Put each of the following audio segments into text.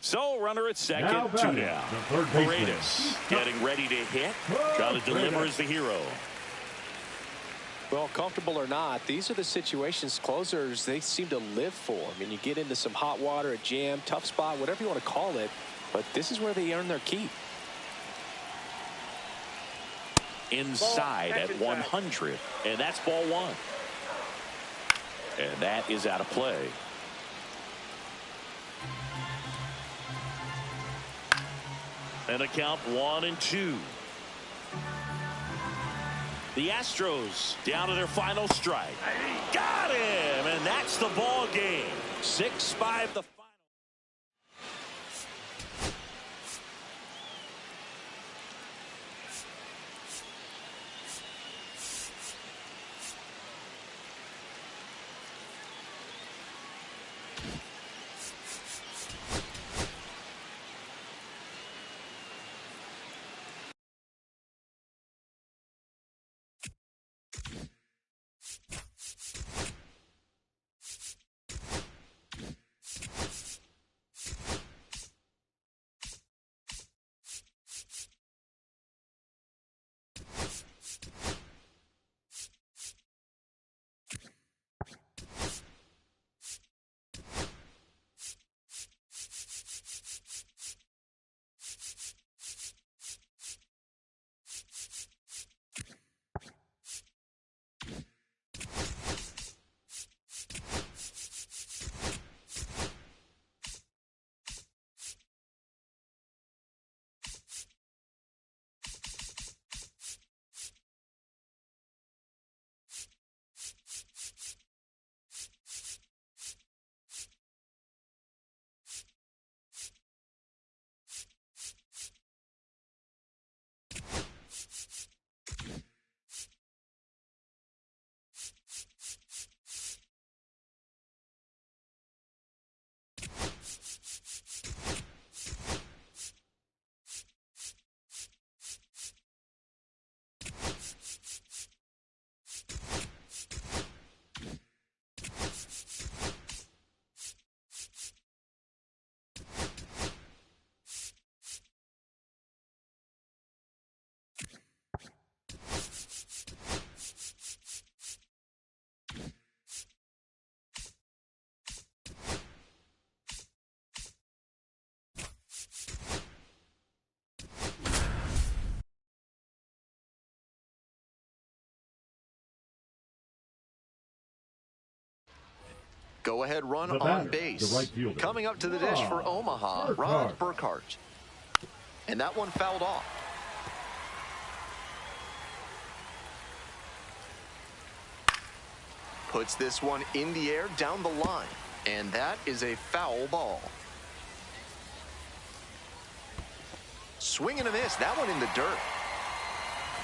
So runner at second, Now 2 batting, down. the third baseman. Paredes getting ready to hit. Trying to deliver as the hero. Well, comfortable or not, these are the situations closers they seem to live for. I mean, you get into some hot water, a jam, tough spot, whatever you want to call it, but this is where they earn their keep. Inside at 100, and that's ball 1. And that is out of play. And a count 1-2. The Astros down to their final strike. Got him, and that's the ball game. 6-5 the final. Go-ahead run on base. The right fielder. Coming up to the dish for Omaha, Ron Burkhart. And that one fouled off. Puts this one in the air down the line. And that is a foul ball. Swing and a miss. That one in the dirt.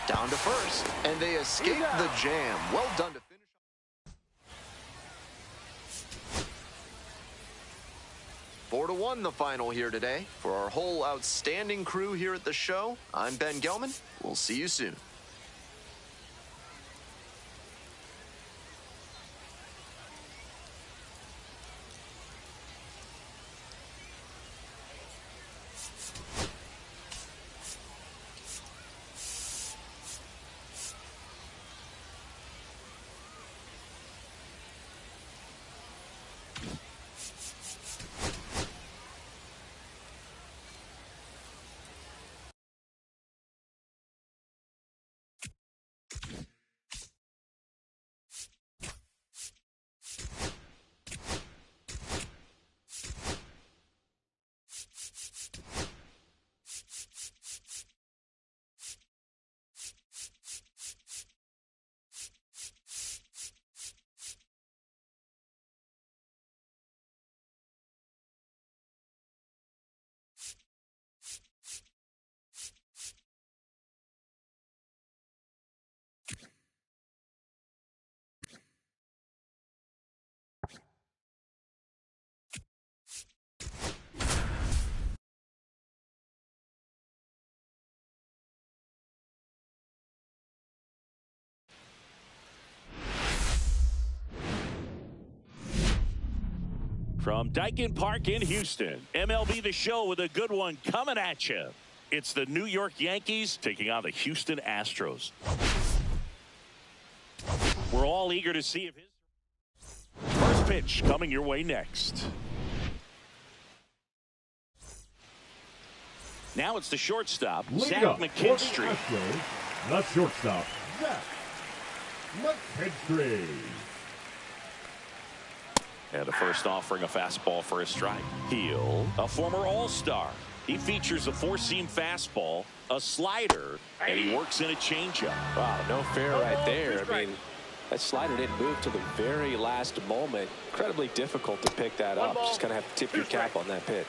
Down to first. And they escape the jam. Well done to finish. 4-1 the final here today. For our whole outstanding crew here at the show, I'm Ben Gelman. We'll see you soon. From Dyken Park in Houston, MLB The Show with a good one coming at you. It's the New York Yankees taking on the Houston Astros. We're all eager to see if his first pitch coming your way next. Now it's the shortstop, Zach McKinstry. The shortstop, Zach McKinstry. And the first offering a fastball for a strike. Heel, a former All-Star. He features a four-seam fastball, a slider, and he works in a changeup. Wow, no fair right there. I mean, that slider didn't move till the very last moment. Incredibly difficult to pick that up. Just kind of have to tip your cap on that pitch.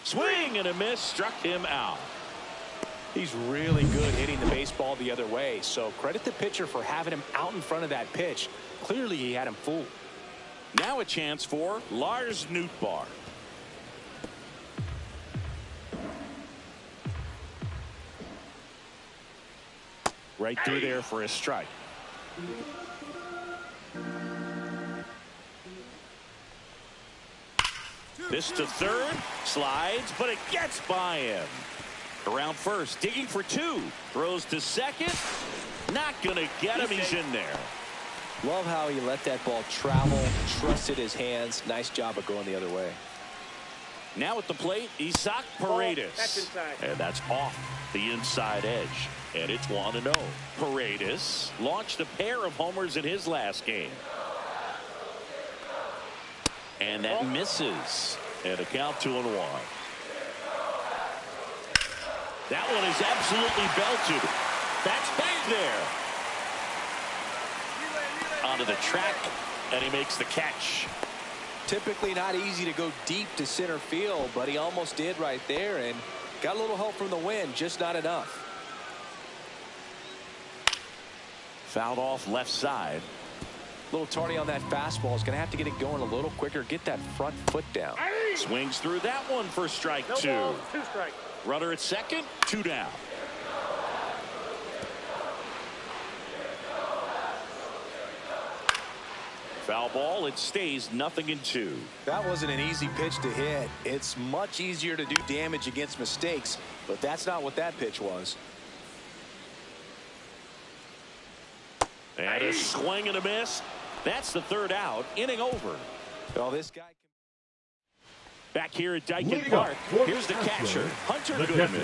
Swing and a miss, struck him out. He's really good hitting the baseball the other way, so credit the pitcher for having him out in front of that pitch. Clearly he had him fooled. Now a chance for Lars Nootbaar. Right through there for a strike. This to third, slides, but it gets by him. Around first, digging for two, throws to second, not gonna get him. He's in there. Love how he let that ball travel, trusted his hands. Nice job of going the other way. Now at the plate, Isaac Paredes. That's and that's off the inside edge. And it's 1-0. Paredes launched a pair of homers in his last game. And that misses. And a count 2-1. That one is absolutely belted. That's back there. Onto the track, and he makes the catch. Typically not easy to go deep to center field, but he almost did right there and got a little help from the wind, just not enough. Fouled off left side. A little tardy on that fastball. Is going to have to get it going a little quicker, get that front foot down. Swings through that one for strike two. Ball, two strikes. Runner at second, two down. Foul ball, it stays 0-2. That wasn't an easy pitch to hit. It's much easier to do damage against mistakes, but that's not what that pitch was. And a swing and a miss. That's the third out. Inning over. Well, this guy. Back here at Dyken Park, here's the catcher, Hunter Goodman.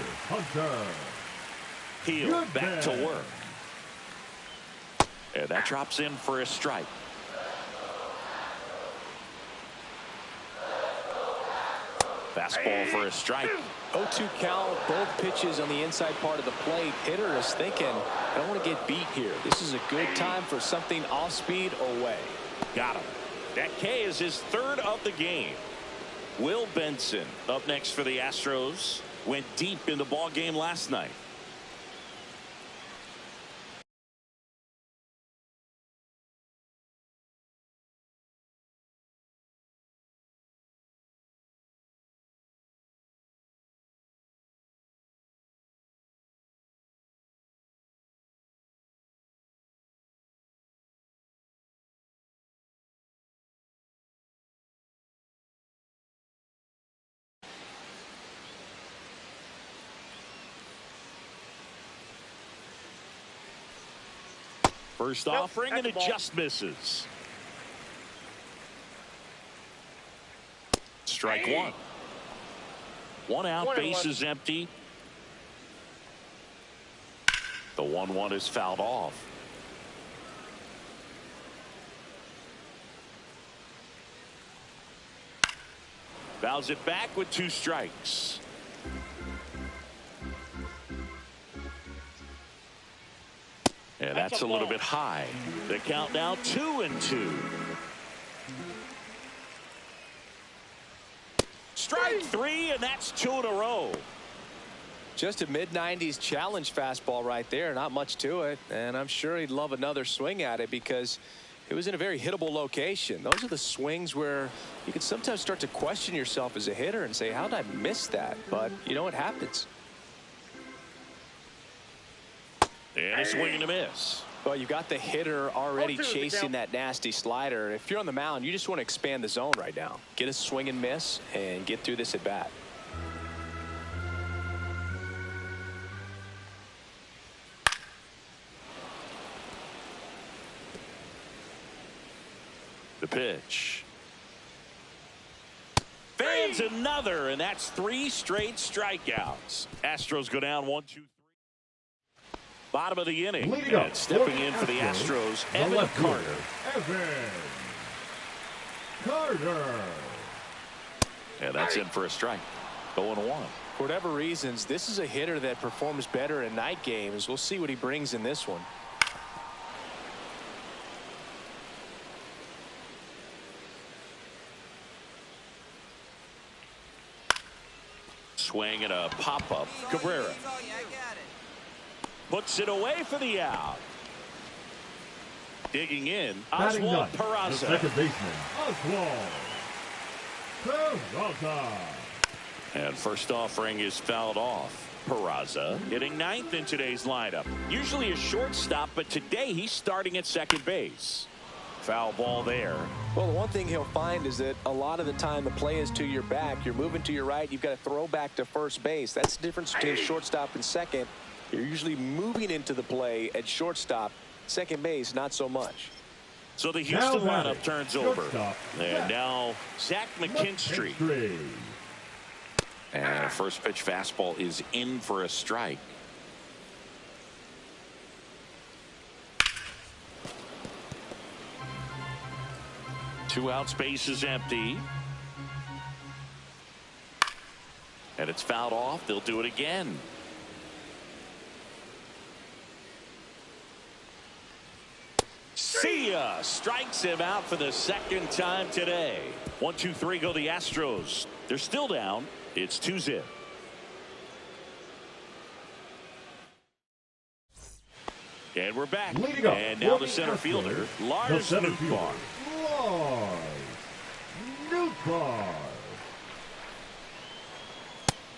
Heel back to work. And that drops in for a strike. Fastball for a strike. 0-2 count, both pitches on the inside part of the plate. Hitter is thinking, I don't want to get beat here. This is a good time for something off speed away. Got him. That K is his third of the game. Will Benson up next for the Astros. Went deep in the ball game last night. First offering, and it just misses. Strike one. One out, bases empty. The 1-1 is fouled off. Fouls it back with 2 strikes. And that's a little bit high. The count now 2-2. Strike 3, and that's 2 in a row. Just a mid-90s challenge fastball right there. Not much to it. And I'm sure he'd love another swing at it because it was in a very hittable location. Those are the swings where you can sometimes start to question yourself as a hitter and say, how did I miss that? But, you know, it happens. And a swing and a miss. Well, you got the hitter already chasing that nasty slider. If you're on the mound, you just want to expand the zone right now. Get a swing and miss and get through this at bat. The pitch. Fans another, and that's 3 straight strikeouts. Astros go down 1-2-3. Bottom of the inning. And stepping in for the Astros, Evan Carter. And that's in for a strike. 0-1. For whatever reasons, this is a hitter that performs better in night games. We'll see what he brings in this one. Swing and a pop-up. Cabrera puts it away for the out. Digging in, Oswald Peraza. The second baseman, Oswald Peraza. And first offering is fouled off. Peraza hitting 9th in today's lineup. Usually a shortstop, but today he's starting at second base. Foul ball there. Well, the one thing he'll find is that a lot of the time the play is to your back. You're moving to your right. You've got to throw back to first base. That's the difference between shortstop and second. You're usually moving into the play at shortstop. Second base, not so much. So the Houston lineup turns over. And now Zach McKinstry. And a first pitch fastball is in for a strike. Two out, space is empty. And it's fouled off. They'll do it again. See ya. Strikes him out for the second time today. 1-2-3 go the Astros. They're still down. It's 2-0. And we're back. And now the center fielder, Lars Nootbaar.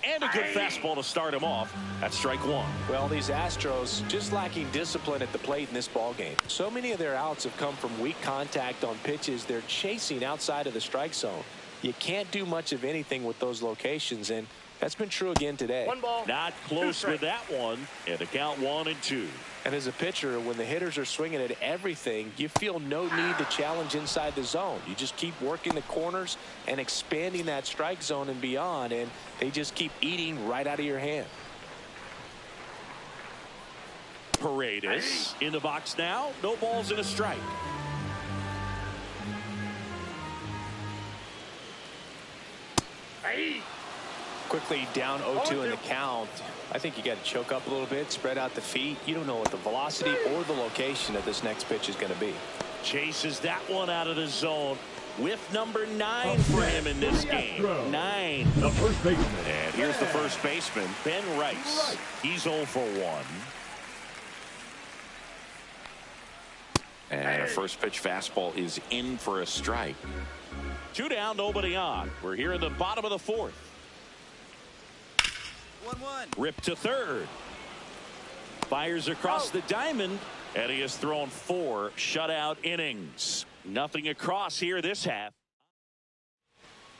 And a good fastball to start him off. That's strike one. Well, these Astros just lacking discipline at the plate in this ball game. So many of their outs have come from weak contact on pitches they're chasing outside of the strike zone. You can't do much of anything with those locations, and that's been true again today. One ball. Not close with that one. And the count 1-2. And as a pitcher, when the hitters are swinging at everything, you feel no need to challenge inside the zone. You just keep working the corners and expanding that strike zone and beyond, and they just keep eating right out of your hand. Paredes in the box now. No balls and a strike. Quickly down 0-2 in the count. I think you got to choke up a little bit, spread out the feet. You don't know what the velocity or the location of this next pitch is going to be. Chases that one out of the zone. Whiff number 9 for him in this game. 9. The first baseman. And here's the first baseman, Ben Rice. He's 0 for 1. And a first pitch fastball is in for a strike. 2 down, nobody on. We're here in the bottom of the 4th. 1-1. Rip to third. Fires across the diamond. And he has thrown 4 shutout innings. Nothing across here this half.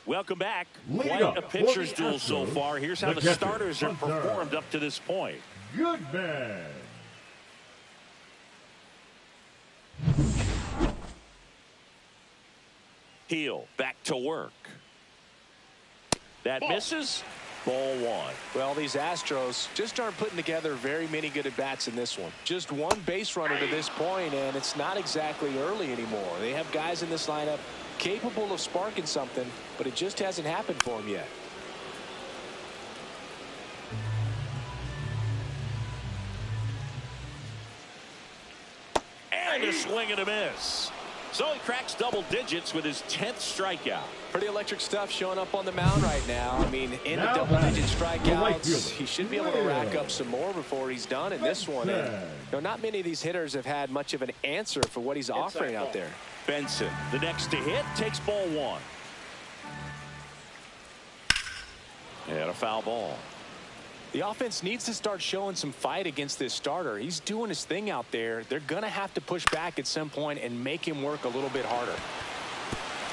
Welcome back. Quite a pitcher's duel so far. Here's how the starters have performed up to this point. Goodman. Heel back to work. That misses. Ball 1. Well, these Astros just aren't putting together very many good at-bats in this one. Just one base runner to this point, and it's not exactly early anymore. They have guys in this lineup capable of sparking something, but it just hasn't happened for them yet. And a swing and a miss. So he cracks double digits with his 10th strikeout. Pretty electric stuff showing up on the mound right now. I mean, in the double-digit strikeouts, he should be able to rack up some more before he's done in this one. And, you know, not many of these hitters have had much of an answer for what he's offering out there. Benson, the next to hit, takes ball 1. And a foul ball. The offense needs to start showing some fight against this starter. He's doing his thing out there. They're going to have to push back at some point and make him work a little bit harder.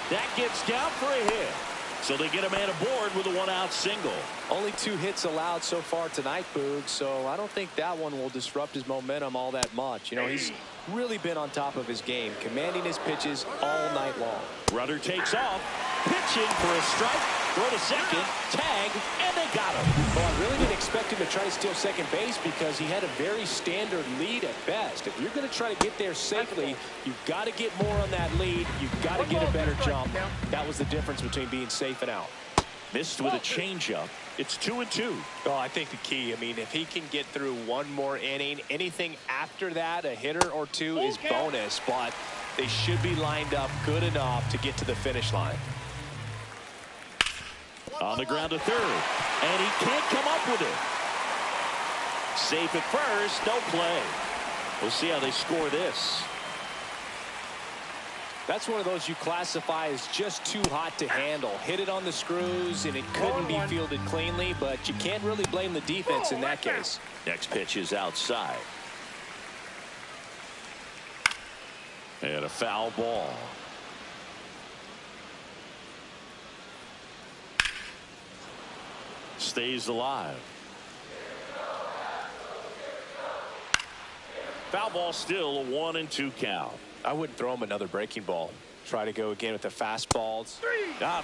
That gets down for a hit. So they get a man aboard with a one-out single. Only 2 hits allowed so far tonight, Boog, so I don't think that one will disrupt his momentum all that much. You know, he's really been on top of his game, commanding his pitches all night long. Runner takes off, pitching for a strike, throw to second, tag, and they got him. Well, I really didn't expect him to try to steal second base because he had a very standard lead at best. If you're going to try to get there safely, you've got to get more on that lead. You've got to get a better jump. That was the difference between being safe and out. Missed with a changeup. It's 2-2. Oh, I think the key, I mean, if he can get through one more inning, anything after that, a hitter or two is bonus, but they should be lined up good enough to get to the finish line. On the ground to third, and he can't come up with it. Safe at first, no play. We'll see how they score this. That's one of those you classify as just too hot to handle. Hit it on the screws, and it couldn't be fielded cleanly, but you can't really blame the defense in that case. Next pitch is outside. And a foul ball. Stays alive. Foul ball, still a 1-2 count. I wouldn't throw him another breaking ball. Try to go again with the fastballs.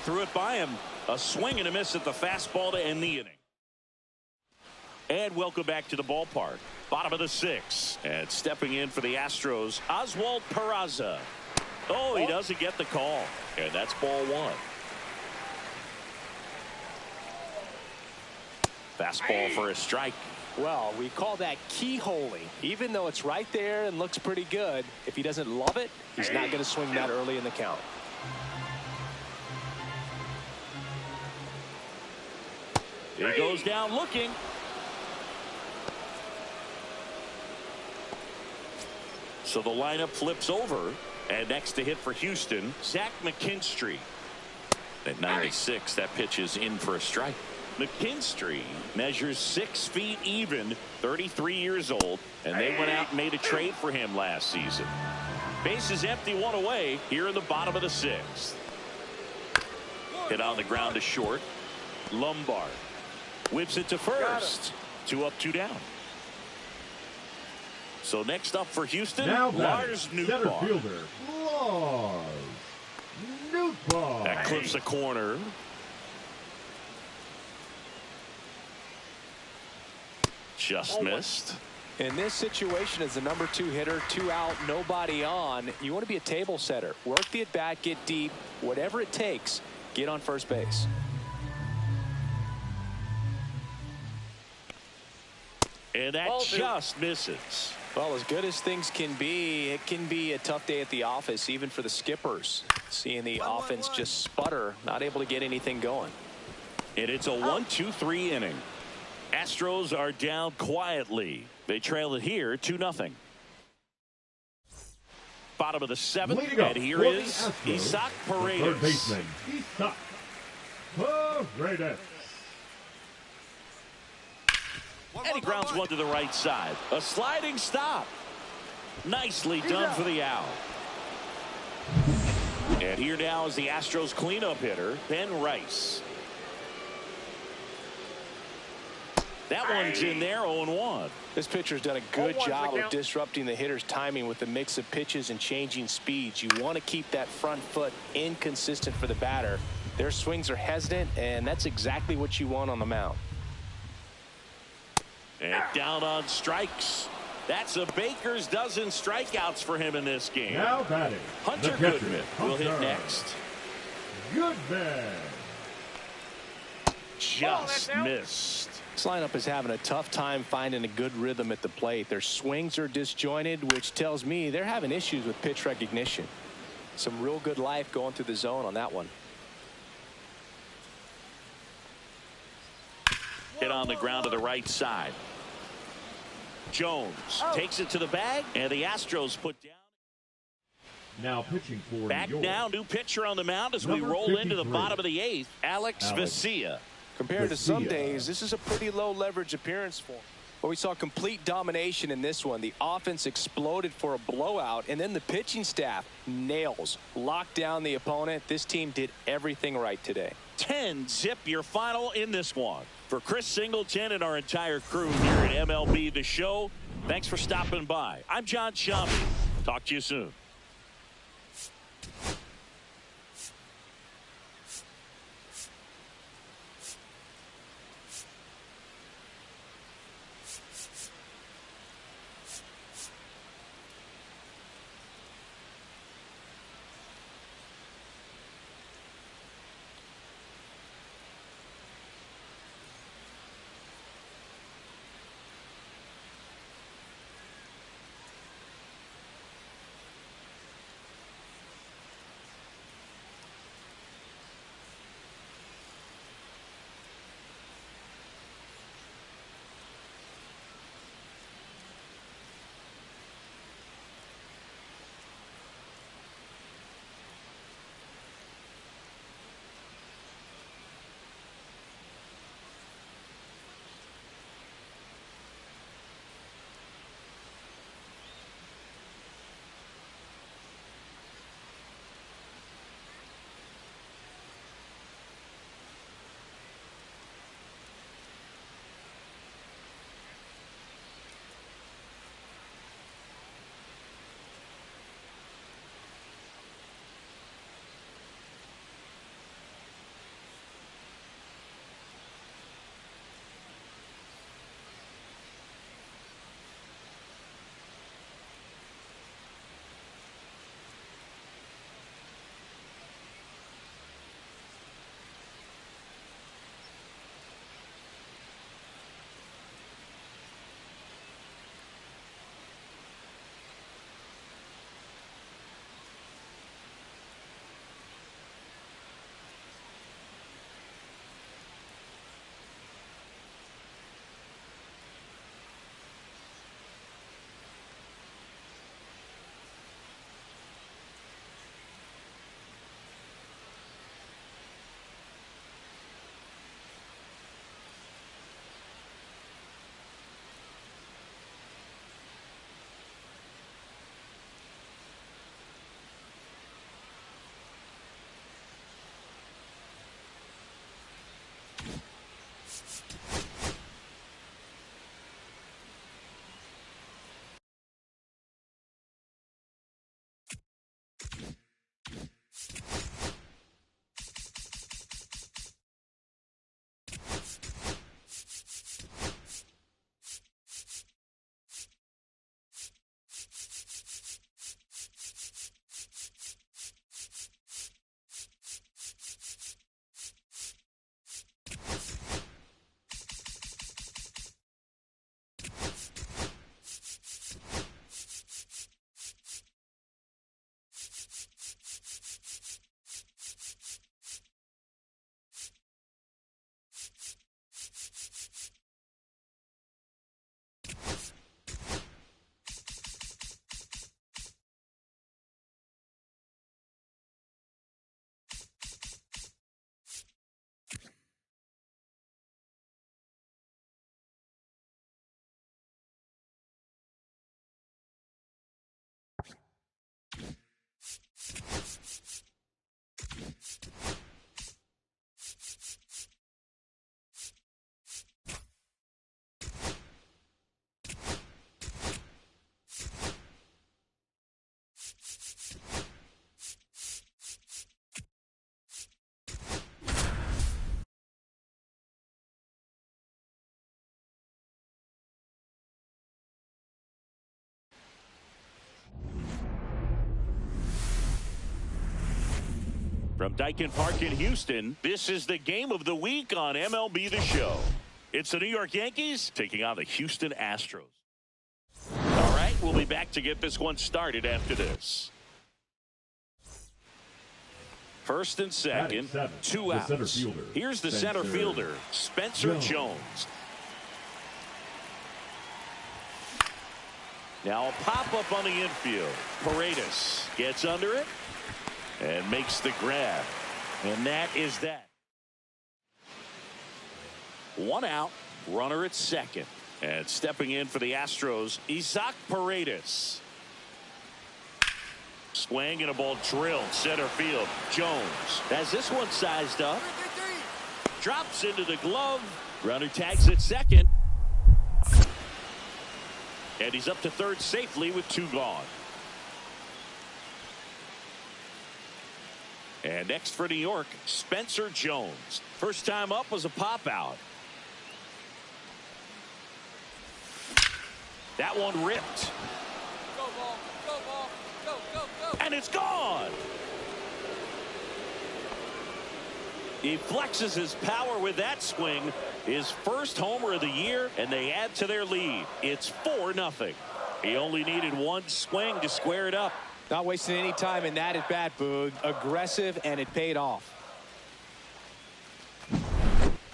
Threw it by him. A swing and a miss at the fastball to end the inning. And welcome back to the ballpark. Bottom of the 6th. And stepping in for the Astros, Oswald Peraza. Oh, he doesn't get the call. And that's ball 1. Fastball for a strike. Well, we call that keyholing. Even though it's right there and looks pretty good, if he doesn't love it, he's not going to swing that early in the count. He goes down looking. So the lineup flips over. And next to hit for Houston, Zach McKinstry. At 96, that pitch is in for a strike. McKinstry measures 6 feet even, 33 years old, and they went out and made a trade for him last season. Bases empty, 1 away here in the bottom of the 6th. Hit on the ground to short. Lombard whips it to first. 2 up, 2 down. So next up for Houston, now Lars center Nootbaar. fielder, Lars Nootbaar. That clips the corner. Just missed. In this situation, as the number 2 hitter, 2 out, nobody on, you want to be a table setter. Work the at-bat, get deep, whatever it takes, get on first base. And that just misses. Well, as good as things can be, it can be a tough day at the office, even for the skippers. Seeing the offense just sputter, not able to get anything going. And it's a 1-2-3 inning. Astros are down quietly. They trail it here 2-0. Bottom of the 7th, and here is Isaac Paredes. Third baseman, Isaac Paredes. And he grounds one to the right side. A sliding stop. Nicely done for the out. And here now is the Astros cleanup hitter, Ben Rice. That one's in there, 0-1. This pitcher's done a good job of disrupting the hitter's timing with the mix of pitches and changing speeds. You want to keep that front foot inconsistent for the batter. Their swings are hesitant, and that's exactly what you want on the mound. And down on strikes. That's a baker's dozen strikeouts for him in this game. Now batting, Hunter Goodman will hit next. Goodman. Just missed. This lineup is having a tough time finding a good rhythm at the plate. Their swings are disjointed, which tells me they're having issues with pitch recognition. Some real good life going through the zone on that one. Hit on the ground to the right side. Jones takes it to the bag, and the Astros put down. Now pitching for Back New York. now, new pitcher on the mound as we Number roll into the 53. bottom of the 8th, Alex Vesia. Compared to some days, this is a pretty low leverage appearance for him. But we saw complete domination in this one. The offense exploded for a blowout, and then the pitching staff nails, locked down the opponent. This team did everything right today. 10-zip your final in this one. For Chris Singleton and our entire crew here at MLB The Show, thanks for stopping by. I'm John Shammy. Talk to you soon. From Daikin Park in Houston, this is the game of the week on MLB The Show. It's the New York Yankees taking on the Houston Astros. All right, we'll be back to get this one started after this. First and second, two outs. Here's the center fielder, Spencer Jones. Now a pop-up on the infield. Paredes gets under it and makes the grab. And that is that. 1 out, runner at second. And stepping in for the Astros, Isaac Paredes. Swing and a ball drilled center field. Jones has this one sized up. Drops into the glove. Runner tags at second. And he's up to third safely with 2 gone. And next for New York, Spencer Jones. First time up was a pop out. That one ripped. Go ball, go ball, go, go, go. And it's gone. He flexes his power with that swing. His first homer of the year, and they add to their lead. It's 4-0. He only needed 1 swing to square it up. Not wasting any time in that at bat, Boog. Aggressive, and it paid off.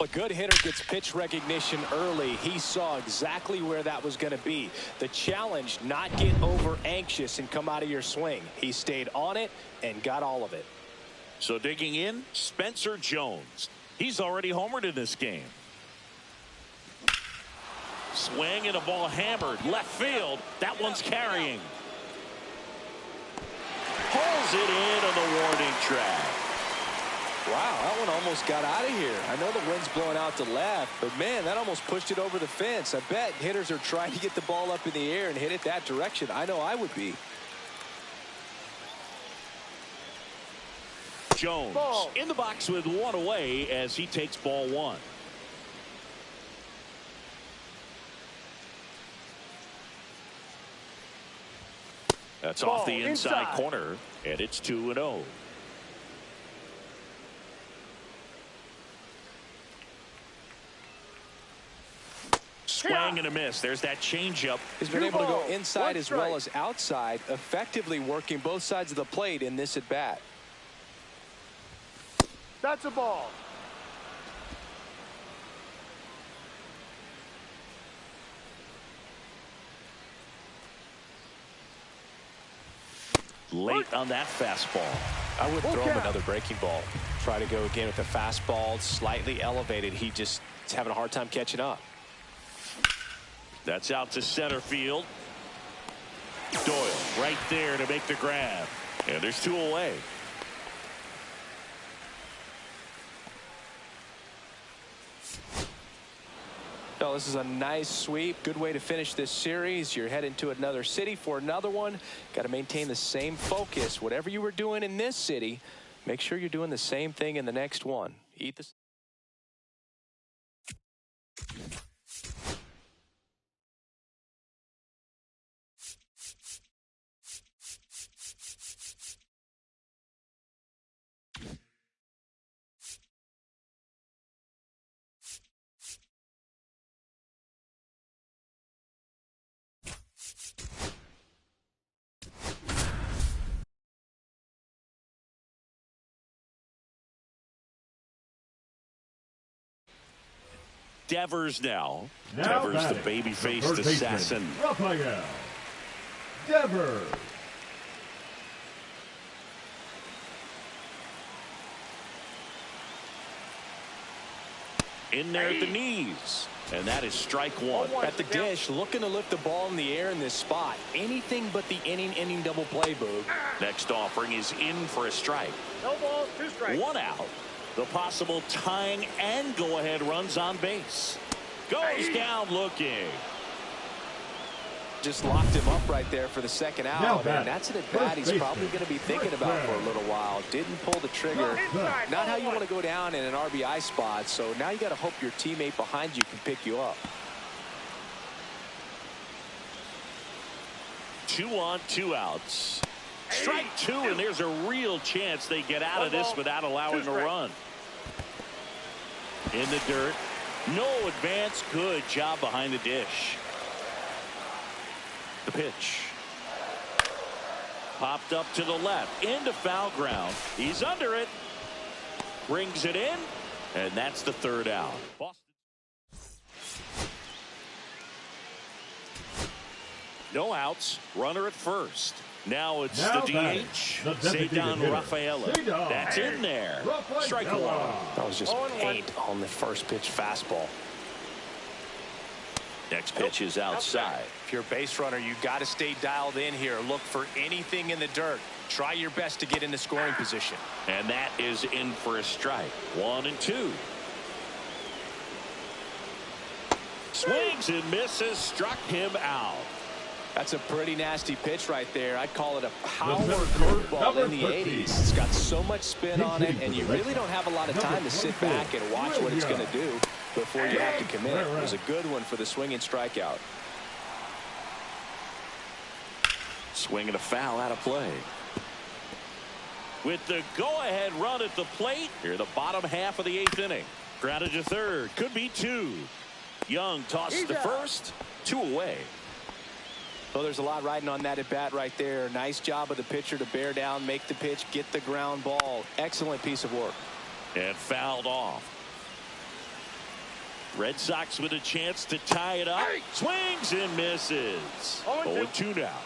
A good hitter gets pitch recognition early. He saw exactly where that was going to be. The challenge, not get over anxious and come out of your swing. He stayed on it and got all of it. So digging in, Spencer Jones. He's already homered in this game. Swing and a ball hammered left field. That one's carrying. Pulls it in on the warning track. Wow, that one almost got out of here. I know the wind's blowing out to left, but man, that almost pushed it over the fence. I bet hitters are trying to get the ball up in the air and hit it that direction. I know I would be. Jones in the box with 1 away as he takes ball 1. That's off the inside corner, and it's 2-0. Swing and a miss. There's that changeup. He's been able to go inside as well as outside, effectively working both sides of the plate in this at bat. That's a ball. Late on that fastball. I would throw him another breaking ball. Try to go again with the fastball, slightly elevated. He just is having a hard time catching up. That's out to center field. Doyle right there to make the grab. And there's 2 away. Well, this is a nice sweep. Good way to finish this series. You're heading to another city for another one. Got to maintain the same focus. Whatever you were doing in this city, make sure you're doing the same thing in the next one. Eat this. Devers now. Now Devers, the batting, baby-faced the third baseman, assassin. Rafael Devers. In there at the knees. And that is strike 1. At the dish, looking to lift the ball in the air in this spot. Anything but the inning double play, Boog. Next offering is in for a strike. No balls, 2 strikes. 1 out. The possible tying and go-ahead runs on base. Goes down looking. Just locked him up right there for the second Now out. And batting, that's an at-bat first he's baseman, probably going to be thinking about for a little while. Didn't pull the trigger. Not how you want to go down in an RBI spot. So now you got to hope your teammate behind you can pick you up. 2 on, 2 outs. Strike 2, and there's a real chance they get out of this without allowing a run. In the dirt. No advance. Good job behind the dish. The pitch. Popped up to the left. Into foul ground. He's under it. Brings it in. And that's the 3rd out. Boston. No outs. Runner at first. Now it's Now the batting, DH. the designated Cedar hitter, Rafaela. Cedar That's in there. Rafaela. Strike 1. That was just paint on the first pitch fastball. Next pitch is outside. If you're a base runner, you got to stay dialed in here. Look for anything in the dirt. Try your best to get into scoring position. And that is in for a strike. 1-2. Swings and misses. Struck him out. That's a pretty nasty pitch right there. I'd call it a power curveball in the 80s. It's got so much spin on it, and you really don't have a lot of time to sit back and watch what it's going to do before you have to commit. It was a good one for the swinging strikeout. Swing and a foul out of play. With the go-ahead run at the plate, here the bottom half of the 8th inning. Grounded to third. Could be 2. Young tosses to first. 2 away. Well, there's a lot riding on that at bat right there. Nice job of the pitcher to bear down, make the pitch, get the ground ball. Excellent piece of work. And fouled off. Red Sox with a chance to tie it up. Swings and misses. 0-2 now.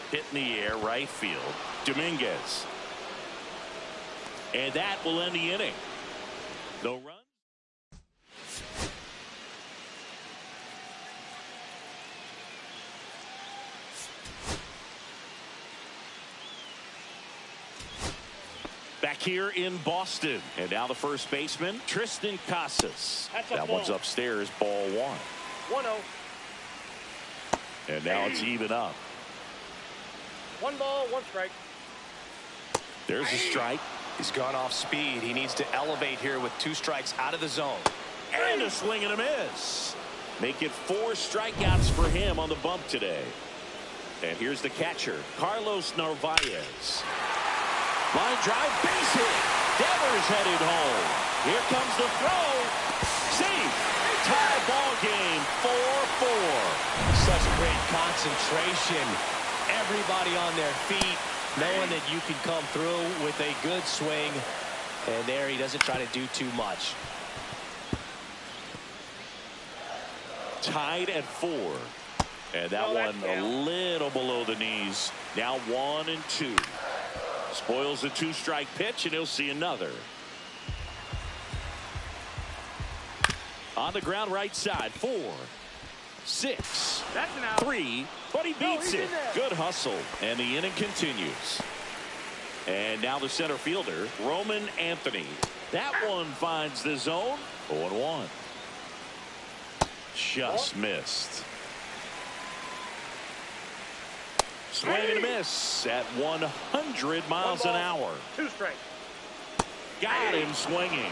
Hit in the air, right field. Dominguez. And that will end the inning. No run. Back here in Boston. And now the first baseman, Tristan Casas. That one's upstairs, ball 1. 1-0. And now it's even up. 1 ball, 1 strike. There's a strike. He's gone off speed. He needs to elevate here with 2 strikes out of the zone. And a swing and a miss. Make it 4 strikeouts for him on the bump today. And here's the catcher, Carlos Narvaez. Line drive, base hit. Devers headed home. Here comes the throw. Safe. Tie ball game, 4-4. Such great concentration. Everybody on their feet, knowing that you can come through with a good swing. And there he doesn't try to do too much. Tied at 4. And that one a little below the knees. Now 1-2. Spoils the 2-strike pitch, and he'll see another. On the ground, right side. 4, 6, That's an out. 3, but he beats it. Good hustle, and the inning continues. And now the center fielder, Roman Anthony. That one finds the zone. 0-1. Just missed. Swing and a miss at 100 miles an hour. 2 strikes. Got him swinging.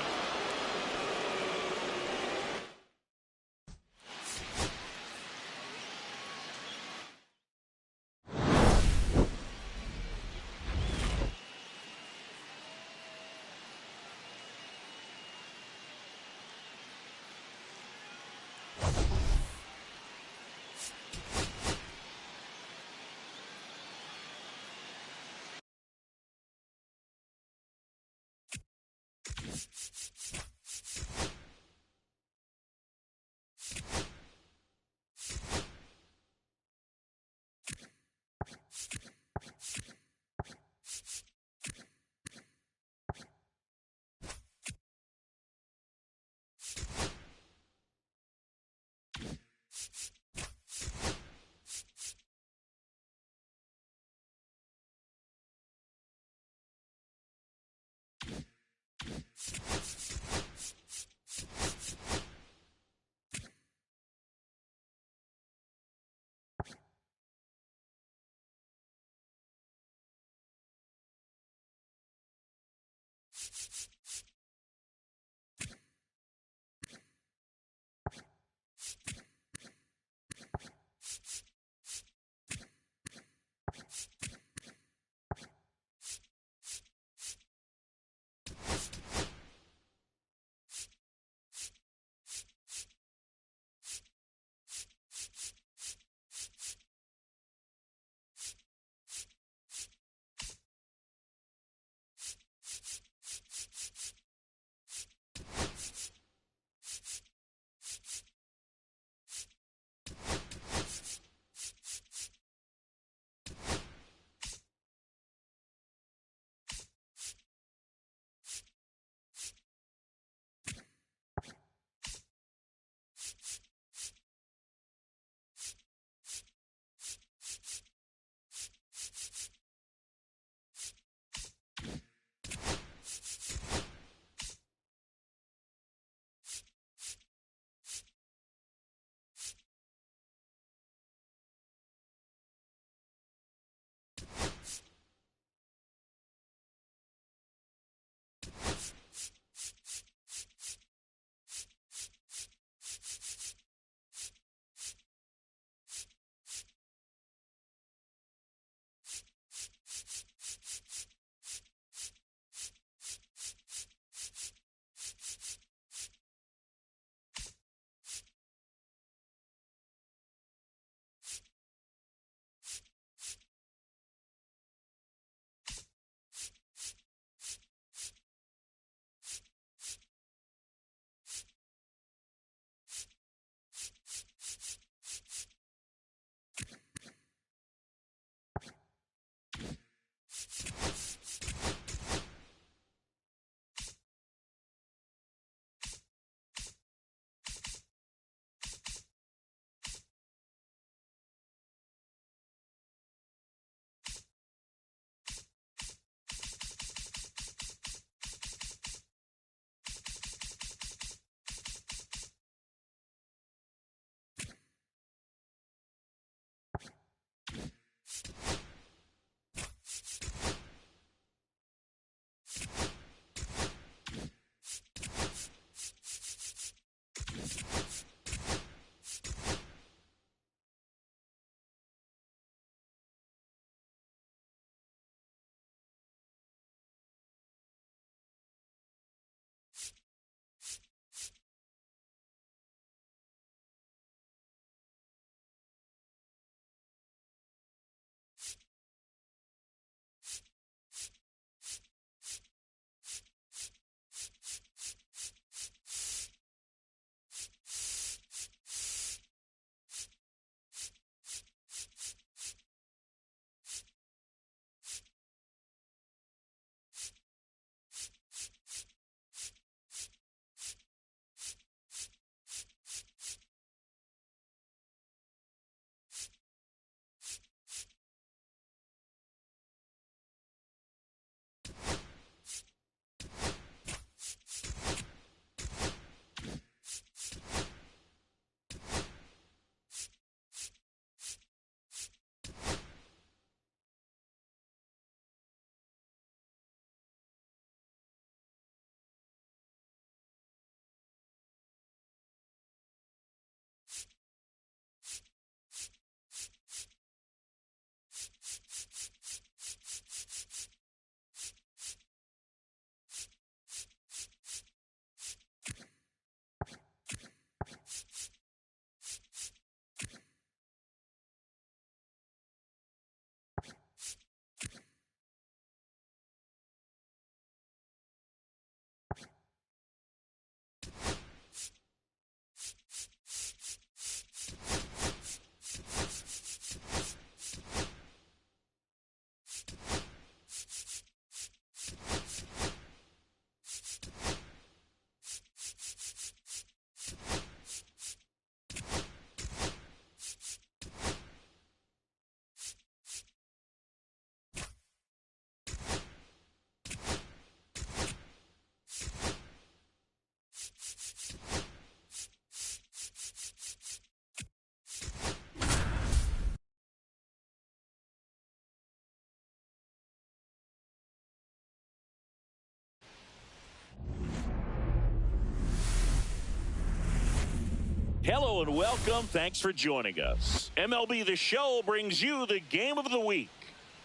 Hello and welcome. Thanks for joining us. MLB The Show brings you the game of the week.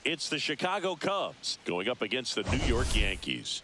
It's the Chicago Cubs going up against the New York Yankees.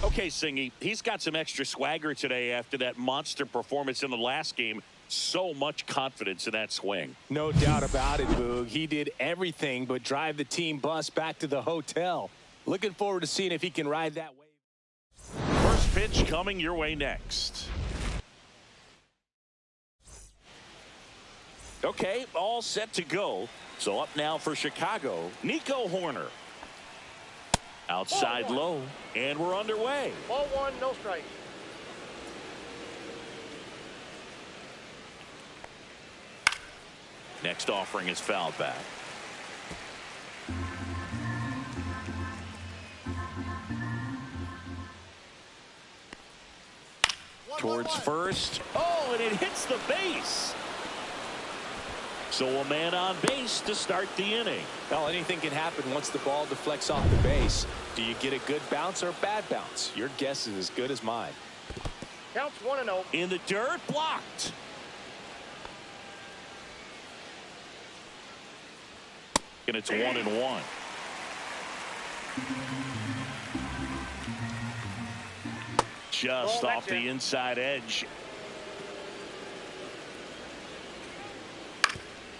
Okay, Singy, he's got some extra swagger today after that monster performance in the last game. So much confidence in that swing. No doubt about it, Boog. He did everything but drive the team bus back to the hotel. Looking forward to seeing if he can ride that wave. First pitch coming your way next. Okay, all set to go. So up now for Chicago, Nico Horner. Outside low, and we're underway. Ball one, no strike. Next offering is fouled back. Towards first. Oh, and it hits the base. So a man on base to start the inning. Well, anything can happen once the ball deflects off the base. Do you get a good bounce or a bad bounce? Your guess is as good as mine. Counts 1-0. In the dirt, blocked. And it's 1-1. Just off the inside edge.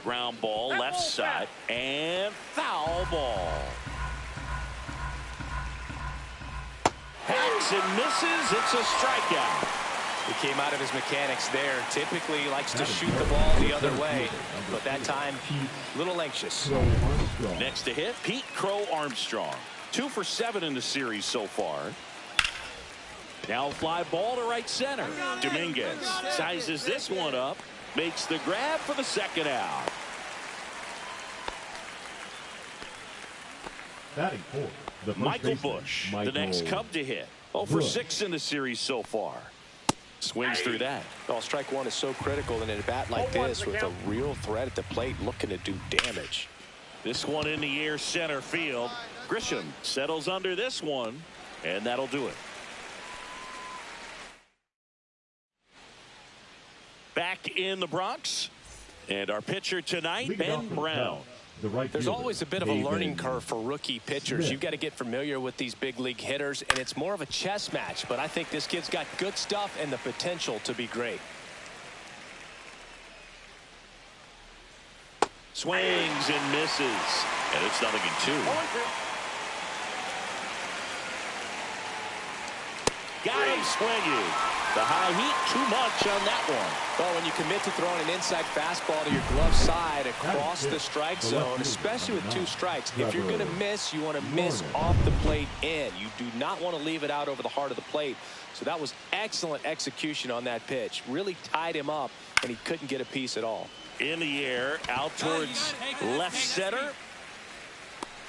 Ground ball left side and foul ball. Hacks and misses. It's a strikeout. He came out of his mechanics there. Typically likes to shoot the ball the other way, but that time a little anxious. Next to hit, Pete Crow Armstrong. 2 for 7 in the series so far. Now fly ball to right center. Dominguez sizes this one up. Makes the grab for the second out. Batting fourth, the Michael Busch, the next Cub to hit. 0 for 6 in the series so far. Swings through that. Well, strike one is so critical in a bat like this with a real threat at the plate looking to do damage. This one in the air center field. Grisham settles under this one, and that'll do it. Back in the Bronx, and our pitcher tonight, Ben Brown. There's always a bit of a learning curve for rookie pitchers. You've got to get familiar with these big league hitters, and it's more of a chess match. But I think this kid's got good stuff and the potential to be great. Swings and misses, and it's 0-2. Got him swinging. The high heat, too much on that one. Well, when you commit to throwing an inside fastball to your glove side across the strike zone, especially with 2 strikes, if you're going to miss, you want to miss off the plate in. You do not want to leave it out over the heart of the plate. So that was excellent execution on that pitch. Really tied him up, and he couldn't get a piece at all. In the air, out towards left center.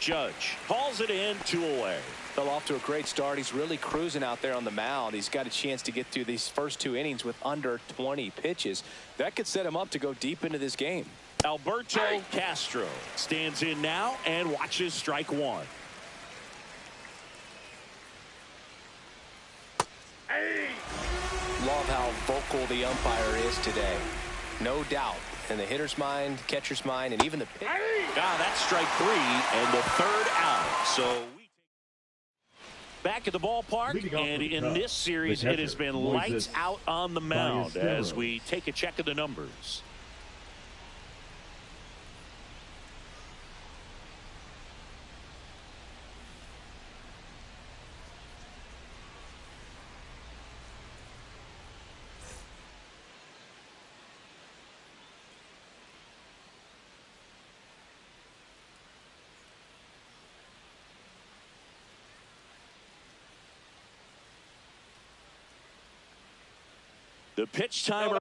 Judge calls it in, 2 away. Fell off to a great start. He's really cruising out there on the mound. He's got a chance to get through these first 2 innings with under 20 pitches. That could set him up to go deep into this game. Alberto Castro stands in now and watches strike 1. Love how vocal the umpire is today. No doubt. In the hitter's mind, catcher's mind, and even the pitcher. That's strike 3 and the 3rd out. So back at the ballpark, and in this series, it has been lights out on the mound as we take a check of the numbers. The pitch timer.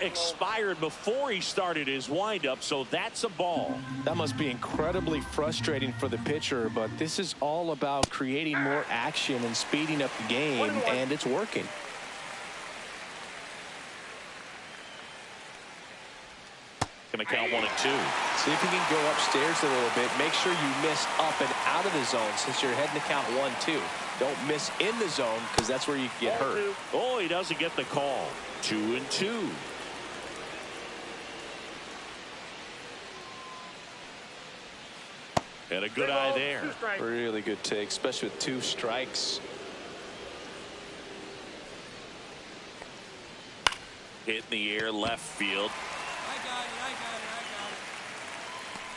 Expired before he started his windup, so that's a ball. That must be incredibly frustrating for the pitcher, but this is all about creating more action and speeding up the game, and it's working. Going to count 1 and 2. See if you can go upstairs a little bit. Make sure you miss up and out of the zone since you're heading to count 1-2. Don't miss in the zone because that's where you get hurt. Oh, he doesn't get the call. 2 and 2. And a good eye there. Really good take, especially with 2 strikes. Hit in the air, left field. I got it.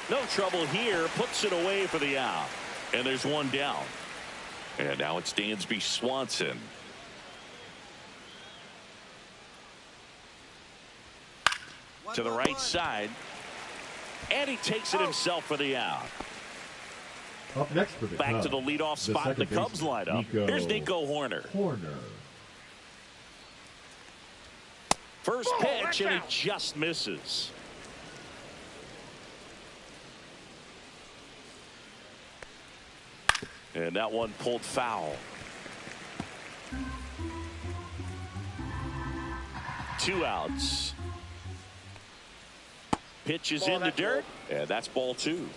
No trouble here. Puts it away for the out. And there's 1 down. And now it's Dansby Swanson. To the right side. And he takes it himself for the out. Up next for the Back Cubs, to the leadoff spot in the Cubs lineup. Here's Nico Horner. First pitch, and he just misses. And that one pulled foul. 2 outs. Pitch is in the dirt, and that's ball 2.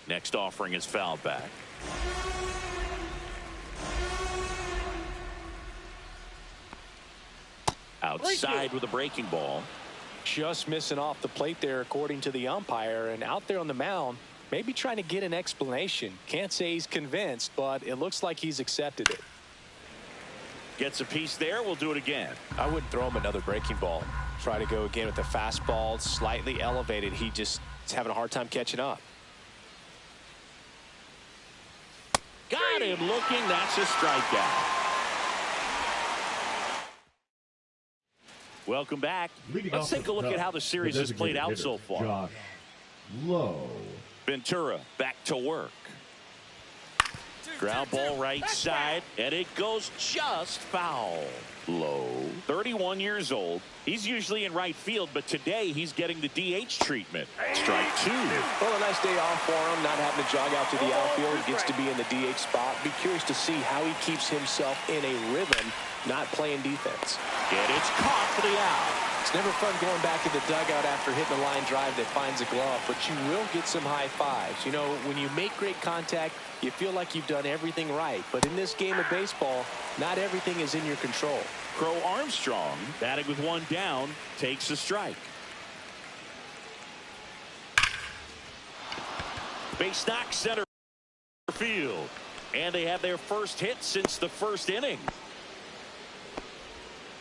Next offering is fouled back. Outside with a breaking ball. Just missing off the plate there according to the umpire, and out there on the mound maybe trying to get an explanation. Can't say he's convinced, but it looks like he's accepted it. Gets a piece there. We'll do it again. I wouldn't throw him another breaking ball. Try to go again with the fastball slightly elevated. He just is having a hard time catching up. Got him looking. That's a strikeout. Welcome back. Let's take a look at how the series has played out so far. Josh Lowe. Ventura back to work. Ground ball right side, and it goes just foul. Low. 31 years old. He's usually in right field, but today he's getting the DH treatment. Strike 2. Well, a nice day off for him, not having to jog out to the outfield. He gets to be in the DH spot. Be curious to see how he keeps himself in a rhythm, not playing defense. And it's caught for the out. It's never fun going back in the dugout after hitting a line drive that finds a glove, but you will get some high fives. You know, when you make great contact, you feel like you've done everything right. But in this game of baseball, not everything is in your control. Crow Armstrong, batting with one down, takes a strike. Base knock center field. And they have their first hit since the first inning.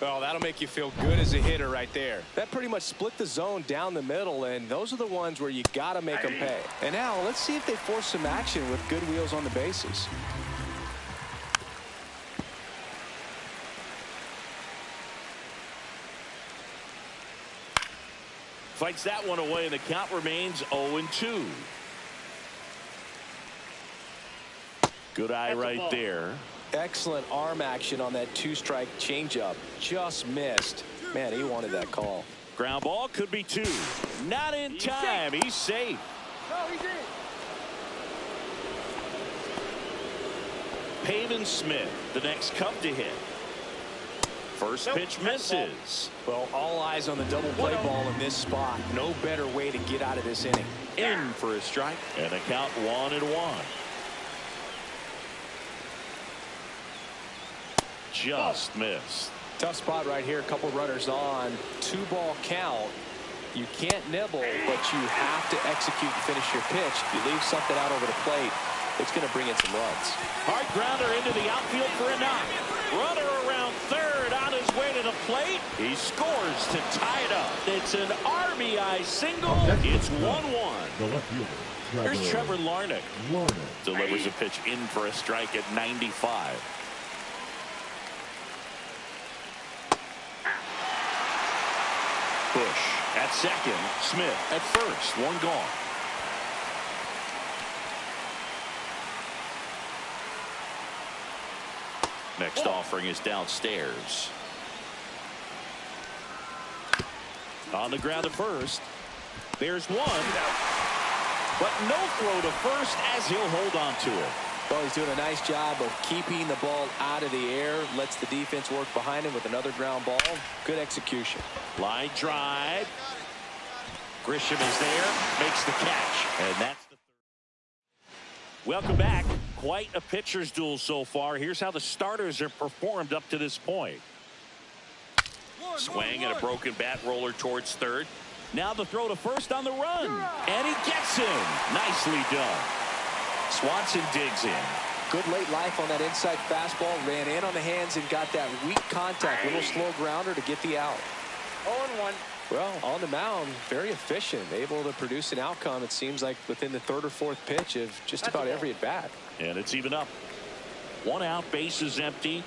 Well, that'll make you feel good as a hitter right there. That pretty much split the zone down the middle, and those are the ones where you got to make them pay. And now let's see if they force some action with good wheels on the bases. Fights that one away, and the count remains 0-2. Good eye right there. Excellent arm action on that two-strike changeup. Just missed. Man, he wanted that call. Ground ball could be 2. Not in time. He's safe. No, he's in. Pavin Smith, the next Cub to hit. First pitch misses. Well, all eyes on the double play ball in this spot. No better way to get out of this inning. In for a strike. And a count 1-1. Just missed. Tough spot right here. A couple runners on. 2-ball count. You can't nibble, but you have to execute and finish your pitch. If you leave something out over the plate, it's going to bring in some runs. Hard grounder into the outfield for a knock. Runner around third on his way to the plate. He scores to tie it up. It's an RBI single. It's 1-1. The left fielder. Here's Trevor Larnach. Delivers a pitch in for a strike at 95. Bush at second. Smith at first. One gone. Next offering is downstairs. On the ground at first. There's one. But no throw to first as he'll hold on to it. Well, he's doing a nice job of keeping the ball out of the air. Lets the defense work behind him with another ground ball. Good execution. Line drive. Grisham is there. Makes the catch. And that's the third. Welcome back. Quite a pitcher's duel so far. Here's how the starters have performed up to this point. Swing and a broken bat roller towards third. Now the throw to first on the run. And he gets him. Nicely done. Swanson digs in. Good late life on that inside fastball. Ran in on the hands and got that weak contact. Little slow grounder to get the out. 0-1. Well, on the mound, very efficient. Able to produce an outcome, it seems like, within the third or fourth pitch of just about every at bat. And it's even up. One out, base is empty.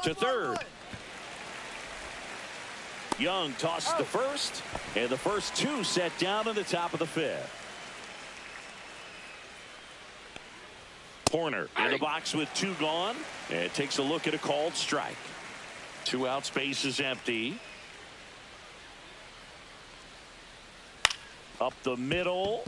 To third. Young tosses the first, and the first two set down in the top of the fifth. Horner in the box with 2 gone, and takes a look at a called strike. 2 outs, base is empty. Up the middle.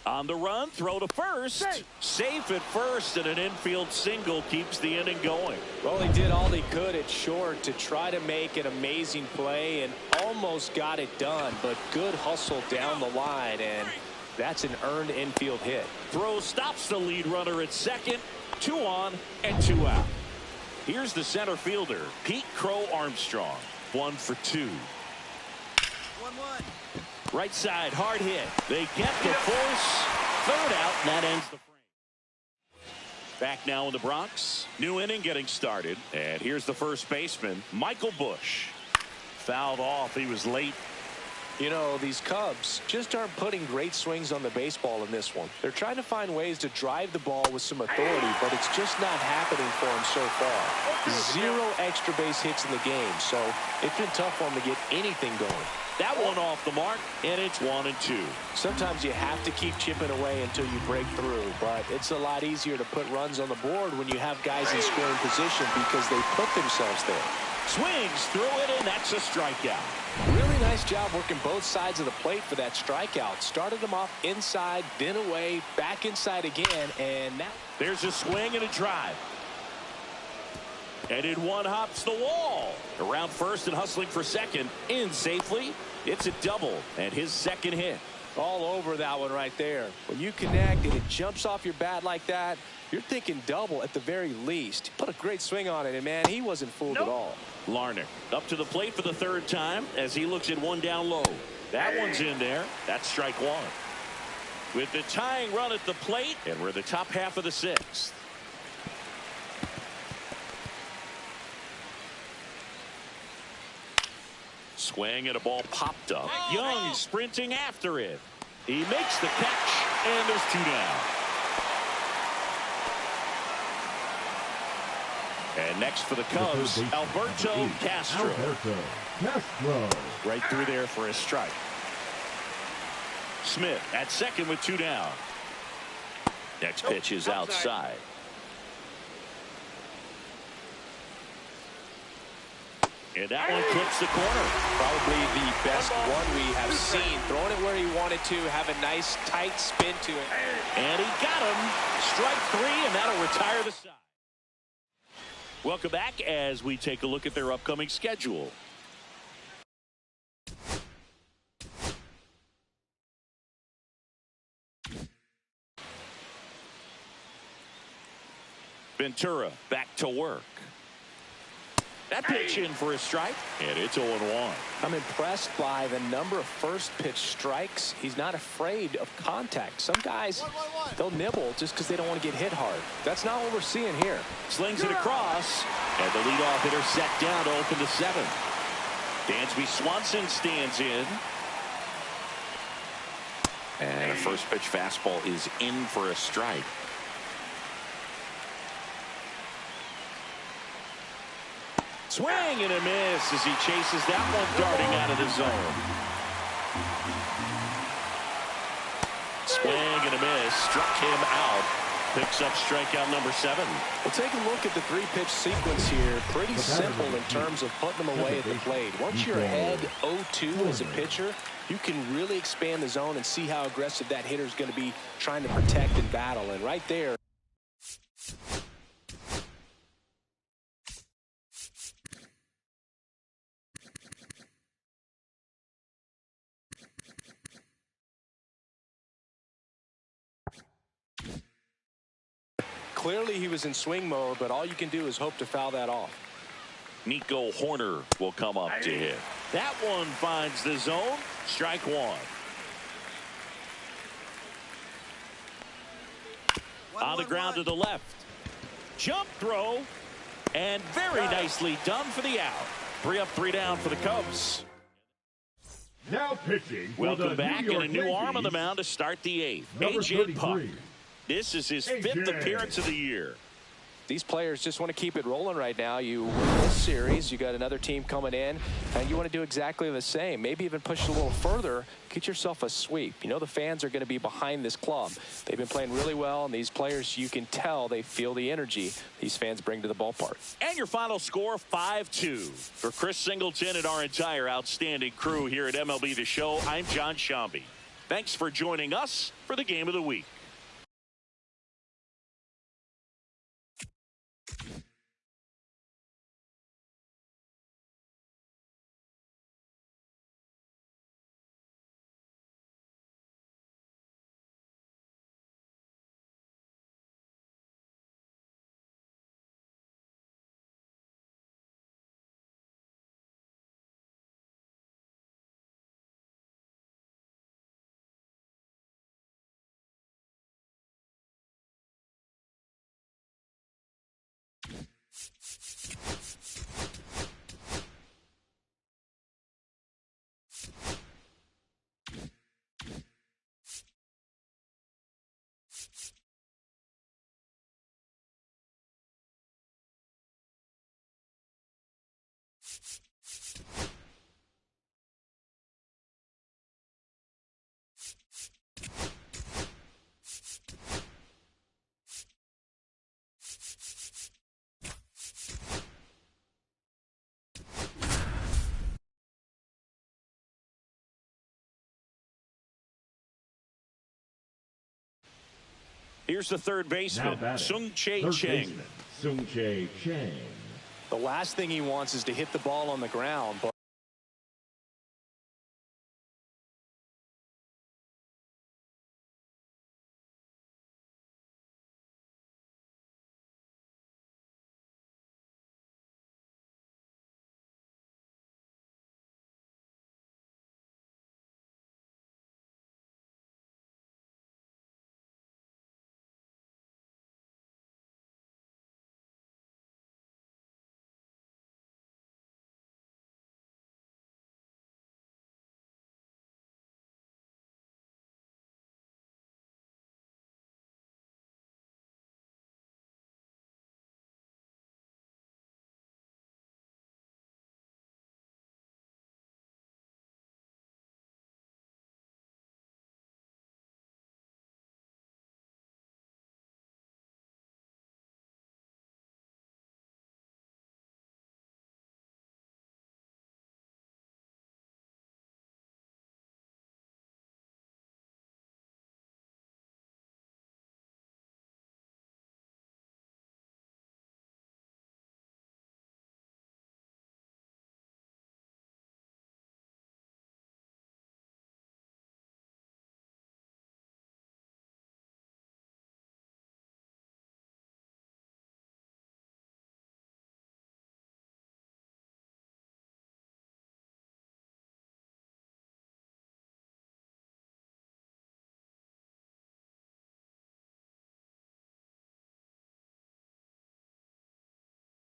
On the run, throw to first. Safe at first, and an infield single keeps the inning going. Well, he did all he could at short to try to make an amazing play and almost got it done, but good hustle down the line, and that's an earned infield hit. Throw stops the lead runner at second. 2 on and 2 out. Here's the center fielder, Pete Crow Armstrong. 1 for 2. 1-1. Right side, hard hit. They get the force. 3rd out, and that ends the frame. Back now in the Bronx. New inning getting started. And here's the first baseman, Michael Bush. Fouled off. He was late. You know, these Cubs just aren't putting great swings on the baseball in this one. They're trying to find ways to drive the ball with some authority, but it's just not happening for them so far. 0 extra base hits in the game, so it's been tough for them to get anything going. That one off the mark, and it's 1-2. Sometimes you have to keep chipping away until you break through, but it's a lot easier to put runs on the board when you have guys in scoring position because they put themselves there. Swings through it, and that's a strikeout. Really nice job working both sides of the plate for that strikeout. Started them off inside, then away, back inside again, and now there's a swing and a drive. And in one hops the wall. Around first and hustling for second. In safely. It's a double. And his second hit. all over that one right there. When you connect and it jumps off your bat like that, you're thinking double at the very least. Put a great swing on it, and man, he wasn't fooled at all. Larnach up to the plate for the third time as he looks at one down low. That one's in there. That's strike one. With the tying run at the plate, and we're the top half of the sixth. Swing and a ball popped up. Young sprinting after it. He makes the catch, and there's two down. And next for the Cubs, Alberto Castro. Right through there for a strike. Smith at second with two down. Next pitch is outside. And that one clips the corner. Probably the best one we have seen. Throwing it where he wanted to, have a nice tight spin to it. And he got him. Strike three, and that'll retire the side. Welcome back as we take a look at their upcoming schedule. Ventura back to work. That pitch in for a strike, and it's 0-1. I'm impressed by the number of first pitch strikes. He's not afraid of contact. Some guys, they'll nibble just because they don't want to get hit hard. That's not what we're seeing here. Slings it across, and the leadoff hitter set down to open the seventh. Dansby Swanson stands in. And a first pitch fastball is in for a strike. Swing and a miss as he chases that one darting out of the zone. Swing and a miss. Struck him out. Picks up strikeout number 7. Well, take a look at the three-pitch sequence here. Pretty simple in terms of putting them away at the plate. Once you're ahead 0-2 as a pitcher, you can really expand the zone and see how aggressive that hitter is going to be trying to protect and battle. And right there, clearly he was in swing mode, but all you can do is hope to foul that off. Nico Horner will come up to hit. That one finds the zone. Strike one. On the ground to the left. Jump throw. And very nicely done for the out. 3 up, 3 down for the Cubs. Now pitching. Welcome back, and a new arm on the mound to start the 8th. A.J. Puck. This is his 5th appearance of the year. These players just want to keep it rolling right now. You win this series, you got another team coming in, and you want to do exactly the same. Maybe even push it a little further, get yourself a sweep. You know the fans are going to be behind this club. They've been playing really well, and these players, you can tell they feel the energy these fans bring to the ballpark. And your final score, 5-2. For Chris Singleton and our entire outstanding crew here at MLB The Show, I'm John Shambi. Thanks for joining us for the Game of the Week. Here's the third Now baseman, batting, Sung-Chae third Chang. baseman, Sung-Chae Chang. The last thing he wants is to hit the ball on the ground.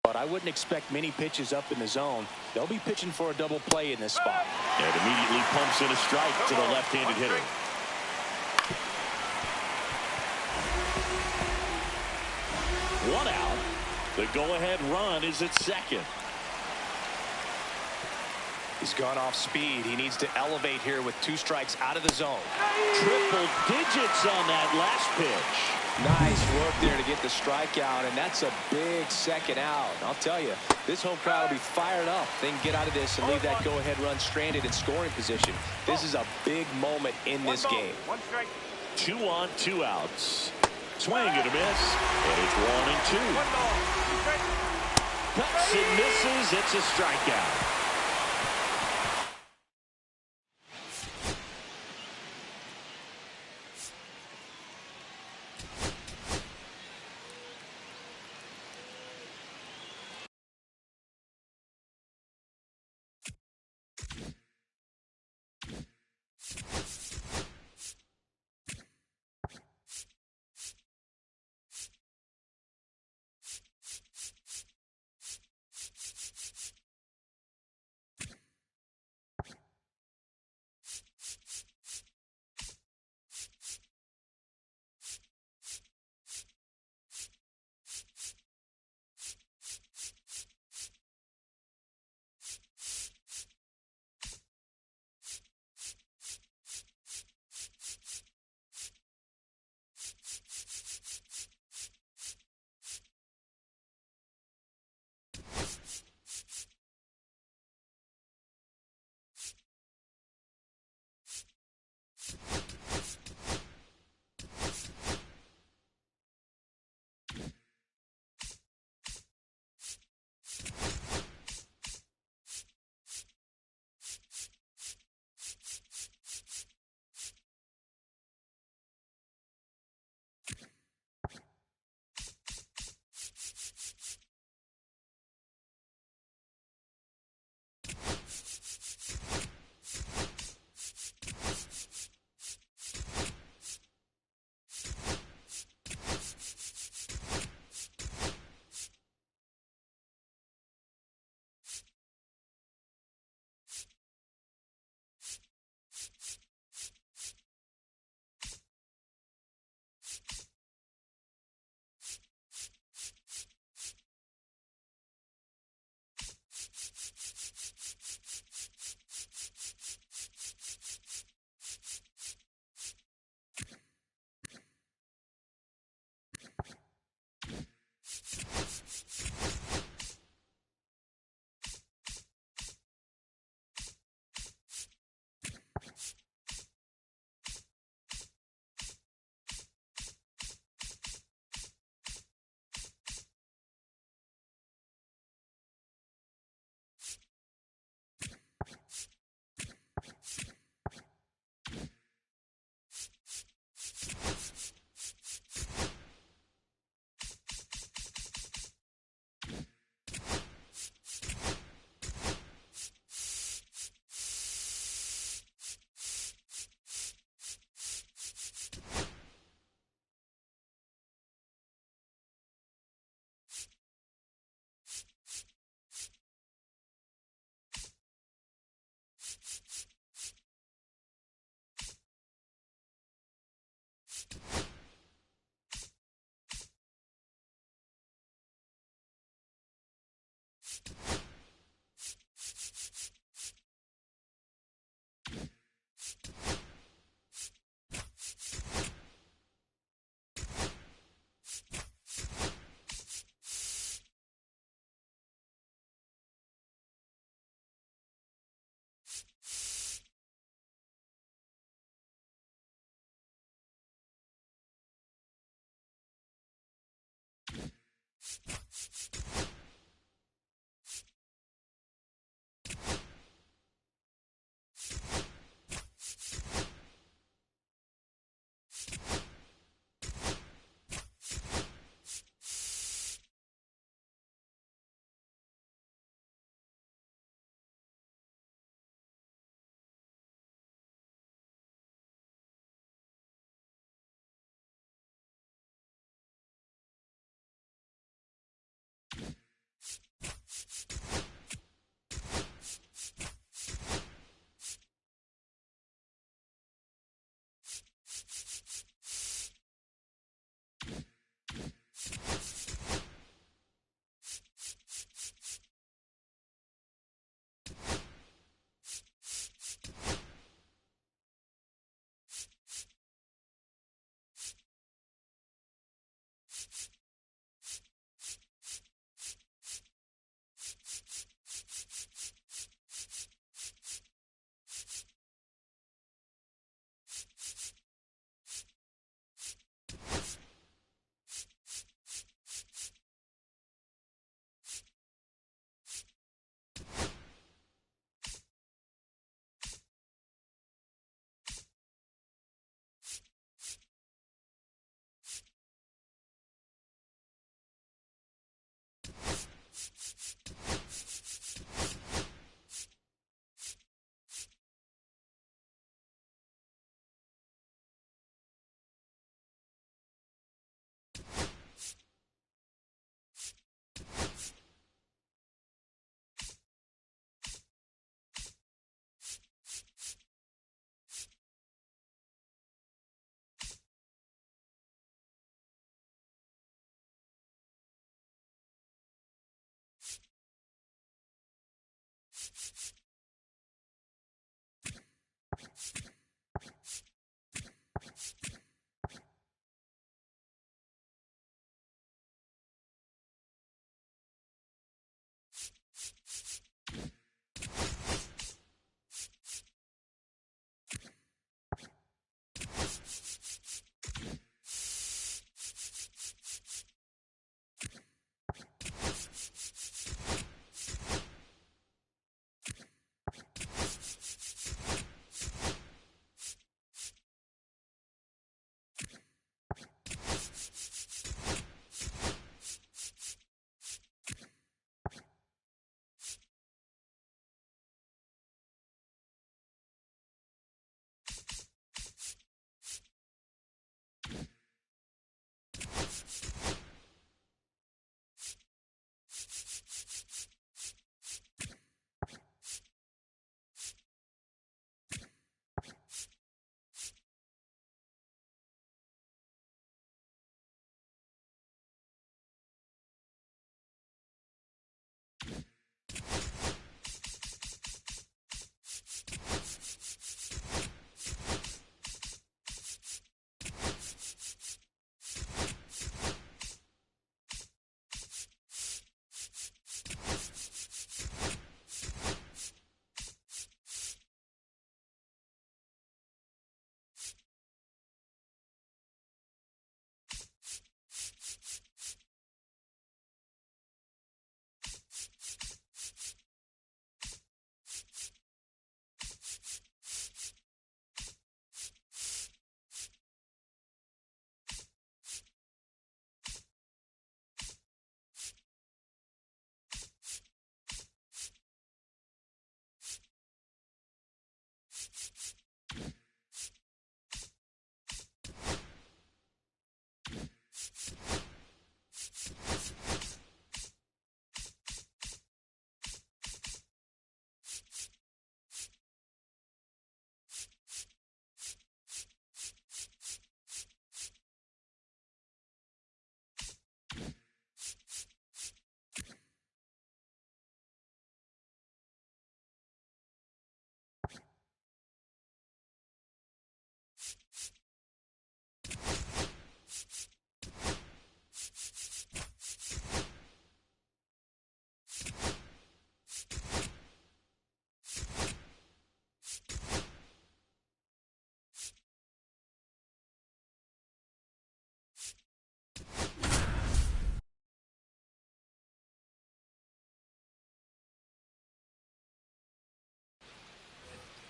But I wouldn't expect many pitches up in the zone. They'll be pitching for a double play in this spot. And immediately pumps in a strike to the left-handed hitter. One out. The go-ahead run is at second. He's gone off speed. He needs to elevate here with 2 strikes out of the zone. Triple digits on that last pitch. Nice work there to get the strikeout, and that's a big second out. I'll tell you, this home crowd will be fired up. They can get out of this and leave that go-ahead run stranded in scoring position. This is a big moment in this game. 2 on, 2 outs. Swing and a miss, and it's 1 and 2. Cuts and misses. It's a strikeout.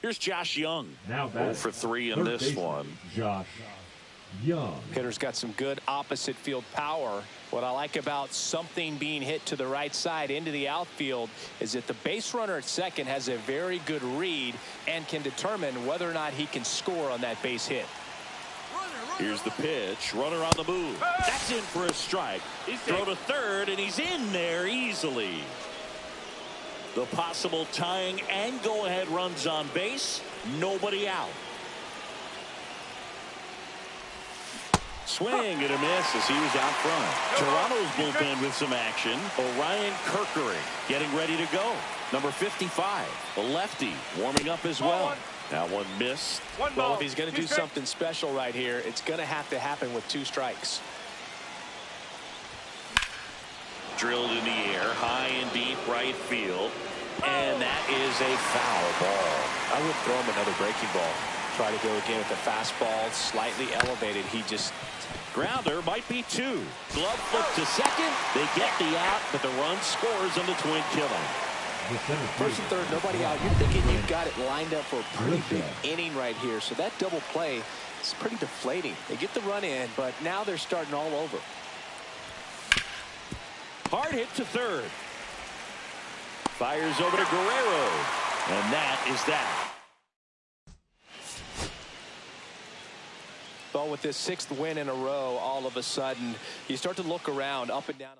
Here's Josh Young. Now 0 for 3 in this one. Josh Young. Hitter's got some good opposite field power. What I like about something being hit to the right side into the outfield is that the base runner at second has a very good read and can determine whether or not he can score on that base hit. Here's the pitch. Runner on the move. That's in for a strike. Throw to third, and he's in there easily. The possible tying and go-ahead runs on base. Nobody out. Swing and a miss as he was out front. Toronto's bullpen with some action. Orion Kerkering getting ready to go. Number 55, the lefty, warming up as well. That one missed. Well, if he's going to do something special right here, it's going to have to happen with 2 strikes. Drilled in the air, high and deep right field. And that is a foul ball. I would throw him another breaking ball. Try to go again with the fastball, slightly elevated. He just... Grounder might be 2. Glove flip to second. They get the out, but the run scores on the twin killing. First and third, nobody out. You're thinking you've got it lined up for a pretty big inning right here. So that double play is pretty deflating. They get the run in, but now they're starting all over. Hard hit to third. Fires over to Guerrero. And that is that. Well, with this 6th win in a row, all of a sudden, you start to look around up and down.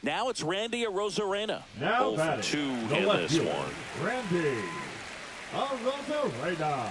Now it's Randy Arozarena. Now 0 for batting, 2 the in left this fielder, one. Randy Arozarena.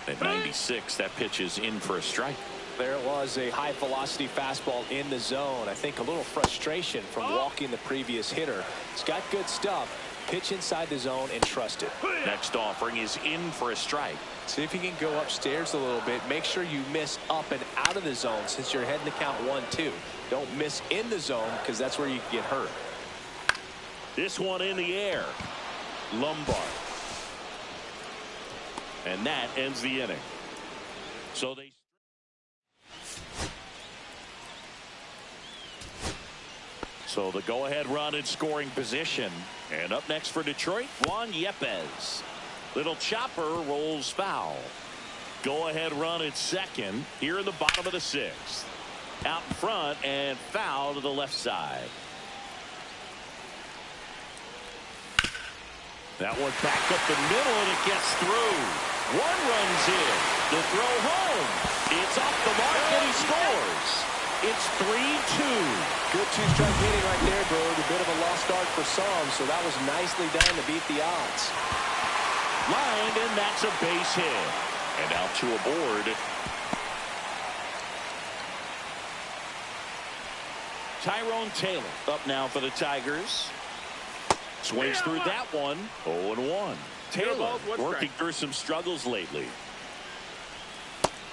At 96, that pitch is in for a strike. There was a high velocity fastball in the zone. I think a little frustration from walking the previous hitter. It's got good stuff. Pitch inside the zone and trust it. Next offering is in for a strike. See if you can go upstairs a little bit. Make sure you miss up and out of the zone since you're heading to count 1-2. Don't miss in the zone because that's where you can get hurt. This one in the air. Lombard. And that ends the inning. So the go-ahead run in scoring position. And up next for Detroit, Juan Yepez. Little chopper rolls foul. Go-ahead run at second here in the bottom of the 6th. Out in front and foul to the left side. That one back up the middle and it gets through. One runs in. The throw home. It's off the mark and he scores. It's 3-2. Good two-strike hitting right there, Bird. A bit of a lost start for some, so that was nicely done to beat the odds. Lined, and that's a base hit. And out to a board. Tyrone Taylor up now for the Tigers. Swings through that one. 0-1. Taylor working through some struggles lately.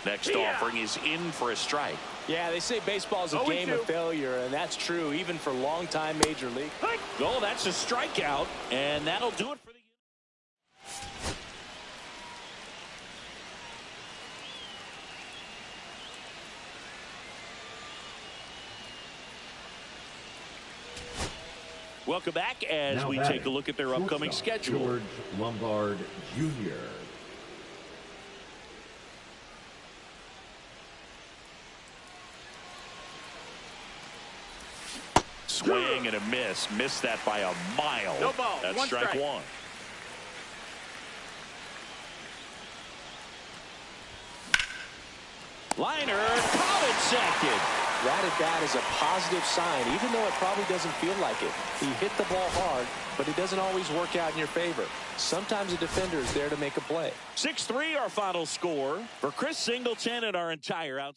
Next offering is in for a strike. Yeah, they say baseball is a game of failure, and that's true even for long-time Major League. Oh, that's a strikeout, and that'll do it for the. Welcome back as Now we batting, take a look at their upcoming shortstop, schedule. George Lombard Jr. Swing and a miss. Missed that by a mile. No ball. That's One strike strike. one. Liner caught at second. That at bat is a positive sign, even though it probably doesn't feel like it. He hit the ball hard, but it doesn't always work out in your favor. Sometimes a defender is there to make a play. 6-3 our final score for Chris Singleton and our entire out.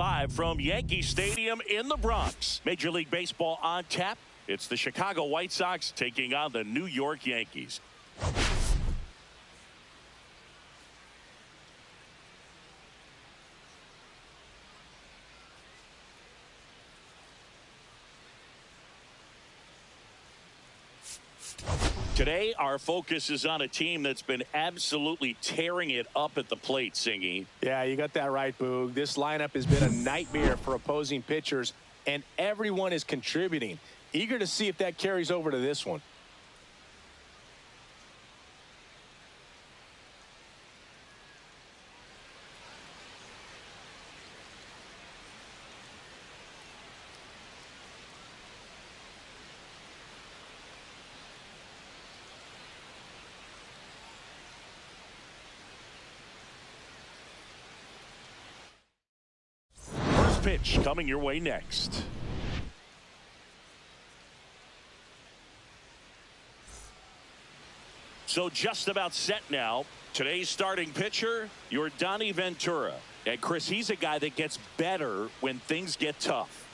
Live from Yankee Stadium in the Bronx. Major League Baseball on tap. It's the Chicago White Sox taking on the New York Yankees. Today, our focus is on a team that's been absolutely tearing it up at the plate, Singy. Yeah, you got that right, Boog. This lineup has been a nightmare for opposing pitchers, and everyone is contributing. Eager to see if that carries over to this one. Pitch coming your way next. So just about set now. Today's starting pitcher, your Donnie Ventura. And Chris, he's a guy that gets better when things get tough.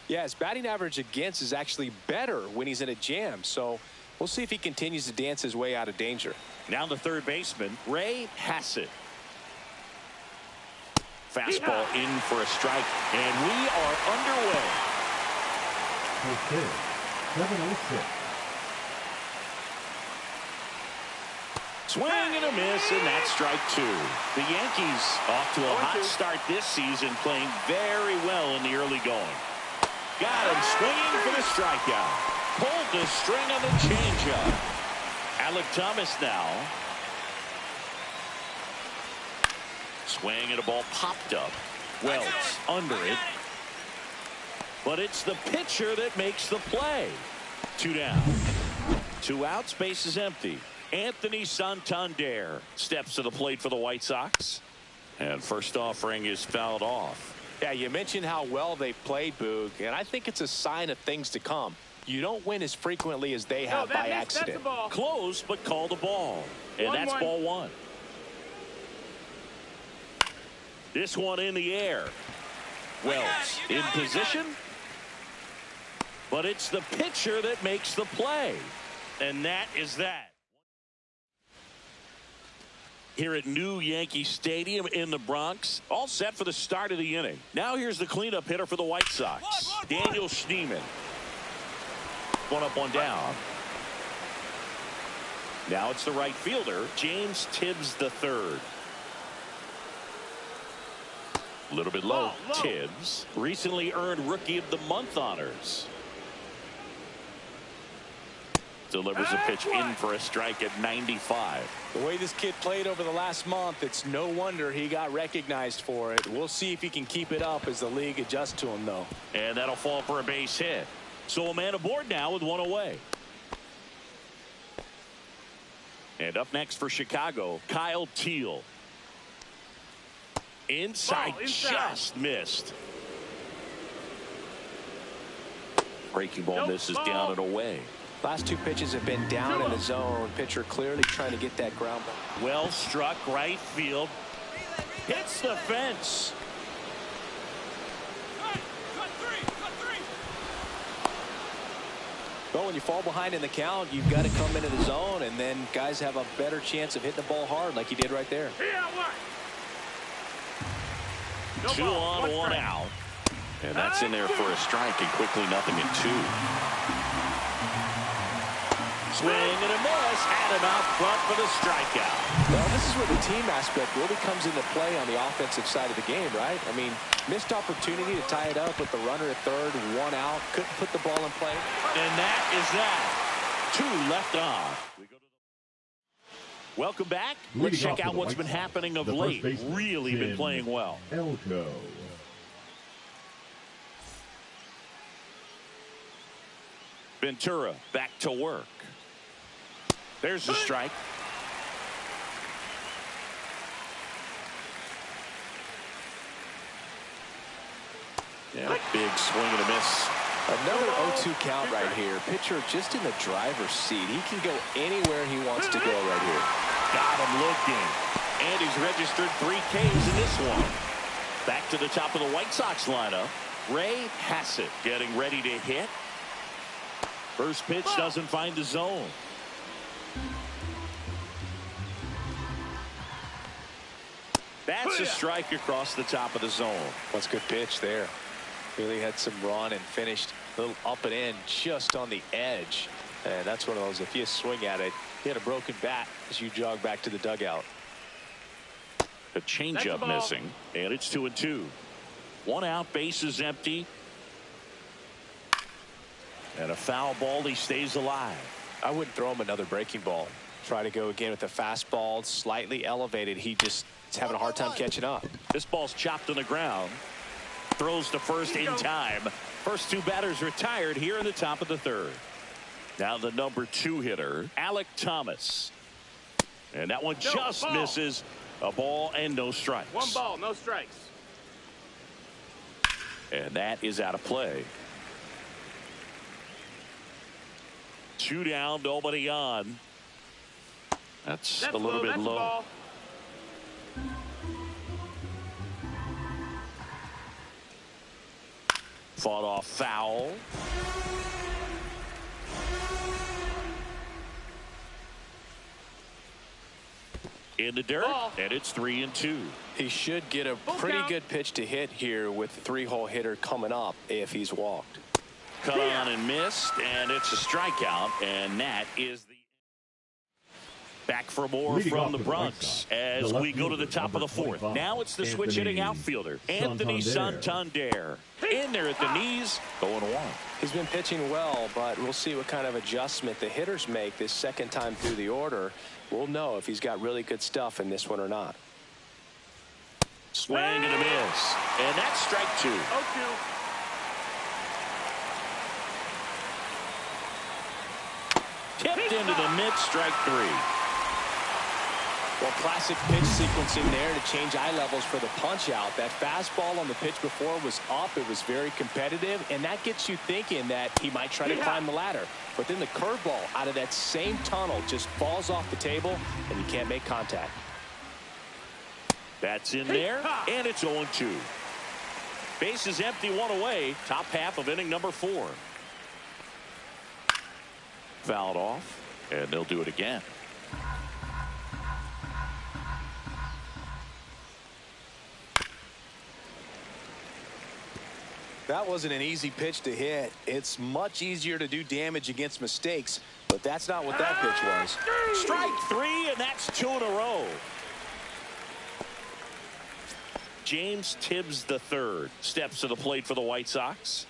Yeah, his batting average against is actually better when he's in a jam. So we'll see if he continues to dance his way out of danger. Now the third baseman, Ray Hassett. Fastball in for a strike, and we are underway. Okay, 7:06. Swing and a miss, and that's strike two. The Yankees off to a hot start this season, playing very well in the early going. Got him swinging for the strikeout. Pulled the string on the changeup. Alec Thomas now. Swing and a ball popped up. Wells under it. But it's the pitcher that makes the play. Two down. Two outs, base is empty. Anthony Santander steps to the plate for the White Sox. And first offering is fouled off. Yeah, you mentioned how well they played, Boog, and I think it's a sign of things to come. You don't win as frequently as they have by accident. Close, but call the ball. And that's ball one. This one in the air. Wells in position. But it's the pitcher that makes the play. And that is that. Here at New Yankee Stadium in the Bronx. All set for the start of the inning. Now here's the cleanup hitter for the White Sox. Daniel Schneemann. One up, one down. Now it's the right fielder, James Tibbs III. A little bit low. Tibbs recently earned Rookie of the Month honors. Delivers a pitch in for a strike at 95. The way this kid played over the last month, it's no wonder he got recognized for it. We'll see if he can keep it up as the league adjusts to him, though. And that'll fall for a base hit. So a man aboard now with one away. And up next for Chicago, Kyle Teal. Inside, just missed. Breaking ball misses down and away. Last two pitches have been down in the zone. Pitcher clearly trying to get that ground ball. Well struck right field. Hits the fence. Well, when you fall behind in the count, you've got to come into the zone, and then guys have a better chance of hitting the ball hard like he did right there. Two on, one out. And that's in there for a strike, and quickly 0-2. Swing and a miss. Had him out front for the strikeout. Well, this is where the team aspect really comes into play on the offensive side of the game, right? I mean, missed opportunity to tie it up with the runner at third, one out, couldn't put the ball in play. And that is that. Two left on. Welcome back. Let's check out what's been happening of late. Really been playing well. Elko. Ventura back to work. There's the strike. Yeah, big swing and a miss. Another 0-2 count right here. Pitcher just in the driver's seat. He can go anywhere he wants to go right here. Got him looking. And he's registered 3 Ks in this one. Back to the top of the White Sox lineup. Ray Hassett getting ready to hit. First pitch doesn't find the zone. That's a strike across the top of the zone. That's a good pitch there. Really had some run and finished a little up and in just on the edge. And that's one of those, if you swing at it, you had a broken bat as you jog back to the dugout. A changeup missing, and it's 2-2. One out, bases empty. And a foul ball. He stays alive. I wouldn't throw him another breaking ball. Try to go again with the fastball, slightly elevated. He just is having a hard time catching up. This ball's chopped on the ground. Throws to first in time. First two batters retired here in the top of the third. Now the number 2 hitter, Alek Thomas. And that one just misses. A ball and no strikes. One ball, no strikes. And that is out of play. 2 down, nobody on. That's a little bit low. Fought off foul. In the dirt, and it's 3-2. He should get a pretty good pitch to hit here with the 3-hole hitter coming up if he's walked. Cut on and missed, and it's a strikeout, and that is the back for more from the Bronx as we go to the top of the fourth. Now it's the switch hitting outfielder, Anthony Santander. In there at the knees, 0-1. He's been pitching well, but we'll see what kind of adjustment the hitters make this second time through the order. We'll know if he's got really good stuff in this one or not. Swing and a miss, and that's strike 2. 0-2. Tipped into the mid, strike 3. Well, classic pitch sequencing there to change eye levels for the punch out. That fastball on the pitch before was up. It was very competitive, and that gets you thinking that he might try to climb the ladder. But then the curveball out of that same tunnel just falls off the table, and you can't make contact. That's in there, and it's 0-2. Base is empty, 1 away. Top half of inning number 4. Fouled off, and they'll do it again. That wasn't an easy pitch to hit. It's much easier to do damage against mistakes, but that's not what that pitch was. Strike 3, and that's 2 in a row. James Tibbs III steps to the plate for the White Sox.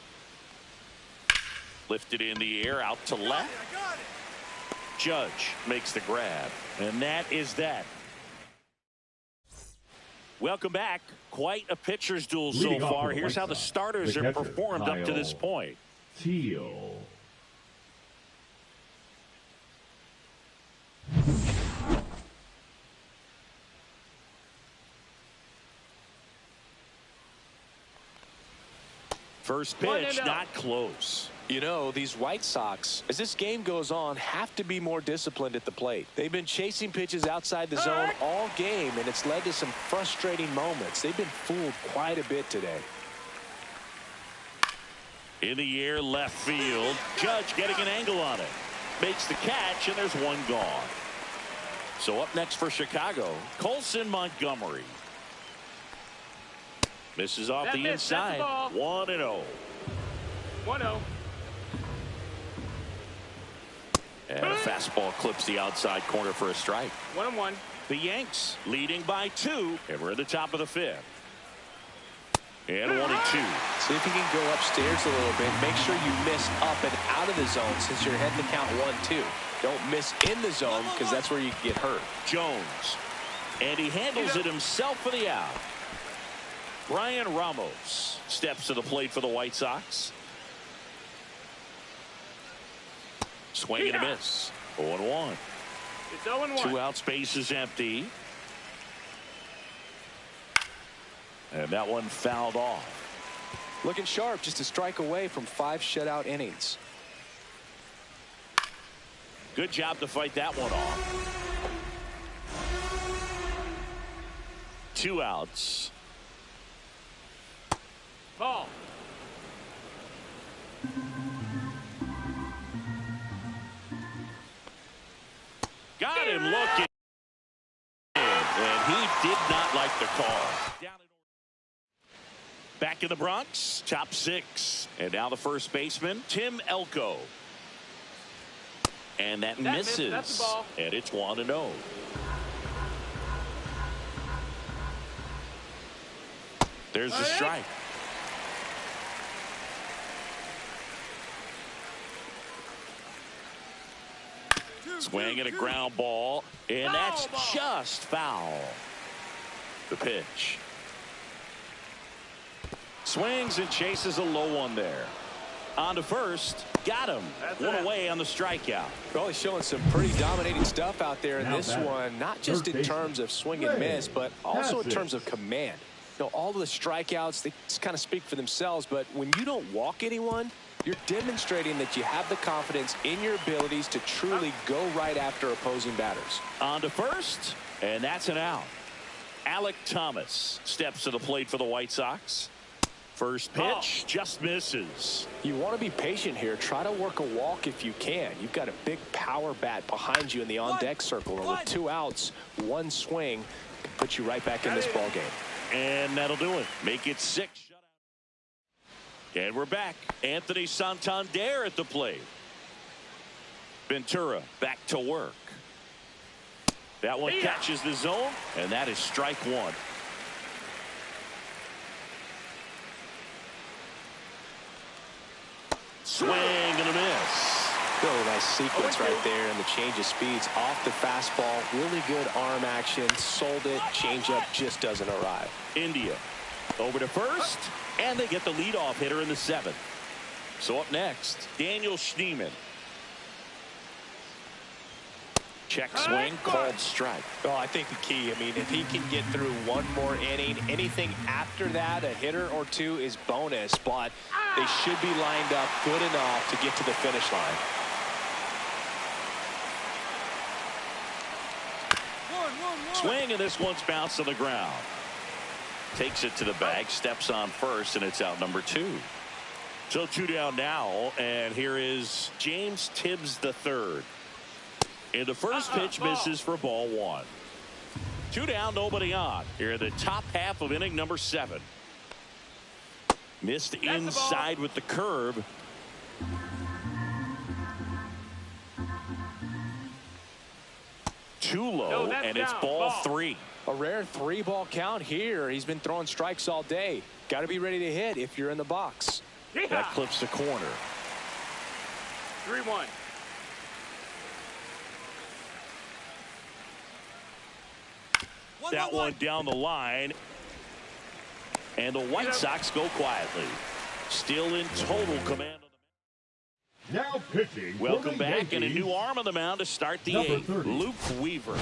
Lifted in the air, out to left. Judge makes the grab, and that is that. Welcome back. Quite a pitcher's duel so far. Here's how the starters have performed up to this point. Teal. First pitch, not close. You know, these White Sox, as this game goes on, have to be more disciplined at the plate. They've been chasing pitches outside the zone all game, and it's led to some frustrating moments. They've been fooled quite a bit today. In the air, left field. Judge getting an angle on it. Makes the catch, and there's one gone. So up next for Chicago, Colson Montgomery. Misses off the inside. 1-0. 1-0. And a fastball clips the outside corner for a strike. 1-1. The Yanks leading by 2, and we're at the top of the 5th. And 1-2. See if you can go upstairs a little bit. Make sure you miss up and out of the zone since you're heading to count 1-2. Don't miss in the zone because that's where you can get hurt. Jones. And he handles it himself for the out. Brian Ramos steps to the plate for the White Sox. Swing and a miss. 0-1. It's 0-1. 2 outs, base is empty. And that one fouled off. Looking sharp, just a strike away from 5 shutout innings. Good job to fight that one off. 2 outs. Ball. Got him looking. And he did not like the call. Back in the Bronx, top 6. And now the first baseman, Tim Elko. And that misses. That's the ball. And it's 1-0. There's the strike. Swing and a ground ball. And that's just foul. The pitch. Swings and chases a low one there. On to first. Got him. One away on the strikeout. Really showing some pretty dominating stuff out there in Now this batter. one. Not just in terms of swing and miss, but also in terms of command. You know, all of the strikeouts, they just kind of speak for themselves. But when you don't walk anyone, you're demonstrating that you have the confidence in your abilities to truly go right after opposing batters. On to first. And that's an out. Alec Thomas steps to the plate for the White Sox. First pitch just misses. You want to be patient here. Try to work a walk if you can. You've got a big power bat behind you in the on-deck circle. And with 2 outs, 1 swing can put you right back in this ball game. And that'll do it. Make it 6. And we're back. Anthony Santander at the plate. Ventura back to work. That one catches the zone, and that is strike 1. Swing and a miss. Really nice sequence right there, and the change of speeds off the fastball. Really good arm action. Sold it. Changeup just doesn't arrive. India over to first, and they get the leadoff hitter in the 7th. So up next, Daniel Schneemann. Check swing, called strike. Well, I think the key, I mean, if he can get through 1 more inning, anything after that, a hitter or 2 is bonus, but they should be lined up good enough to get to the finish line. Swing, and this one's bounced to the ground. Takes it to the bag, steps on first, and it's out number 2. So 2 down now, and here is James Tibbs III. And the first pitch misses for ball 1. 2 down, nobody on. Here in the top half of inning number 7. Missed inside with the curve. Too low, and it's ball 3. A rare 3-ball count here. He's been throwing strikes all day. Got to be ready to hit if you're in the box. That clips the corner. 3-1. That one down the line. And the White Sox go quietly. Still in total command. Now pitching. Welcome back, and a new arm on the mound to start the 8th. Luke Weaver.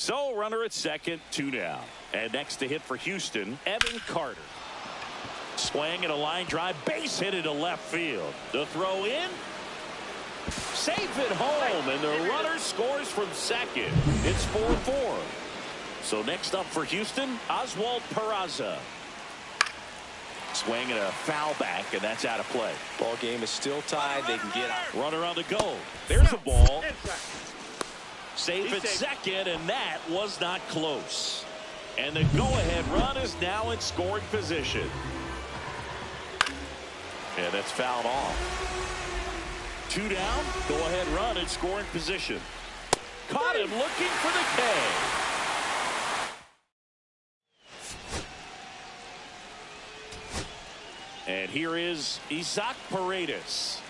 So runner at second, 2 down. And next to hit for Houston, Evan Carter. Swing and a line drive, base hit into left field. The throw in, safe at home, and the runner scores from second. It's 4-4. So next up for Houston, Oswald Peraza. Swing and a foul back, and that's out of play. Ball game is still tied. They can get out. Runner on the go. There's a ball. Safe at second, and that was not close. And the go-ahead run is now in scoring position. And that's fouled off. 2 down, go-ahead run in scoring position. Caught him looking for the K. And here is Isaac Paredes.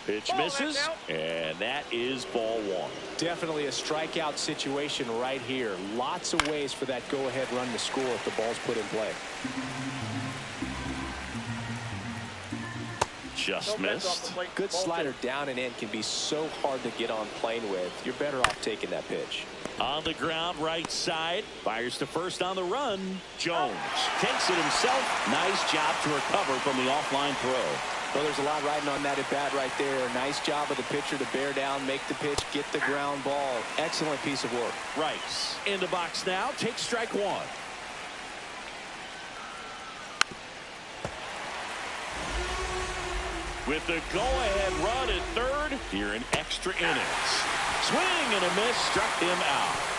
Pitch misses, and that is ball 1. Definitely a strikeout situation right here. Lots of ways for that go-ahead run to score if the ball's put in play. Just missed. Good slider down and in can be so hard to get on plane with. You're better off taking that pitch. On the ground, right side. Fires to first on the run. Jones takes it himself. Nice job to recover from the offline throw. Well, there's a lot riding on that at bat right there. Nice job of the pitcher to bear down, make the pitch, get the ground ball. Excellent piece of work. Rice in the box now. Takes strike 1. With the go-ahead run at third here in extra innings. Swing and a miss, struck him out.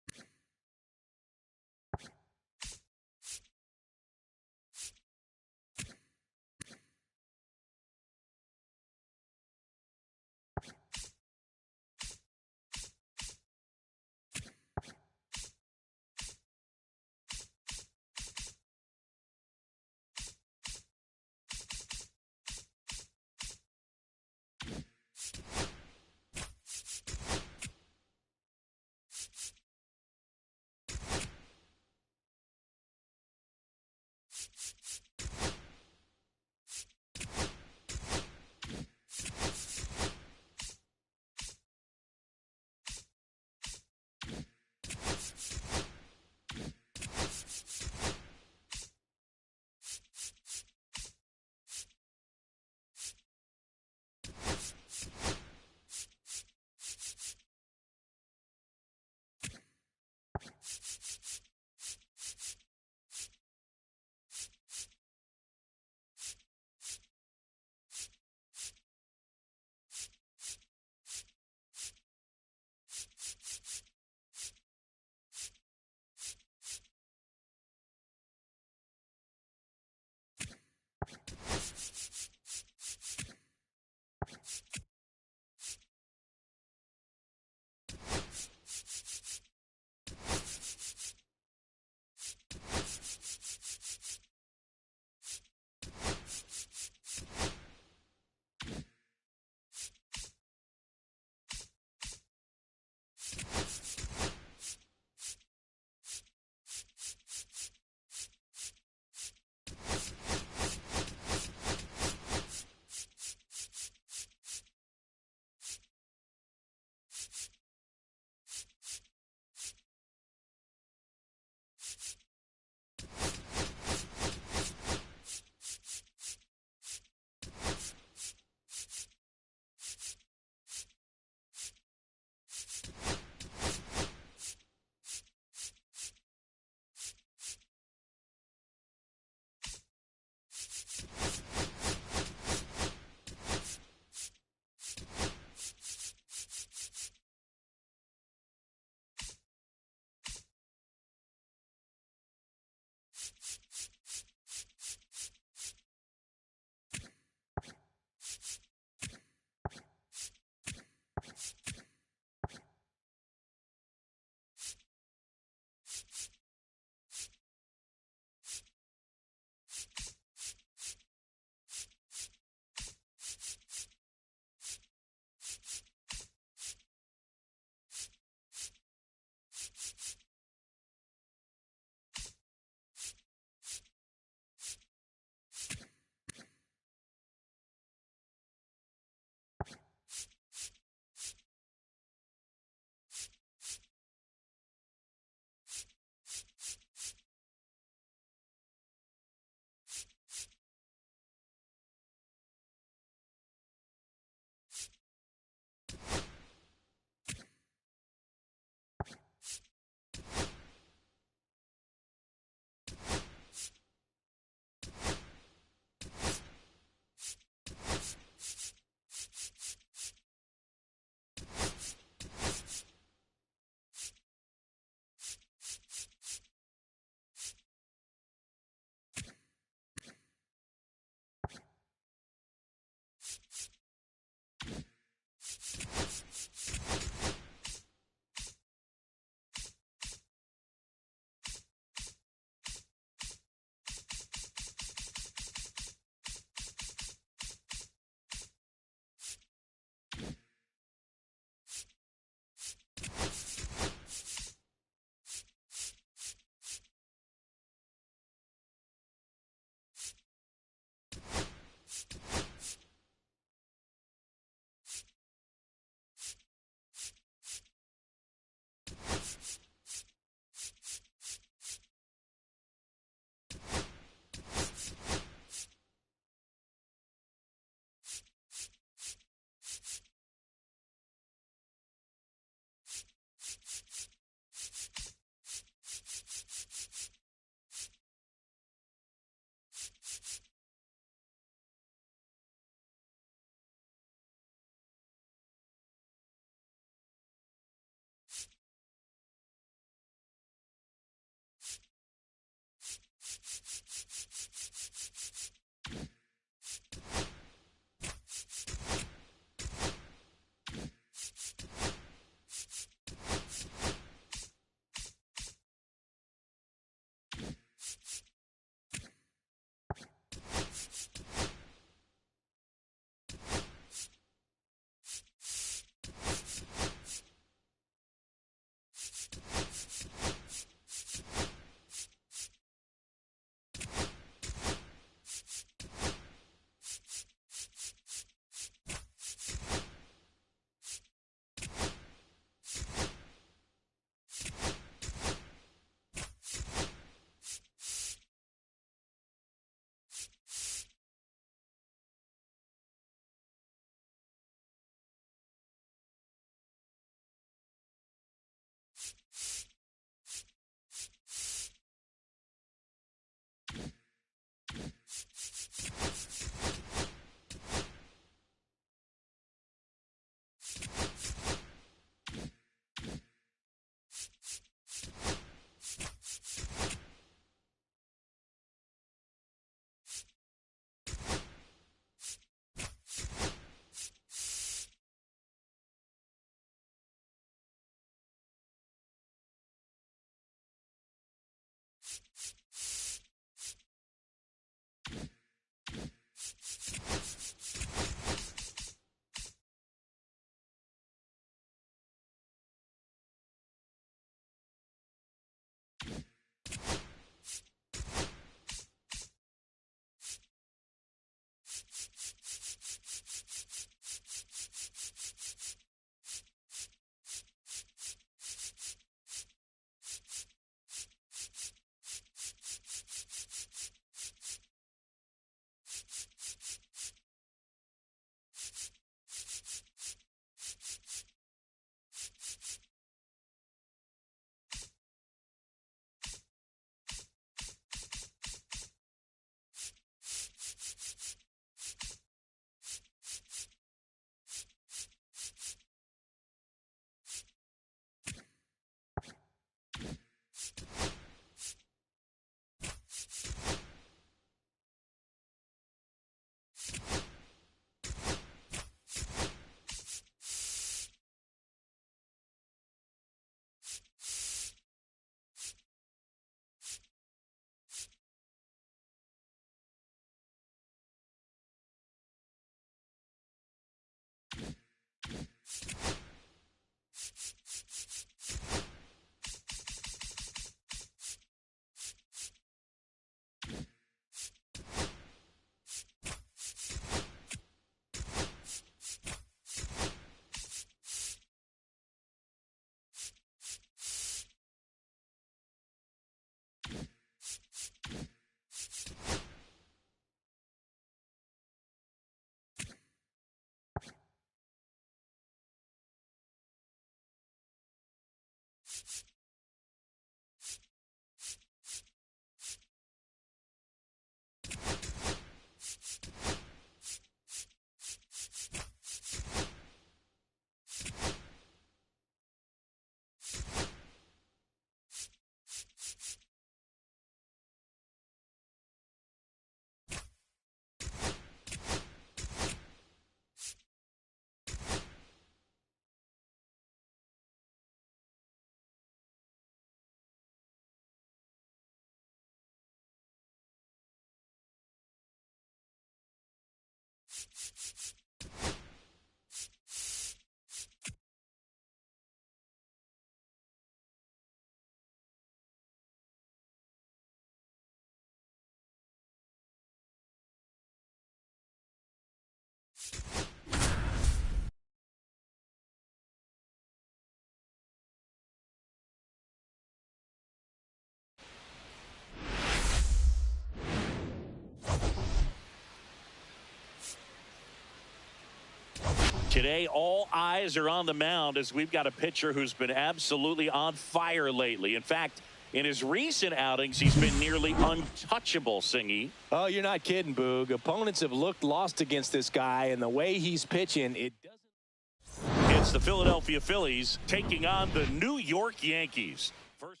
Today, all eyes are on the mound as we've got a pitcher who's been absolutely on fire lately. In fact, In his recent outings, he's been nearly untouchable, Singy. Oh, you're not kidding, Boog. Opponents have looked lost against this guy, and the way he's pitching, it doesn't. It's the Philadelphia Phillies taking on the New York Yankees. First,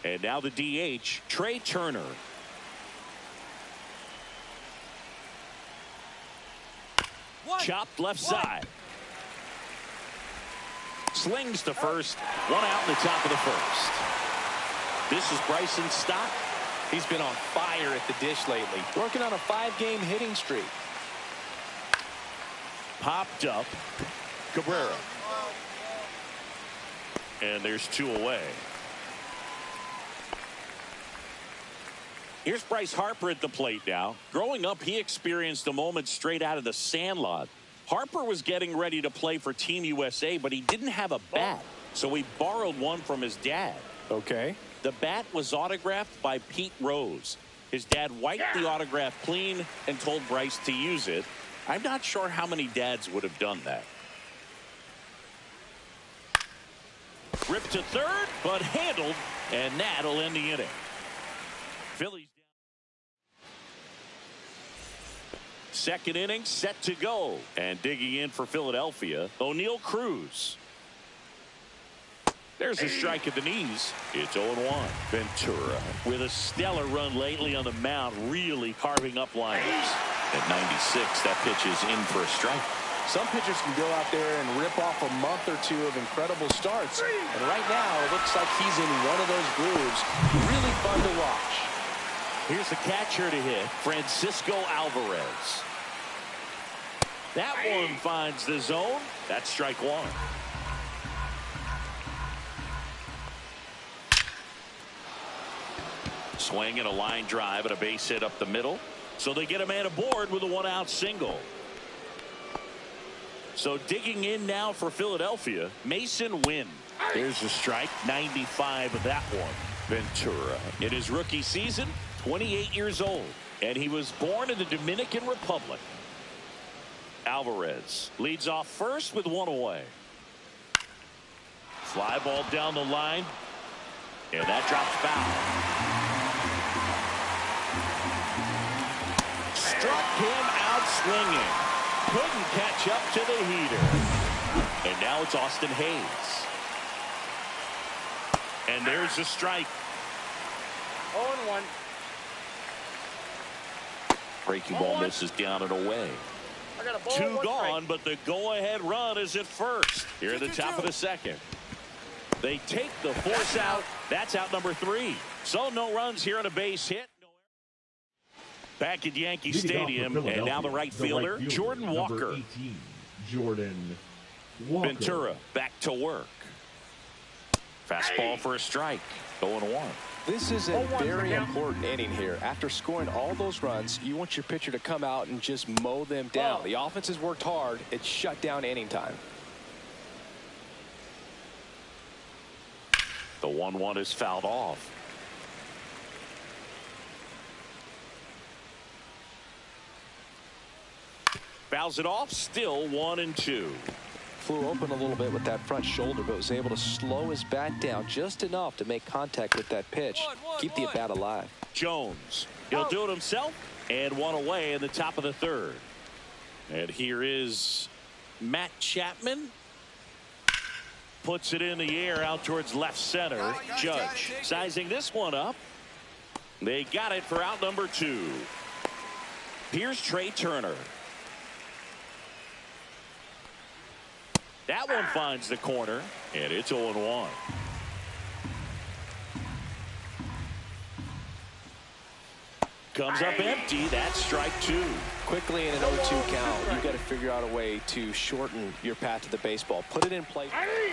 and now the DH, Trey Turner. Chopped left side. Slings to first. One out in the top of the first. This is Bryson Stott. He's been on fire at the dish lately. Working on a 5-game hitting streak. Popped up. Cabrera. And there's 2 away. Here's Bryce Harper at the plate now. Growing up, he experienced a moment straight out of the Sandlot. Harper was getting ready to play for Team USA, but he didn't have a bat, so he borrowed one from his dad. Okay. The bat was autographed by Pete Rose. His dad wiped the autograph clean and told Bryce to use it. I'm not sure how many dads would have done that. Ripped to third, but handled, and that'll end the inning. Phillies. Second inning set to go, and digging in for Philadelphia, O'Neal Cruz. There's a strike at the knees. It's 0-1. Ventura with a stellar run lately on the mound, really carving up liners. At 96, that pitch is in for a strike. Some pitchers can go out there and rip off a month or 2 of incredible starts, and right now it looks like he's in one of those grooves. Really fun to watch. Here's the catcher to hit, Francisco Alvarez. That one finds the zone. That's strike 1. Swing and a line drive and a base hit up the middle. So they get a man aboard with a 1-out single. So digging in now for Philadelphia, Mason Wynn. There's a strike, 95 of that one. Ventura in his rookie season, 28 years old, and he was born in the Dominican Republic. Alvarez leads off first with 1 away. Fly ball down the line, and that drops foul. Struck him out swinging. Couldn't catch up to the heater. And now it's Austin Hayes. And there's a strike. 0-1. Breaking ball misses down and away. 2 gone, but the go-ahead run is at first. Here at the top of the second. They take the force out. That's out number 3. So no runs here on a base hit. Back at Yankee Stadium, and now the right fielder, Jordan Walker. 18, Jordan Walker. Ventura back to work. Fastball for a strike. 0-1. This is a very important inning here. After scoring all those runs, you want your pitcher to come out and just mow them down. The offense has worked hard. It's shut down inning time. The 1-1 is fouled off. Fouls it off. Still 1-2. Flew open a little bit with that front shoulder, but was able to slow his bat down just enough to make contact with that pitch. Keep the at-bat alive. Jones. He'll do it himself, and 1 away in the top of the 3rd. And here is Matt Chapman. Puts it in the air out towards left center. Judge sizing this one up. They got it for out number 2. Here's Trey Turner. That one finds the corner, and it's 0-1. Comes up empty. That's strike 2. Quickly in an 0-2 count, you've got to figure out a way to shorten your path to the baseball. Put it in play.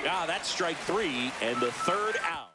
That's strike 3, and the 3rd out.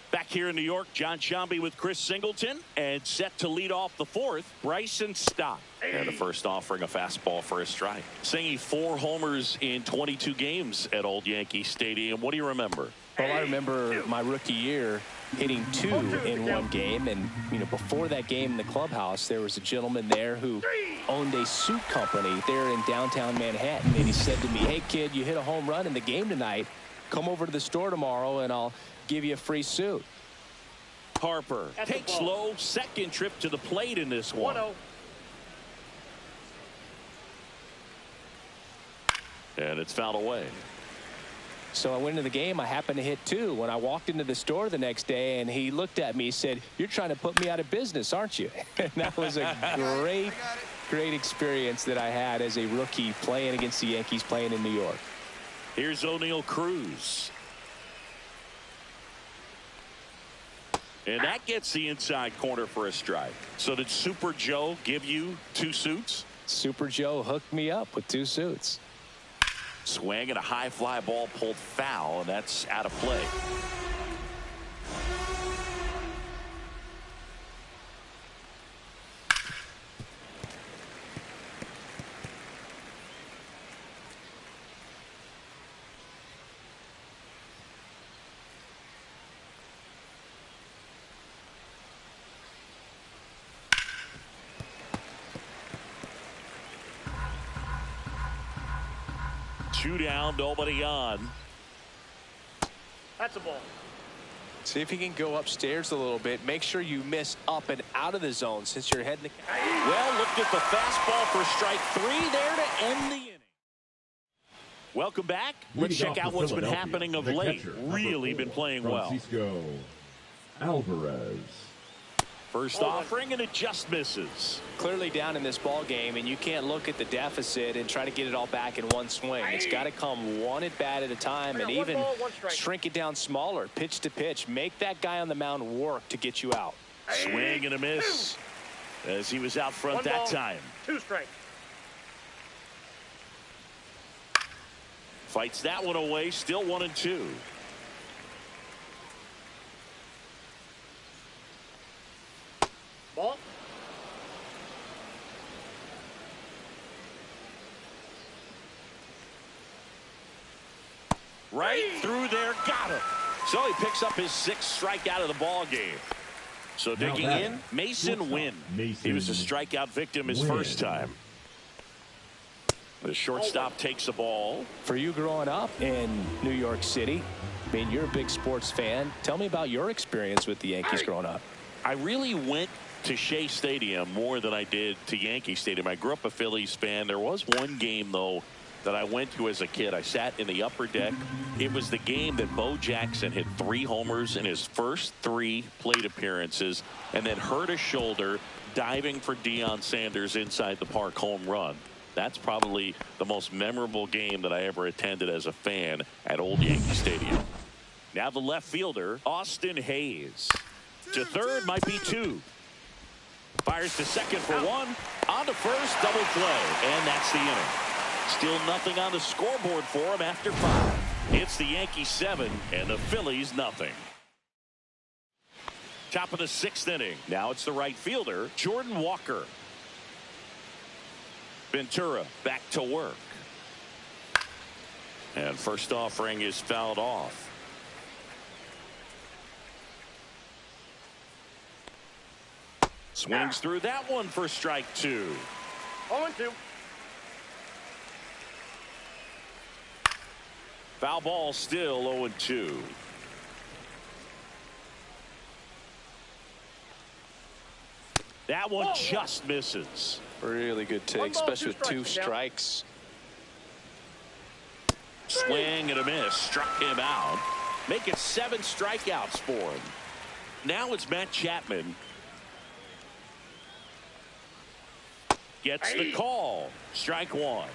Back here in New York, John Sciambi with Chris Singleton, and set to lead off the 4th, Bryson Stott. And the first offering a fastball for a strike. Singy 4 homers in 22 games at Old Yankee Stadium. What do you remember? Well, I remember my rookie year hitting 2 in one game, and before that game in the clubhouse, there was a gentleman there who owned a suit company there in downtown Manhattan, and he said to me, "Hey kid, you hit a home run in the game tonight. come over to the store tomorrow and I'll give you a free suit. Harper takes slow second trip to the plate in this one. 1-0. And it's fouled away. So I went into the game. I happened to hit 2 when I walked into the store the next day, and he looked at me, he said, "You're trying to put me out of business, aren't you?" And that was a great experience that I had as a rookie playing against the Yankees, playing in New York. Here's O'Neal Cruz. And that gets the inside corner for a strike. So did Super Joe give you 2 suits? Super Joe hooked me up with 2 suits. Swing and a high fly ball pulled foul, and that's out of play. Two down, nobody on. That's a ball. See if you can go upstairs a little bit. Make sure you miss up and out of the zone since you're heading. Well, looked at the fastball for strike 3 there to end the inning. Welcome back. Let's check out what's been happening of late. Really been playing well. Francisco Alvarez. First offering, and it just misses. Clearly down in this ball game, and you can't look at the deficit and try to get it all back in one swing. It's got to come one at bat at a time, and even shrink it down smaller, pitch to pitch. Make that guy on the mound work to get you out. Swing and a miss as he was out front that time. 2 strikes. Fights that one away, still 1-2. Ball. Right through there, got him. So he picks up his 6th strikeout of the ball game. So digging in, Mason Wynn. He was a strikeout victim his first time. The shortstop takes the ball. For you growing up in New York City, I mean, you're a big sports fan. Tell me about your experience with the Yankees growing up. I really went to Shea Stadium more than I did to Yankee Stadium. I grew up a Phillies fan. There was one game, though, that I went to as a kid. I sat in the upper deck. It was the game that Bo Jackson hit 3 homers in his first 3 plate appearances and then hurt his shoulder diving for Deion Sanders' inside the park home run. That's probably the most memorable game that I ever attended as a fan at Old Yankee Stadium. Now the left fielder, Austin Hayes. To third, might be 2. Fires to second for 1. On to first, double play. And that's the inning. Still nothing on the scoreboard for him after 5. It's the Yankees 7 and the Phillies nothing. Top of the 6th inning. Now it's the right fielder, Jordan Walker. Ventura back to work. And first offering is fouled off. Swings through that one for strike 2. 0-2. Foul ball, still 0-2. That one just misses. Really good take, especially with 2 strikes. Swing and a miss. Struck him out. Make it 7 strikeouts for him. Now it's Matt Chapman. Gets the call. Strike 1.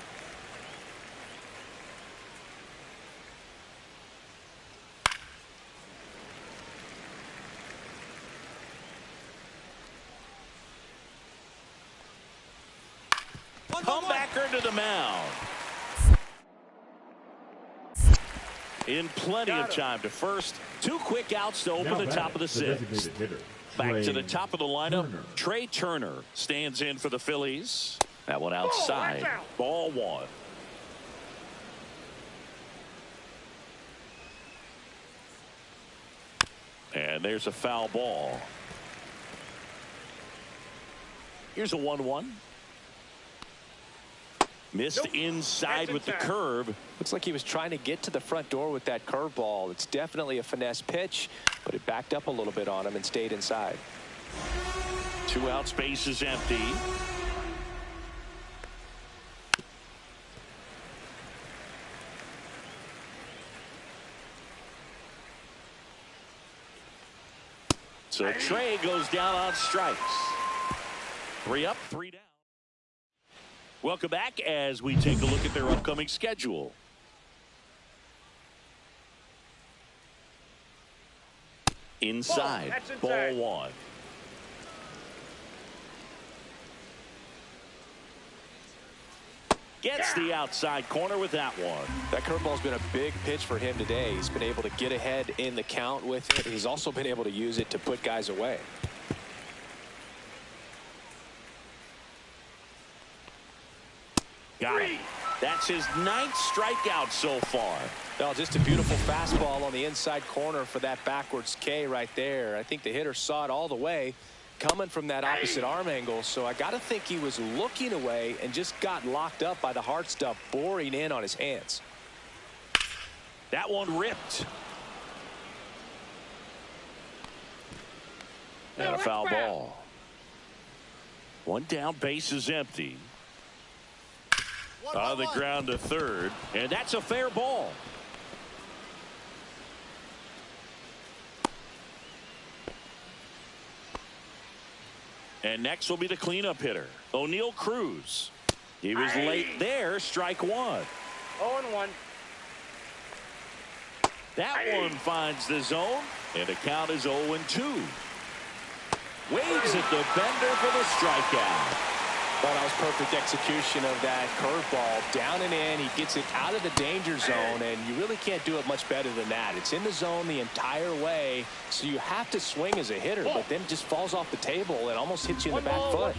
Comebacker to the mound. In plenty of time to first. 2 quick outs to open the top of the 6th. Back to the top of the lineup. Trey Turner stands in for the Phillies. That one outside. Ball 1. And there's a foul ball. Here's a 1-1. Missed inside with the curve. Looks like he was trying to get to the front door with that curveball. It's definitely a finesse pitch, but it backed up a little bit on him and stayed inside. 2 outs, base is empty. So Trey goes down on strikes. 3 up, 3 down. Welcome back as we take a look at their upcoming schedule. Inside, ball 1. Gets the outside corner with that one. That curveball's been a big pitch for him today. He's been able to get ahead in the count with it. He's also been able to use it to put guys away. Got it. That's his 9th strikeout so far. Well, just a beautiful fastball on the inside corner for that backwards K right there. I think the hitter saw it all the way coming from that opposite arm angle. So I got to think he was looking away and just got locked up by the hard stuff boring in on his hands. That one ripped. And a foul ball. 1 down, base is empty. On the ground to third, and that's a fair ball. And next will be the cleanup hitter, O'Neal Cruz. He was late there, strike 1. 0-1. That one finds the zone, and the count is 0-2. Waves at the bender for the strikeout. Well, that was perfect execution of that curveball. Down and in, he gets it out of the danger zone, and you really can't do it much better than that. It's in the zone the entire way, so you have to swing as a hitter, but then it just falls off the table and almost hits you in the back foot.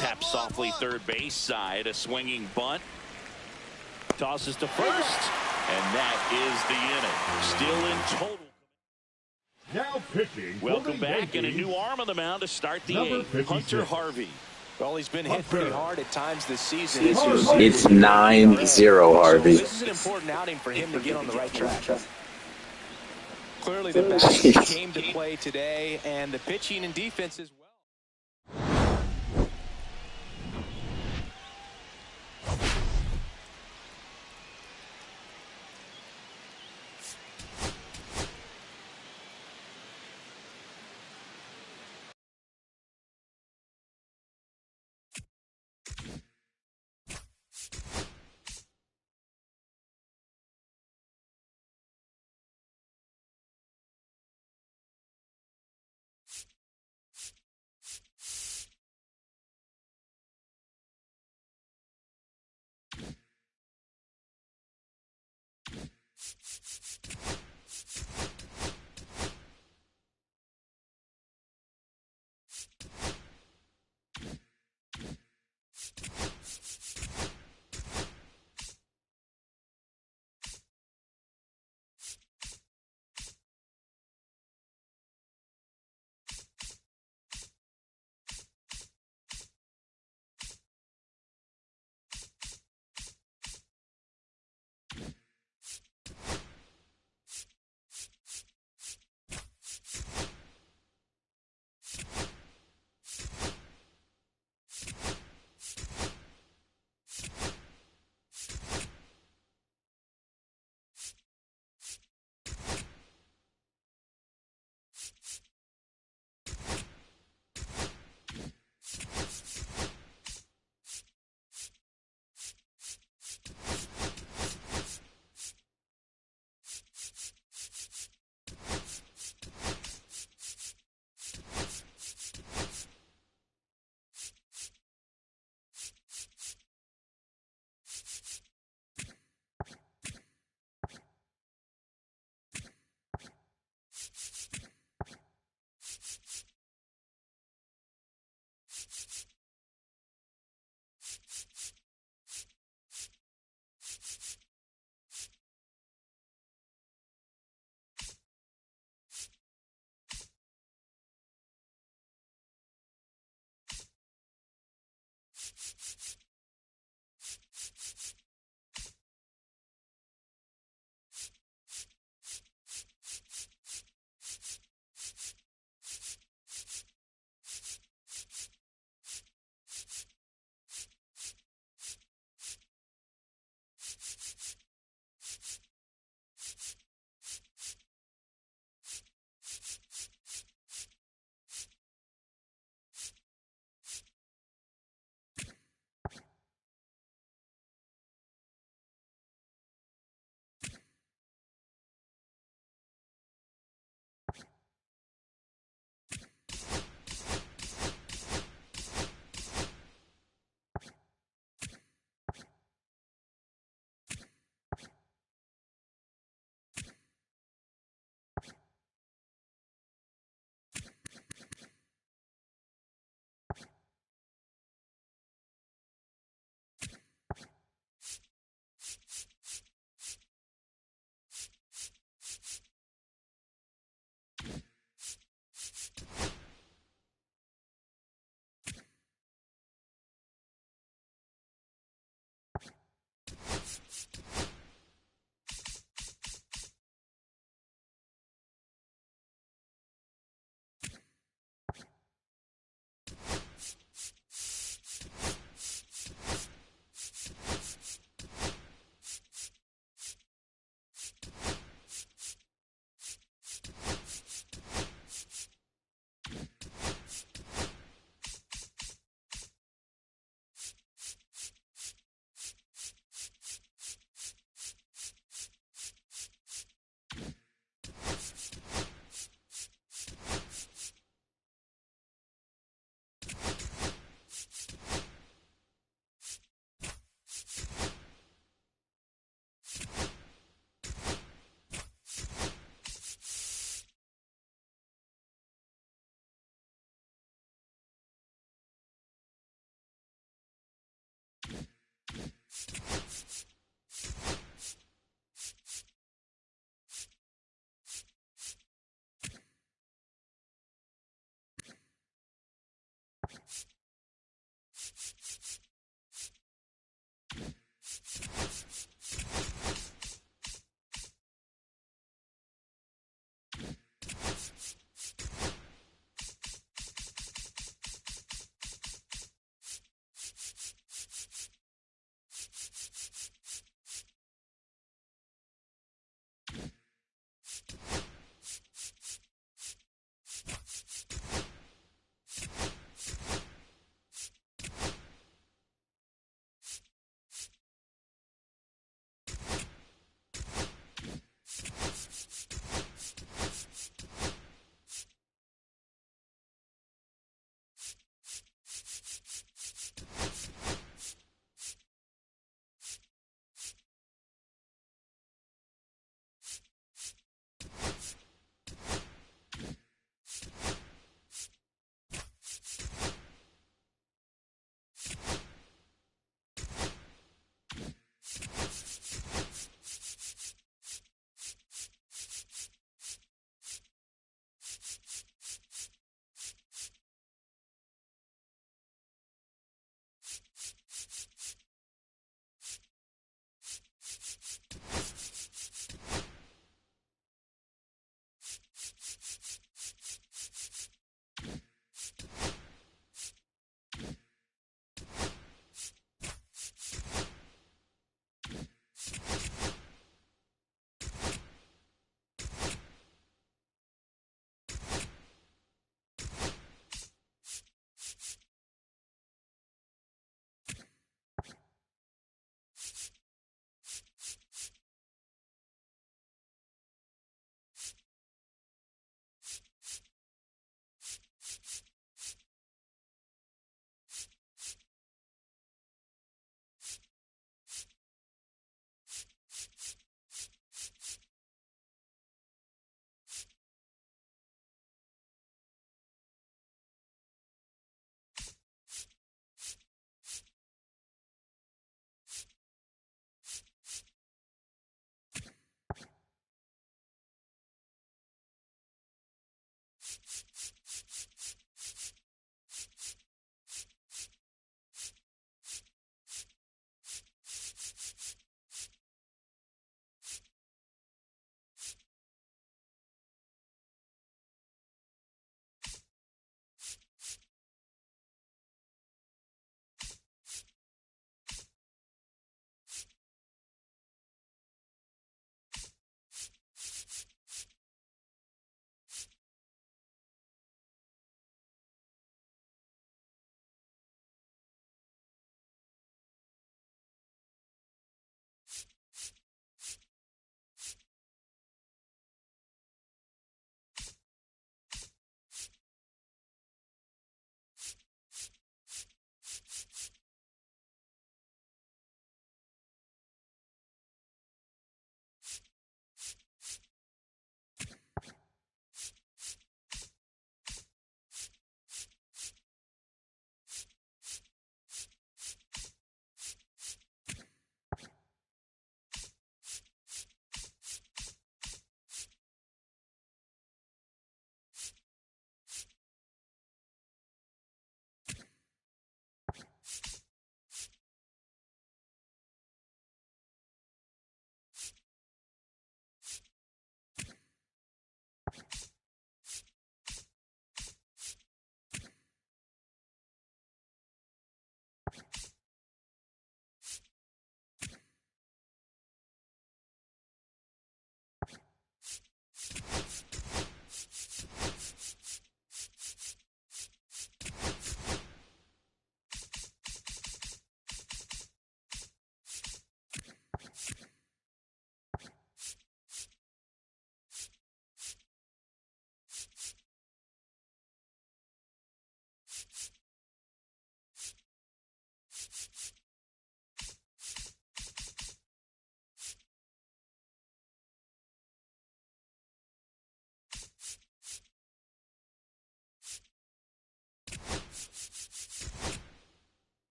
Tap softly third base side, a swinging bunt. Tosses to first, and that is the inning. Still in total. Now pitching. Welcome back, and a new arm on the mound to start the 8th. Hunter Harvey. Well, he's been hit pretty hard at times this season. It's 9-0, Harvey. So this is an important outing for him to get on the right track. Clearly the bat came to play today, and the pitching and defense as well.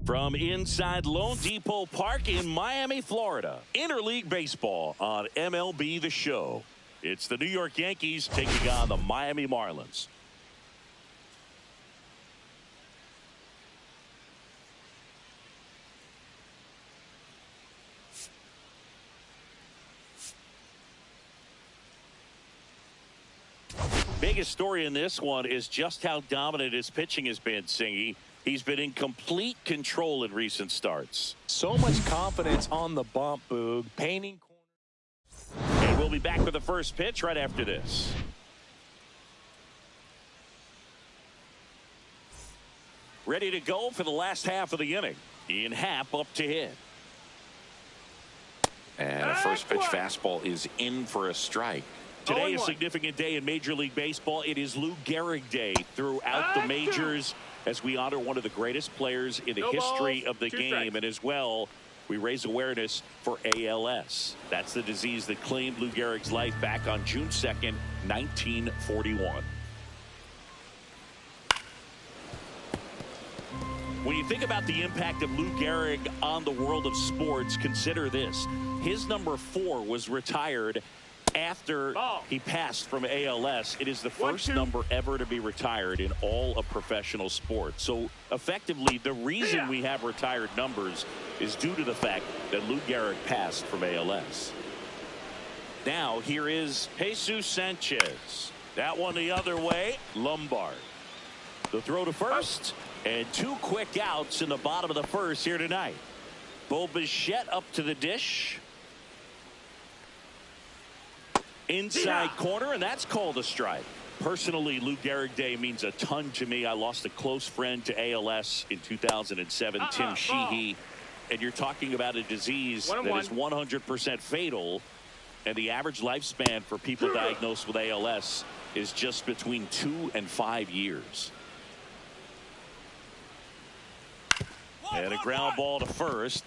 From inside Lone Depot Park in Miami, Florida, interleague baseball on MLB The Show. It's the New York Yankees taking on the Miami Marlins. Biggest story in this one is just how dominant his pitching has been, Singy. He's been in complete control in recent starts. So much confidence on the bump, Boog. Painting corner. And we'll be back with the first pitch right after this. Ready to go for the last half of the inning. Ian Happ up to hit. And a first pitch fastball is in for a strike. Today, a significant day in Major League Baseball. It is Lou Gehrig Day throughout the majors as we honor one of the greatest players in the history of the game. And as well, we raise awareness for ALS. That's the disease that claimed Lou Gehrig's life back on June 2nd, 1941. When you think about the impact of Lou Gehrig on the world of sports, consider this. His number 4 was retired after he passed from ALS. It is the first number ever to be retired in all of professional sports. So effectively, the reason we have retired numbers is due to the fact that Lou Gehrig passed from ALS. Now here is Jesus Sanchez. That one the other way. Lombard. The throw to first. And 2 quick outs in the bottom of the first here tonight. Bo Bichette up to the dish. Inside corner, and that's called a strike. Personally, Lou Gehrig Day means a ton to me. I lost a close friend to ALS in 2007, Tim Sheehy. And you're talking about a disease that is 100% fatal. And the average lifespan for people diagnosed with ALS is just between 2 and 5 years. And a ground ball to first.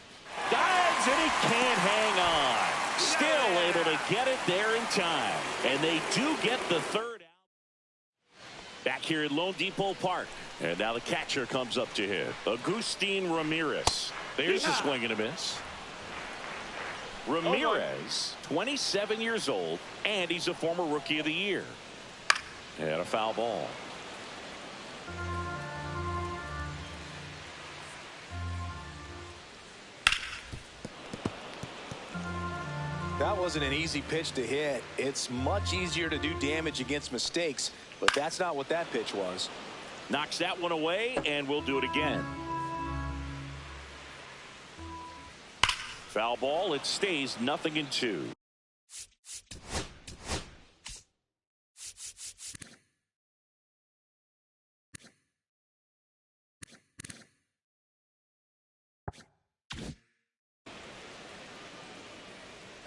Dives, and he can't hang on. Still able to get it there in time. And they do get the third out. Back here at Lone Depot Park. And now the catcher comes up to hit. Agustin Ramirez. There's a swing and a miss. Ramirez, 27 years old, and he's a former Rookie of the Year. And a foul ball. That wasn't an easy pitch to hit. It's much easier to do damage against mistakes, but that's not what that pitch was. Knocks that one away, and we'll do it again. Foul ball. It stays 0-2.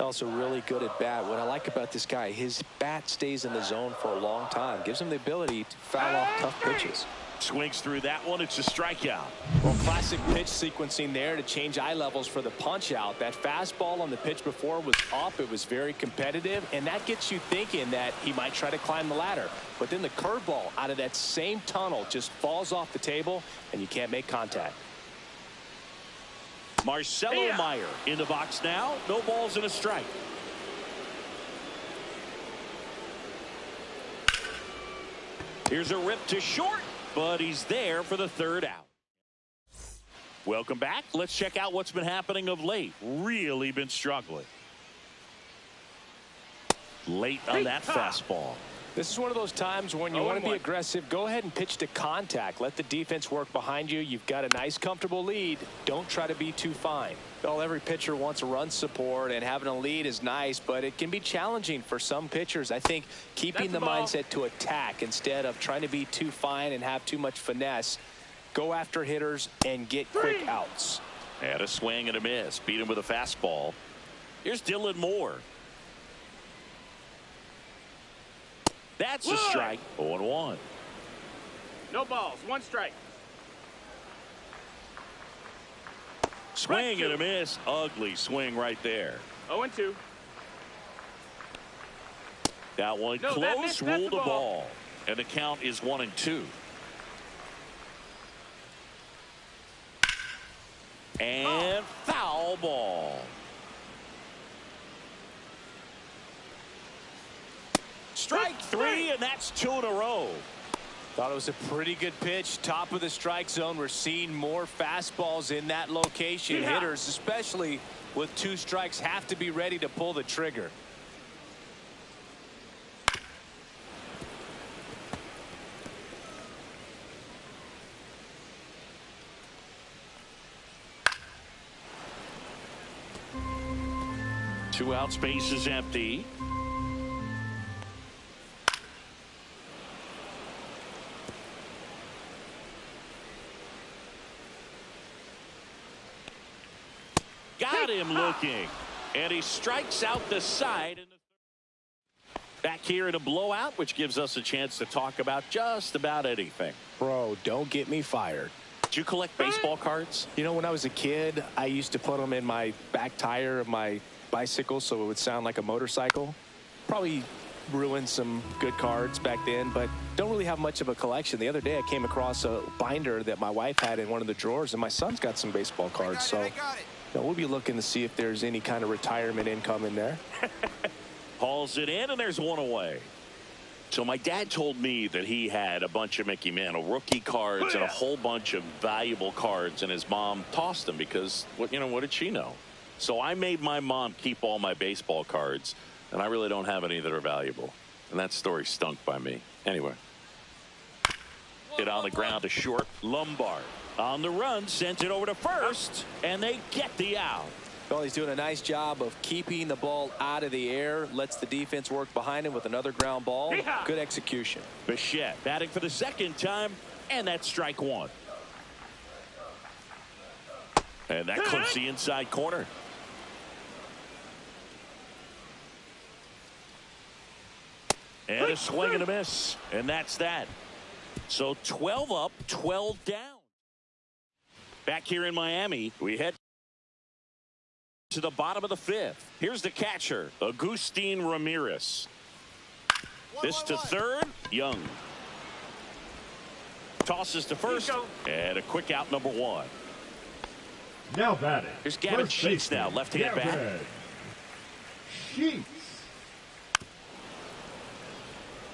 Also really good at bat. What I like about this guy, his bat stays in the zone for a long time. Gives him the ability to foul off tough pitches. Swings through that one. It's a strikeout. Well, classic pitch sequencing there to change eye levels for the punch out. That fastball on the pitch before was up. It was very competitive, and that gets you thinking that he might try to climb the ladder. But then the curveball out of that same tunnel just falls off the table, and you can't make contact. Marcelo Meyer in the box now. No balls and a strike. Here's a rip to short, but he's there for the third out. Welcome back. Let's check out what's been happening of late. Really been struggling. Late on that fastball. This is one of those times when you want to be aggressive. Go ahead and pitch to contact. Let the defense work behind you. You've got a nice, comfortable lead. Don't try to be too fine. Well, every pitcher wants a run support, and having a lead is nice, but it can be challenging for some pitchers. I think keeping the mindset to attack instead of trying to be too fine and have too much finesse. Go after hitters and get quick outs. And a swing and a miss. Beat him with a fastball. Here's Dylan Moore. That's a strike. 0-1. No balls. One strike. Swing and a miss. Ugly swing right there. 0-2. That one close. Ruled the ball. And the count is 1-2. And foul ball. Strike three, and that's 2 in a row. Thought it was a pretty good pitch. Top of the strike zone. We're seeing more fastballs in that location. Hitters, especially with 2 strikes, have to be ready to pull the trigger. Two out, space is empty. Got him looking, and he strikes out the side. Back here in a blowout, which gives us a chance to talk about just about anything. Bro, don't get me fired. Did you collect baseball cards? You know, when I was a kid, I used to put them in my back tire of my bicycle so it would sound like a motorcycle. Probably ruined some good cards back then, but don't really have much of a collection. The other day I came across a binder that my wife had in one of the drawers, and my son's got some baseball cards. So we'll be looking to see if there's any kind of retirement income in there. Hauls it in, and there's one away. So my dad told me that he had a bunch of Mickey Mantle rookie cards and a whole bunch of valuable cards, and his mom tossed them because, what did she know? So I made my mom keep all my baseball cards, and I really don't have any that are valuable. And that story stunk by me. Anyway. Hit on the ground to short. Lombard on the run, sent it over to first, and they get the out. Well, he's doing a nice job of keeping the ball out of the air. Lets the defense work behind him with another ground ball. Good execution. Bichette batting for the second time, and that's strike one. And that clips the inside corner. And a swing and a miss. And that's that. So 12 up, 12 down. Back here in Miami, we head to the bottom of the fifth. Here's the catcher, Agustin Ramirez. This to third, Young. Tosses to first, and a quick out, number one. Now batting. Here's Gavin Sheets now, left-handed bat.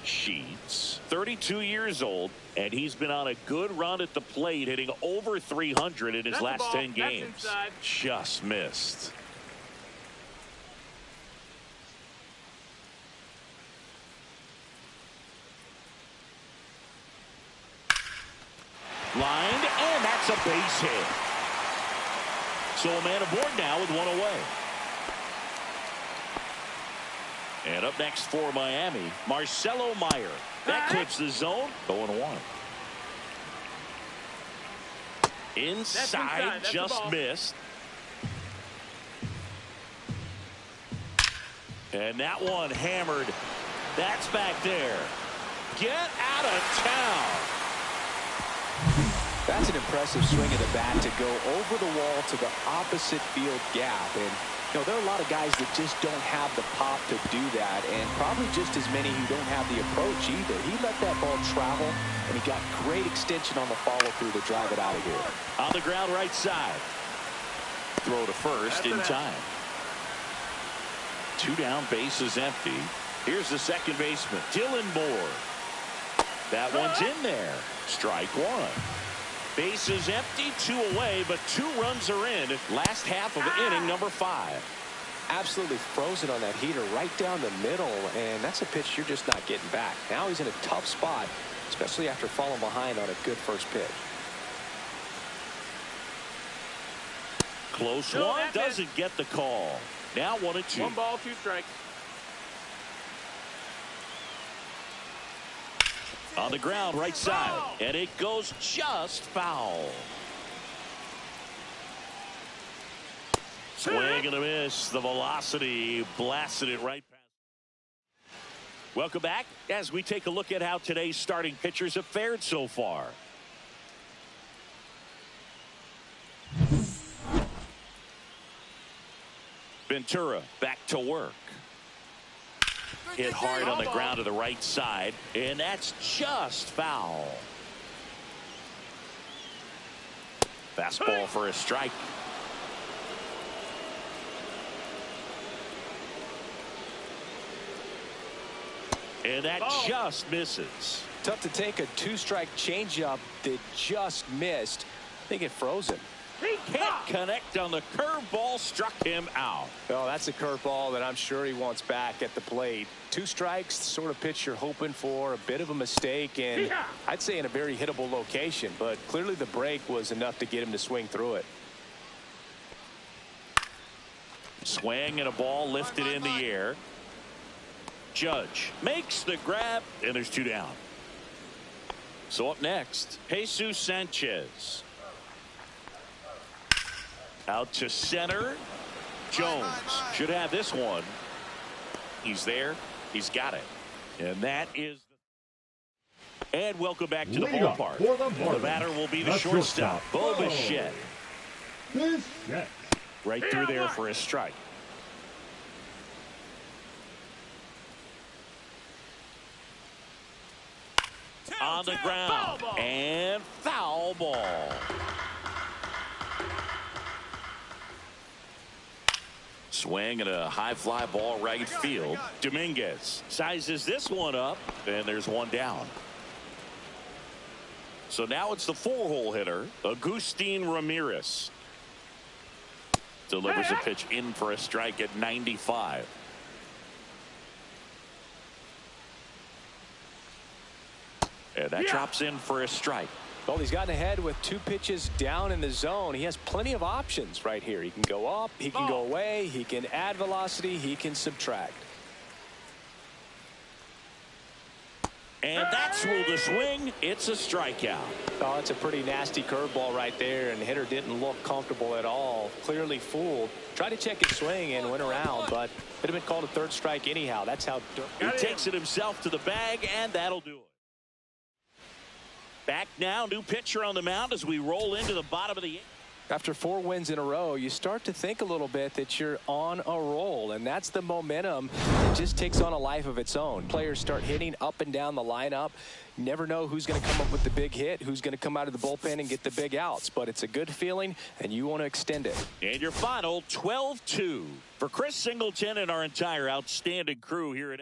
Sheets, 32 years old, and he's been on a good run at the plate, hitting over 300 in his last 10 games. Just missed. Lined, and that's a base hit. So a man aboard now with one away. And up next for Miami, Marcelo Meyer. That clips the zone. 0-1. Inside, just missed. And that one hammered. That's back there. Get out of town. That's an impressive swing of the bat to go over the wall to the opposite field gap. And, you know, there are a lot of guys that just don't have the pop to do that, and probably just as many who don't have the approach either. He let that ball travel, and he got great extension on the follow-through to drive it out of here. On the ground right side. Throw to first in time. 2 down, bases empty. Here's the second baseman, Dylan Moore. That one's in there. Strike one. Bases empty, 2 away, but 2 runs are in. Last half of inning number 5. Absolutely frozen on that heater right down the middle, and that's a pitch you're just not getting back. Now he's in a tough spot, especially after falling behind on a good first pitch. Close one, doesn't get the call. Now 1-2. 1 ball, 2 strikes. On the ground right side, and it goes just foul. Swing and a miss. The velocity blasted it right past. Welcome back as we take a look at how today's starting pitchers have fared so far. Ventura back to work. Hit hard on the ground to the right side, and that's just foul. Fastball for a strike. And that just misses. Tough to take a 2-strike changeup that just missed. I think it froze him. He can't connect on the curveball, struck him out. Well, that's a curveball that I'm sure he wants back at the plate. 2 strikes, the sort of pitch you're hoping for, a bit of a mistake, and I'd say in a very hittable location, but clearly the break was enough to get him to swing through it. Swing and a ball lifted in the air. Judge makes the grab, and there's 2 down. So up next, Jesus Sanchez. Out to center. Jones should have this one. He's there. He's got it. And that is. And welcome back to the ballpark. The batter will be the shortstop, Bo Bichette. Right through there for a strike. On the ground. And foul ball. Swing and a high fly ball right field. Dominguez sizes this one up, and there's 1 down. So now it's the 4-hole hitter, Agustin Ramirez. Delivers a pitch in for a strike at 95. And that drops in for a strike. Well, he's gotten ahead with 2 pitches down in the zone. He has plenty of options right here. He can go up, he can go away, he can add velocity, he can subtract. And that's ruled a swing. It's a strikeout. Oh, it's a pretty nasty curveball right there, and the hitter didn't look comfortable at all. Clearly fooled. Tried to check his swing and went around, but could have been called a 3rd strike anyhow. That's how he takes it himself to the bag, and that'll do it. Back now, new pitcher on the mound as we roll into the bottom of the 8th. After 4 wins in a row, you start to think a little bit that you're on a roll, and that's the momentum. It just takes on a life of its own. Players start hitting up and down the lineup. You never know who's going to come up with the big hit, who's going to come out of the bullpen and get the big outs, but it's a good feeling, and you want to extend it. And your final 12-2 for Chris Singleton and our entire outstanding crew here at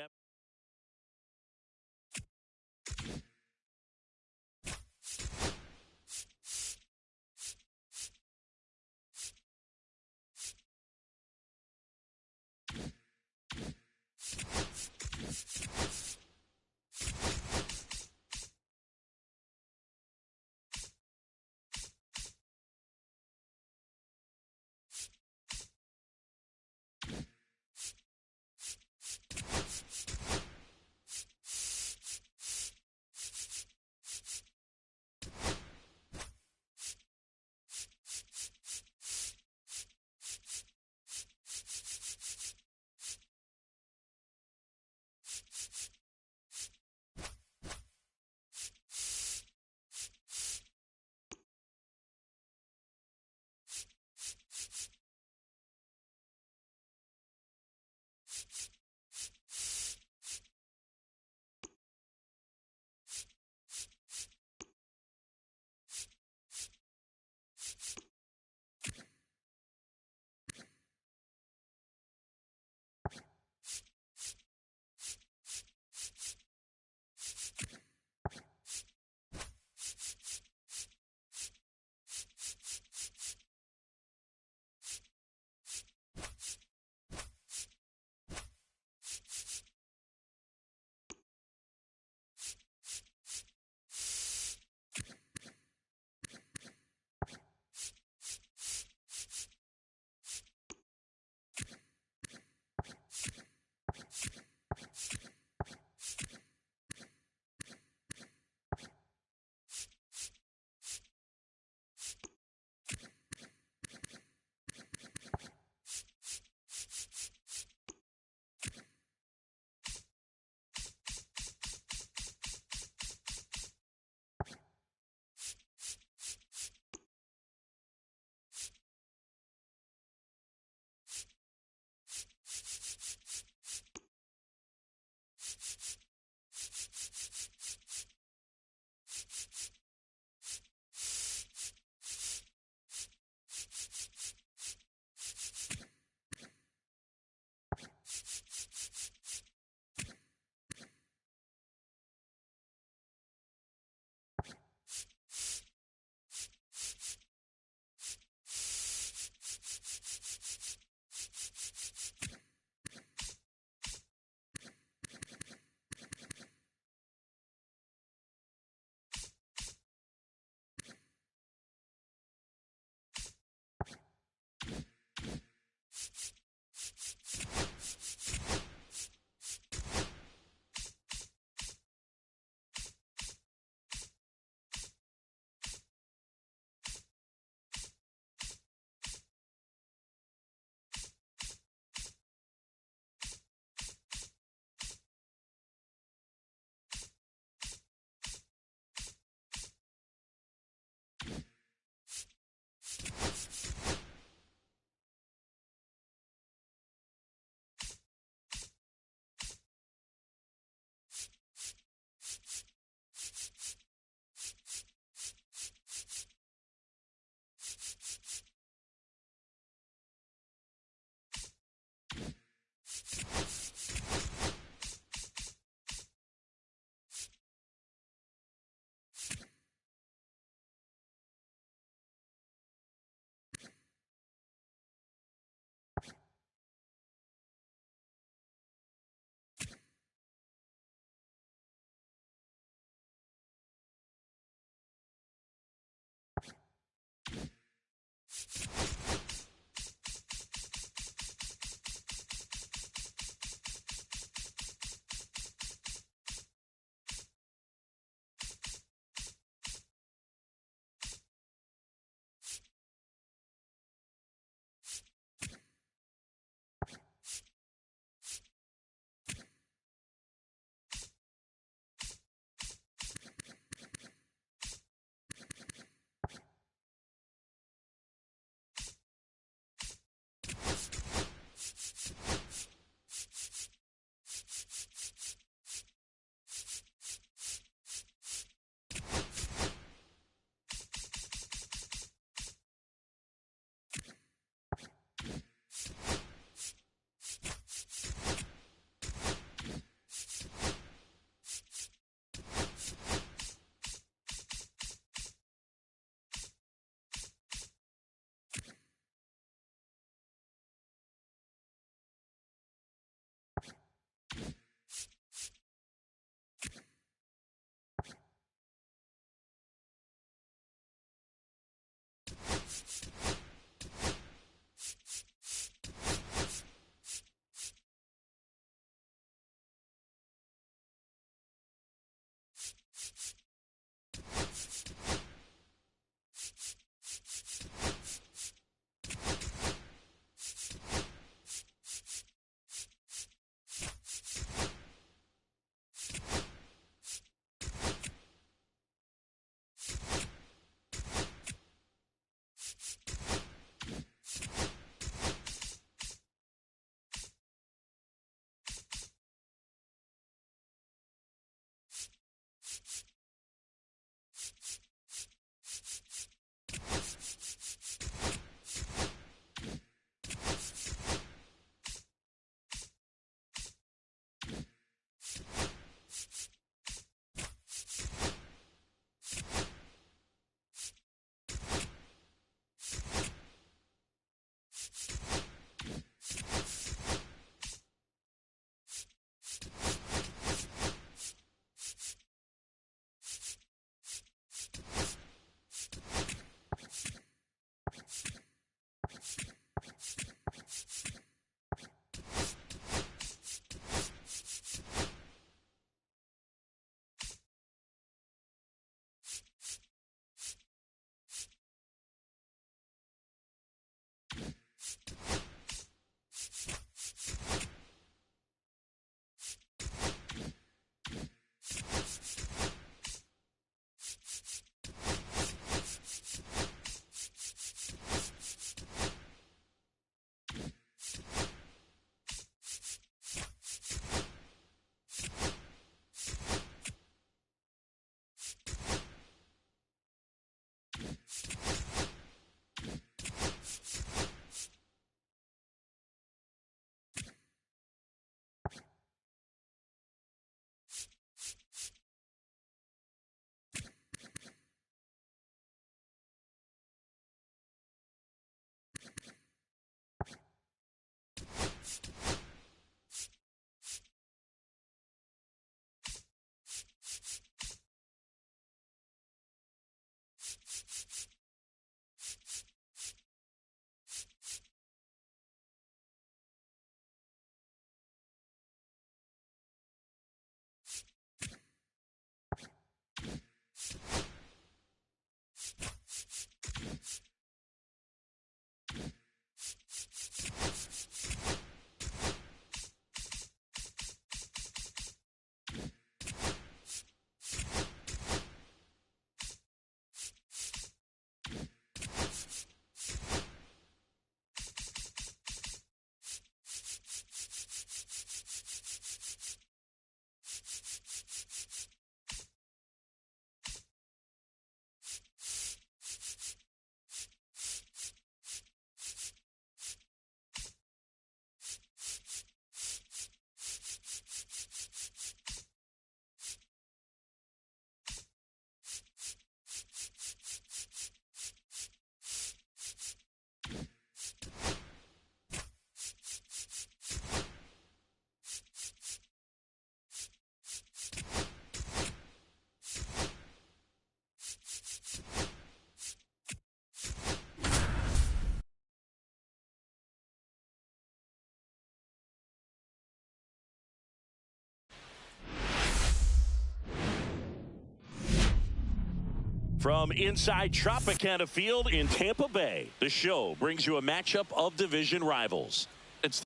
From inside Tropicana Field in Tampa Bay, the show brings you a matchup of division rivals. It's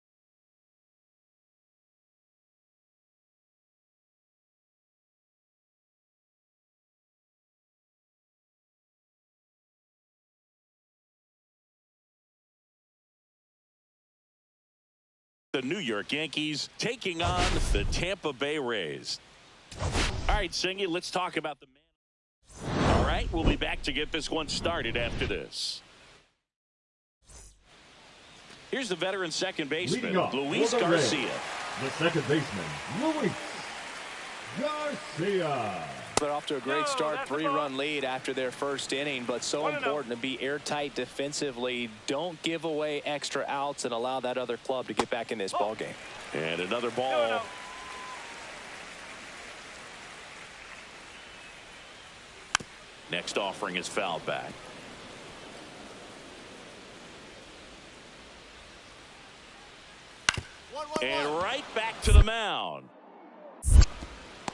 the New York Yankees taking on the Tampa Bay Rays. All right, Singy, let's talk about the man. All right, we'll be back to get this one started after this. Here's the veteran second baseman, Luis Garcia. The second baseman, Luis Garcia. They're off to a great start, 3-run lead after their first inning, but so important to be airtight defensively. Don't give away extra outs and allow that other club to get back in this ball game. And another ball. Next offering is fouled back. And right back to the mound.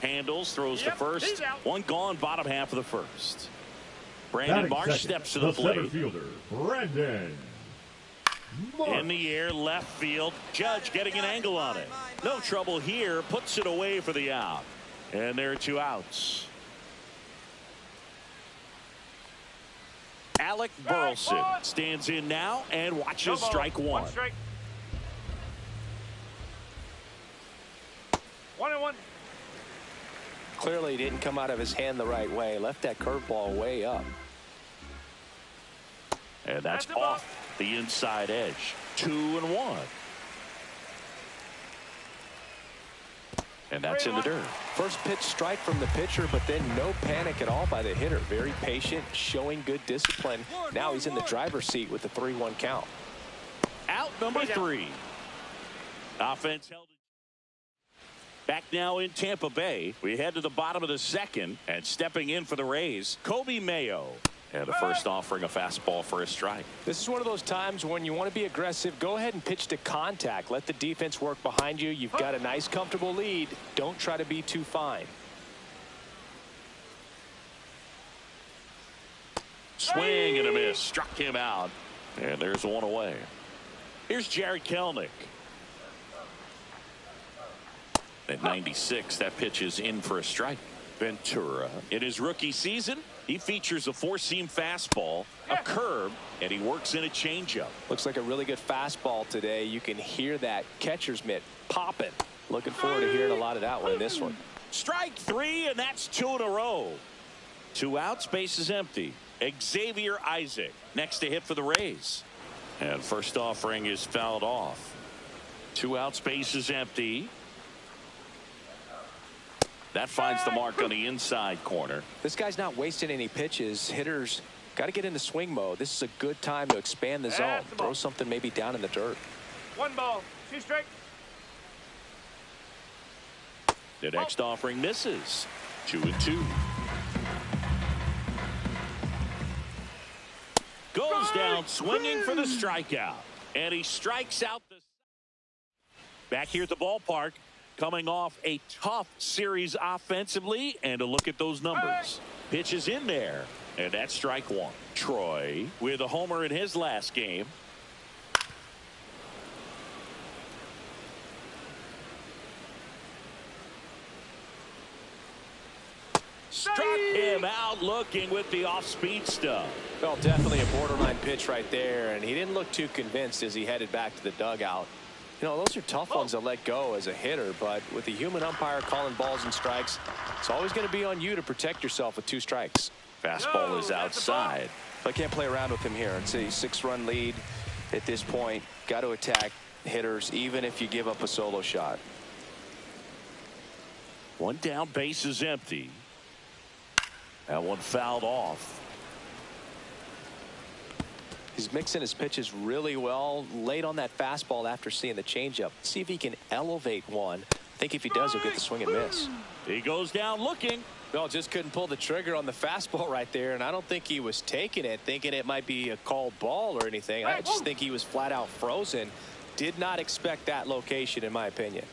Handles, throws to first. One gone, bottom half of the first. Brandon Marsh steps to the plate. Center fielder, Brandon Marsh. In the air, left field. Judge getting an angle on it. No trouble here. Puts it away for the out. And there are 2 outs. Alec Burleson stands in now and watches strike one. 1-1. Clearly didn't come out of his hand the right way. Left that curveball way up. And that's off the inside edge. 2-1. And that's in the dirt. First pitch strike from the pitcher, but then no panic at all by the hitter. Very patient, showing good discipline. Now he's in the driver's seat with the 3-1 count. Out number 3. Offense held. Back now in Tampa Bay. We head to the bottom of the second, and stepping in for the Rays, Kobe Mayo. And the first offering a fastball for a strike. This is one of those times when you want to be aggressive. Go ahead and pitch to contact. Let the defense work behind you. You've got a nice, comfortable lead. Don't try to be too fine. Swing and a miss. Struck him out. And there's one away. Here's Jared Kelenic. At 96, that pitch is in for a strike. Ventura, in his rookie season, he features a 4-seam fastball, a curve, and he works in a changeup. Looks like a really good fastball today. You can hear that catcher's mitt popping. Looking forward to hearing a lot of that one in this one. Strike 3, and that's 2 in a row. 2 outs, base is empty. Xavier Isaac next to hit for the Rays. And first offering is fouled off. 2 outs, base is empty. That finds the mark on the inside corner. This guy's not wasting any pitches. Hitters got to get into swing mode. This is a good time to expand the zone. Throw something maybe down in the dirt. 1 ball, 2 strike. The next offering misses. 2-2. Goes down swinging for the strikeout. And he strikes out. Back here at the ballpark. Coming off a tough series offensively, and a look at those numbers. Pitch is in there, and that's strike 1. Troy with a homer in his last game. Struck him out looking with the off-speed stuff. Well, definitely a borderline pitch right there, and he didn't look too convinced as he headed back to the dugout. You know, those are tough ones to let go as a hitter, but with the human umpire calling balls and strikes, it's always going to be on you to protect yourself with 2 strikes. Fastball is outside. I can't play around with him here. It's a 6-run lead at this point. Got to attack hitters, even if you give up a solo shot. 1 down, base is empty. That one fouled off. He's mixing his pitches really well. Late on that fastball after seeing the changeup. See if he can elevate one. I think if he does, he'll get the swing and miss. He goes down looking. Well, just couldn't pull the trigger on the fastball right there, and I don't think he was taking it, thinking it might be a called ball or anything. I just think he was flat out frozen. Did not expect that location, in my opinion.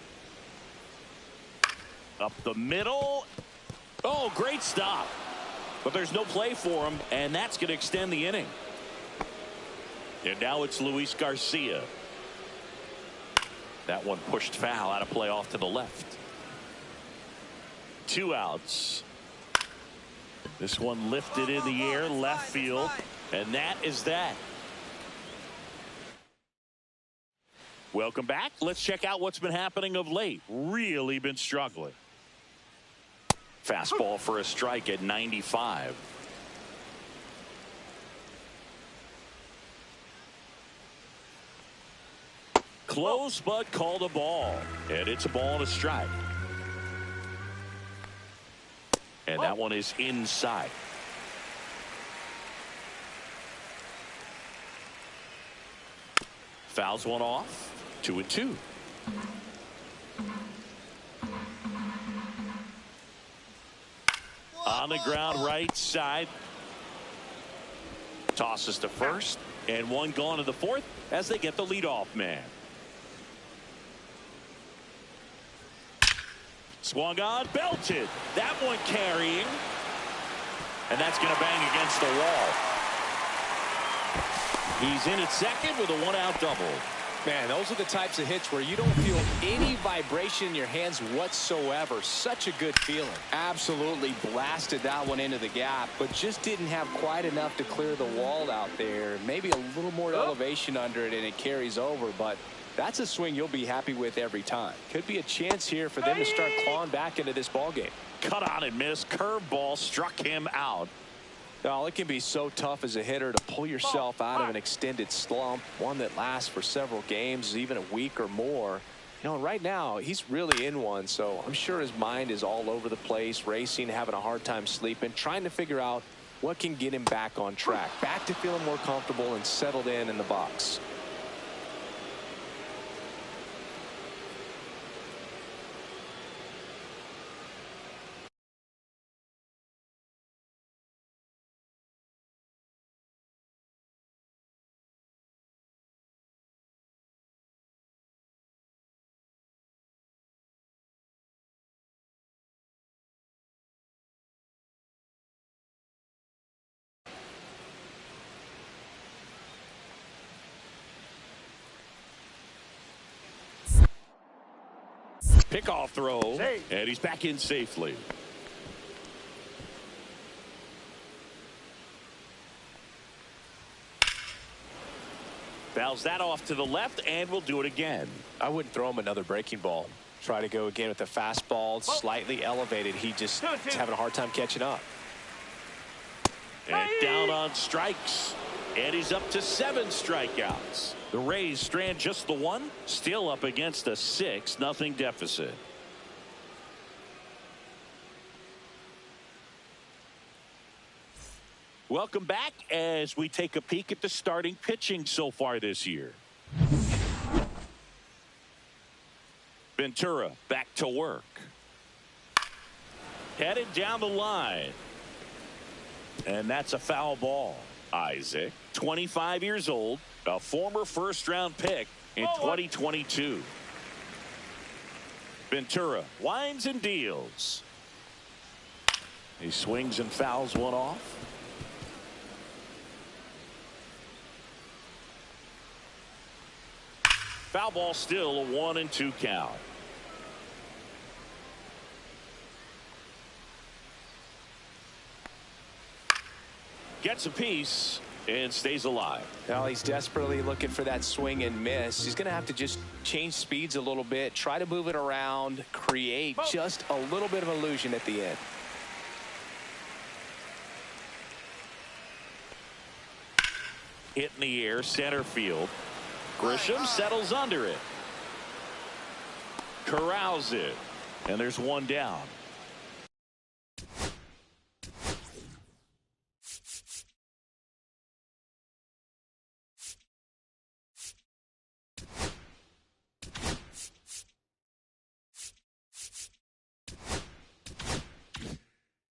Up the middle. Oh, great stop. But there's no play for him, and that's going to extend the inning. And now it's Luis Garcia. That one pushed foul, out of play off to the left. 2 outs. This one lifted in the air, left field, and that is that. Welcome back. Let's check out what's been happening of late. Really been struggling. Fastball for a strike at 95. Close, but called a ball. And it's a ball and a strike. And that one is inside. Fouls one off. 2-2. On the ground, right side. Tosses to first. And one gone to the fourth as they get the leadoff man. Swung on, belted. That one carrying. And that's going to bang against the wall. He's in at second with a 1-out double. Man, those are the types of hits where you don't feel any vibration in your hands whatsoever. Such a good feeling. Absolutely blasted that one into the gap, but just didn't have quite enough to clear the wall out there. Maybe a little more elevation under it and it carries over, but that's a swing you'll be happy with every time. Could be a chance here for them to start clawing back into this ball game. Cut on and miss. Curveball struck him out. Well, it can be so tough as a hitter to pull yourself out of an extended slump, one that lasts for several games, even a week or more. You know, right now, he's really in one, so I'm sure his mind is all over the place, racing, having a hard time sleeping, trying to figure out what can get him back on track, back to feeling more comfortable and settled in the box. Pickoff throw, and he's back in safely. Fouls that off to the left, and we'll do it again. I wouldn't throw him another breaking ball. Try to go again with the fastball, slightly elevated. He just is having a hard time catching up. And down on strikes. And he's up to 7 strikeouts. The Rays strand just the one, still up against a 6-0 deficit. Welcome back as we take a peek at the starting pitching so far this year. Ventura back to work. Headed down the line. And that's a foul ball. Isaac, 25 years old, a former first-round pick in 2022. Ventura winds and deals. He swings and fouls one off. Foul ball, still a 1-2 count. Gets a piece and stays alive. Well, he's desperately looking for that swing and miss. He's going to have to just change speeds a little bit, try to move it around, create just a little bit of illusion at the end. Hit in the air, center field. Grisham settles under it. Corrals it. And there's one down.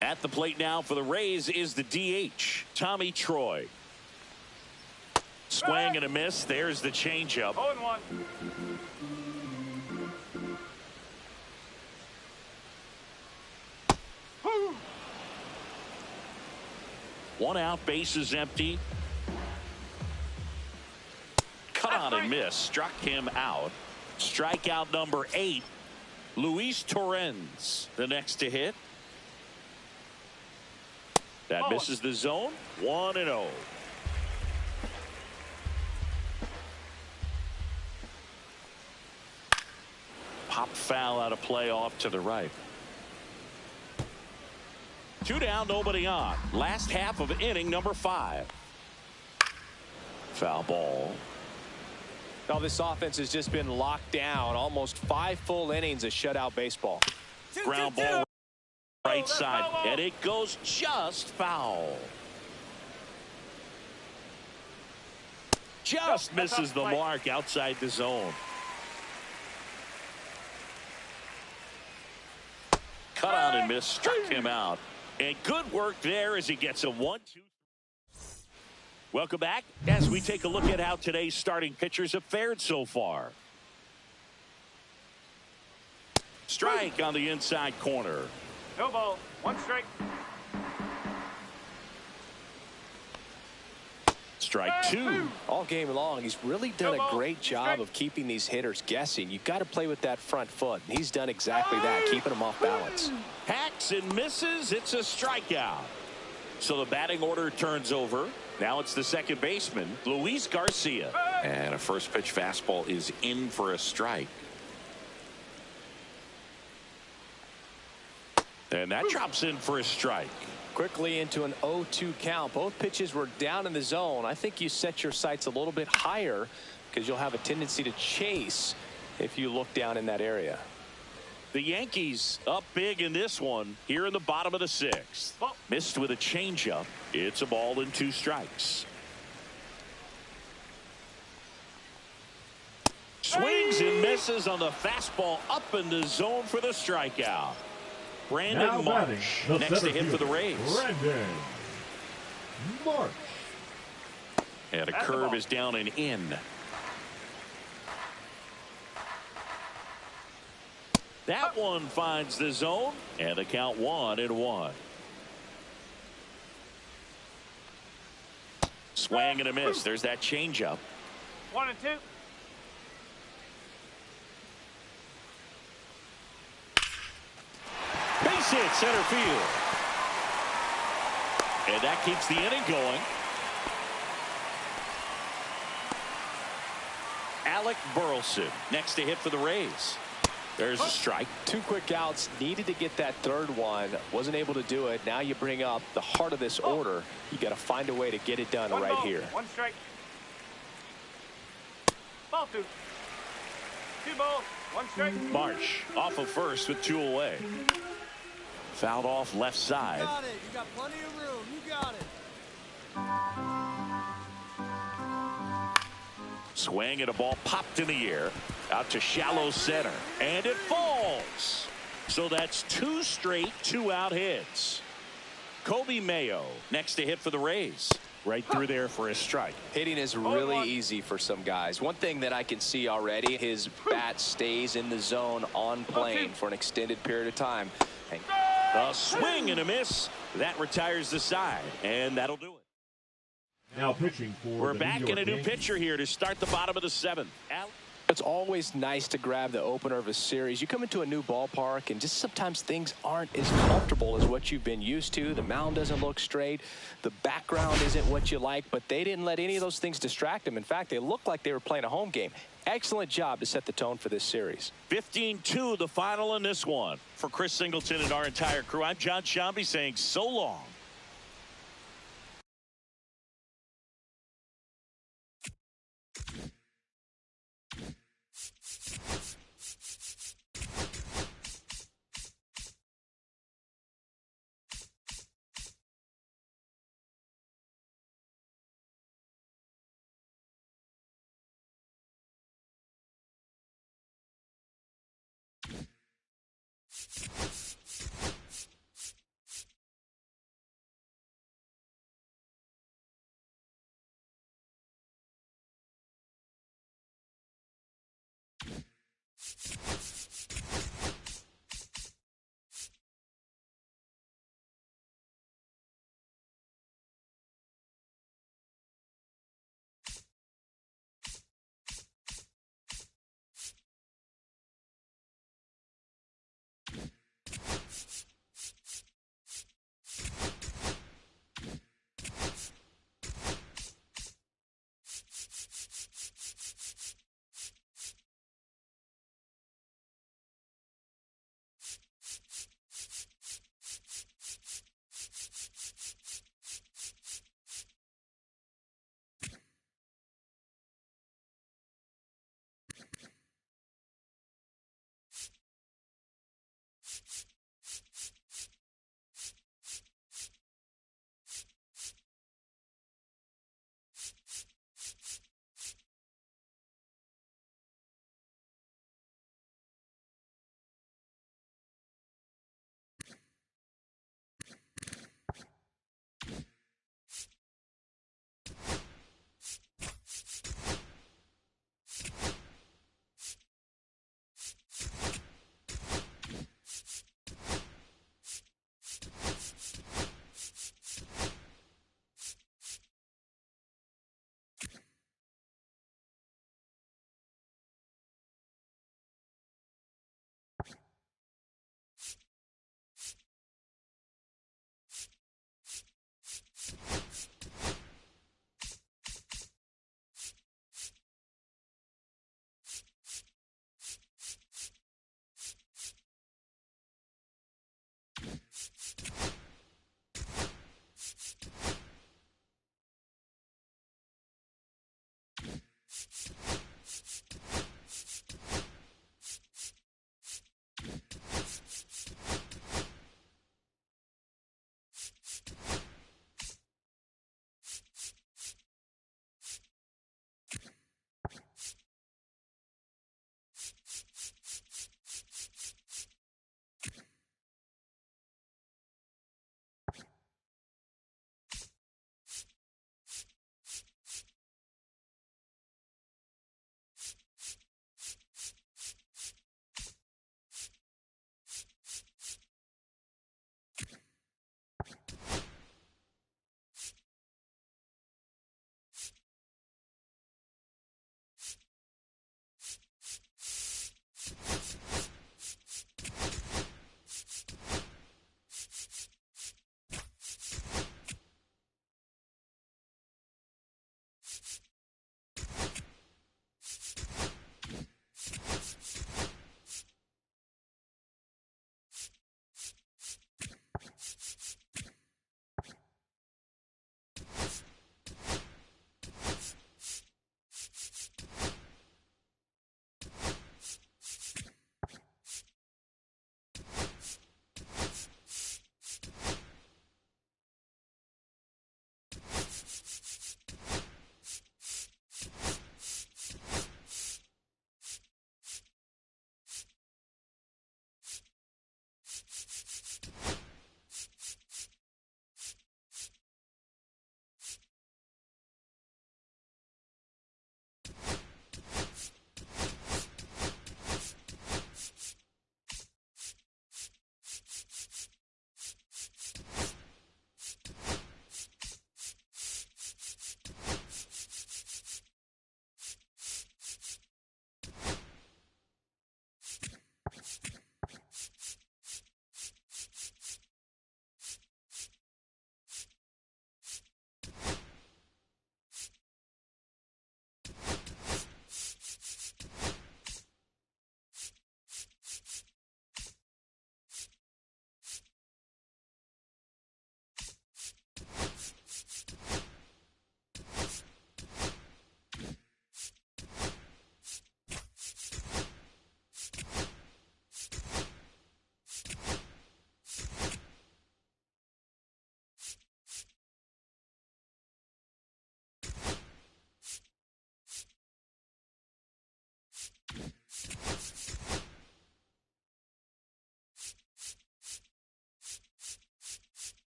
At the plate now for the Rays is the DH, Tommy Troy. Swing and a miss. There's the changeup. 0-1. One out, bases empty. Cut on and miss. Struck him out. Strikeout number 8. Luis Torrens, the next to hit. That misses the zone. 1-0. Pop foul out of play off to the right. 2 down, nobody on. Last half of inning number 5. Foul ball. Now this offense has just been locked down. Almost 5 full innings of shutout baseball. Ground ball right side, and it goes just foul. Just misses the mark outside the zone. Cut on and miss, struck him out. And good work there as he gets a 1-2. Welcome back as we take a look at how today's starting pitchers have fared so far. Strike on the inside corner. No ball. 1 strike. Strike 2. All game long, he's really done a great job of keeping these hitters guessing. You've got to play with that front foot. And he's done exactly that, keeping them off balance. Hacks and misses. It's a strikeout. So the batting order turns over. Now it's the second baseman, Luis Garcia. And a first pitch fastball is in for a strike. And that drops in for a strike. Quickly into an 0-2 count. Both pitches were down in the zone. I think you set your sights a little bit higher because you'll have a tendency to chase if you look down in that area. The Yankees up big in this one here in the bottom of the 6th. Missed with a changeup. It's a ball and 2 strikes. Swings and misses on the fastball up in the zone for the strikeout. Brandon Marsh next to hit for the Rays. Brandon Marsh. And a curve is down and in. That one finds the zone, and the count 1-1. Swing and a miss. There's that changeup. 1 and 2. Base hit center field. And that keeps the inning going. Alec Burleson next to hit for the Rays. There's a strike. 2 quick outs. Needed to get that third one. Wasn't able to do it. Now you bring up the heart of this order. You got to find a way to get it done right here. 1 strike. Ball 2. 2 balls. 1 strike. Marsh off of first with 2 away. Fouled off left side. You got it. You got plenty of room. You got it. Swing and a ball popped in the air out to shallow center, and it falls. So that's 2 straight 2-out hits. Kobe Mayo next to hit for the Rays. Right through there for a strike. Hitting is really easy for some guys. One thing that I can see already, his bat stays in the zone on plane for an extended period of time. A swing and a miss. That retires the side, and that'll do it. Now pitching for We're the back New in a York new Yankees. pitcher here to start the bottom of the 7th. It's always nice to grab the opener of a series. You come into a new ballpark and just sometimes things aren't as comfortable as what you've been used to. The mound doesn't look straight. The background isn't what you like, but they didn't let any of those things distract them. In fact, they looked like they were playing a home game. Excellent job to set the tone for this series. 15-2 the final in this one. For Chris Singleton and our entire crew, I'm John Shambi saying so long.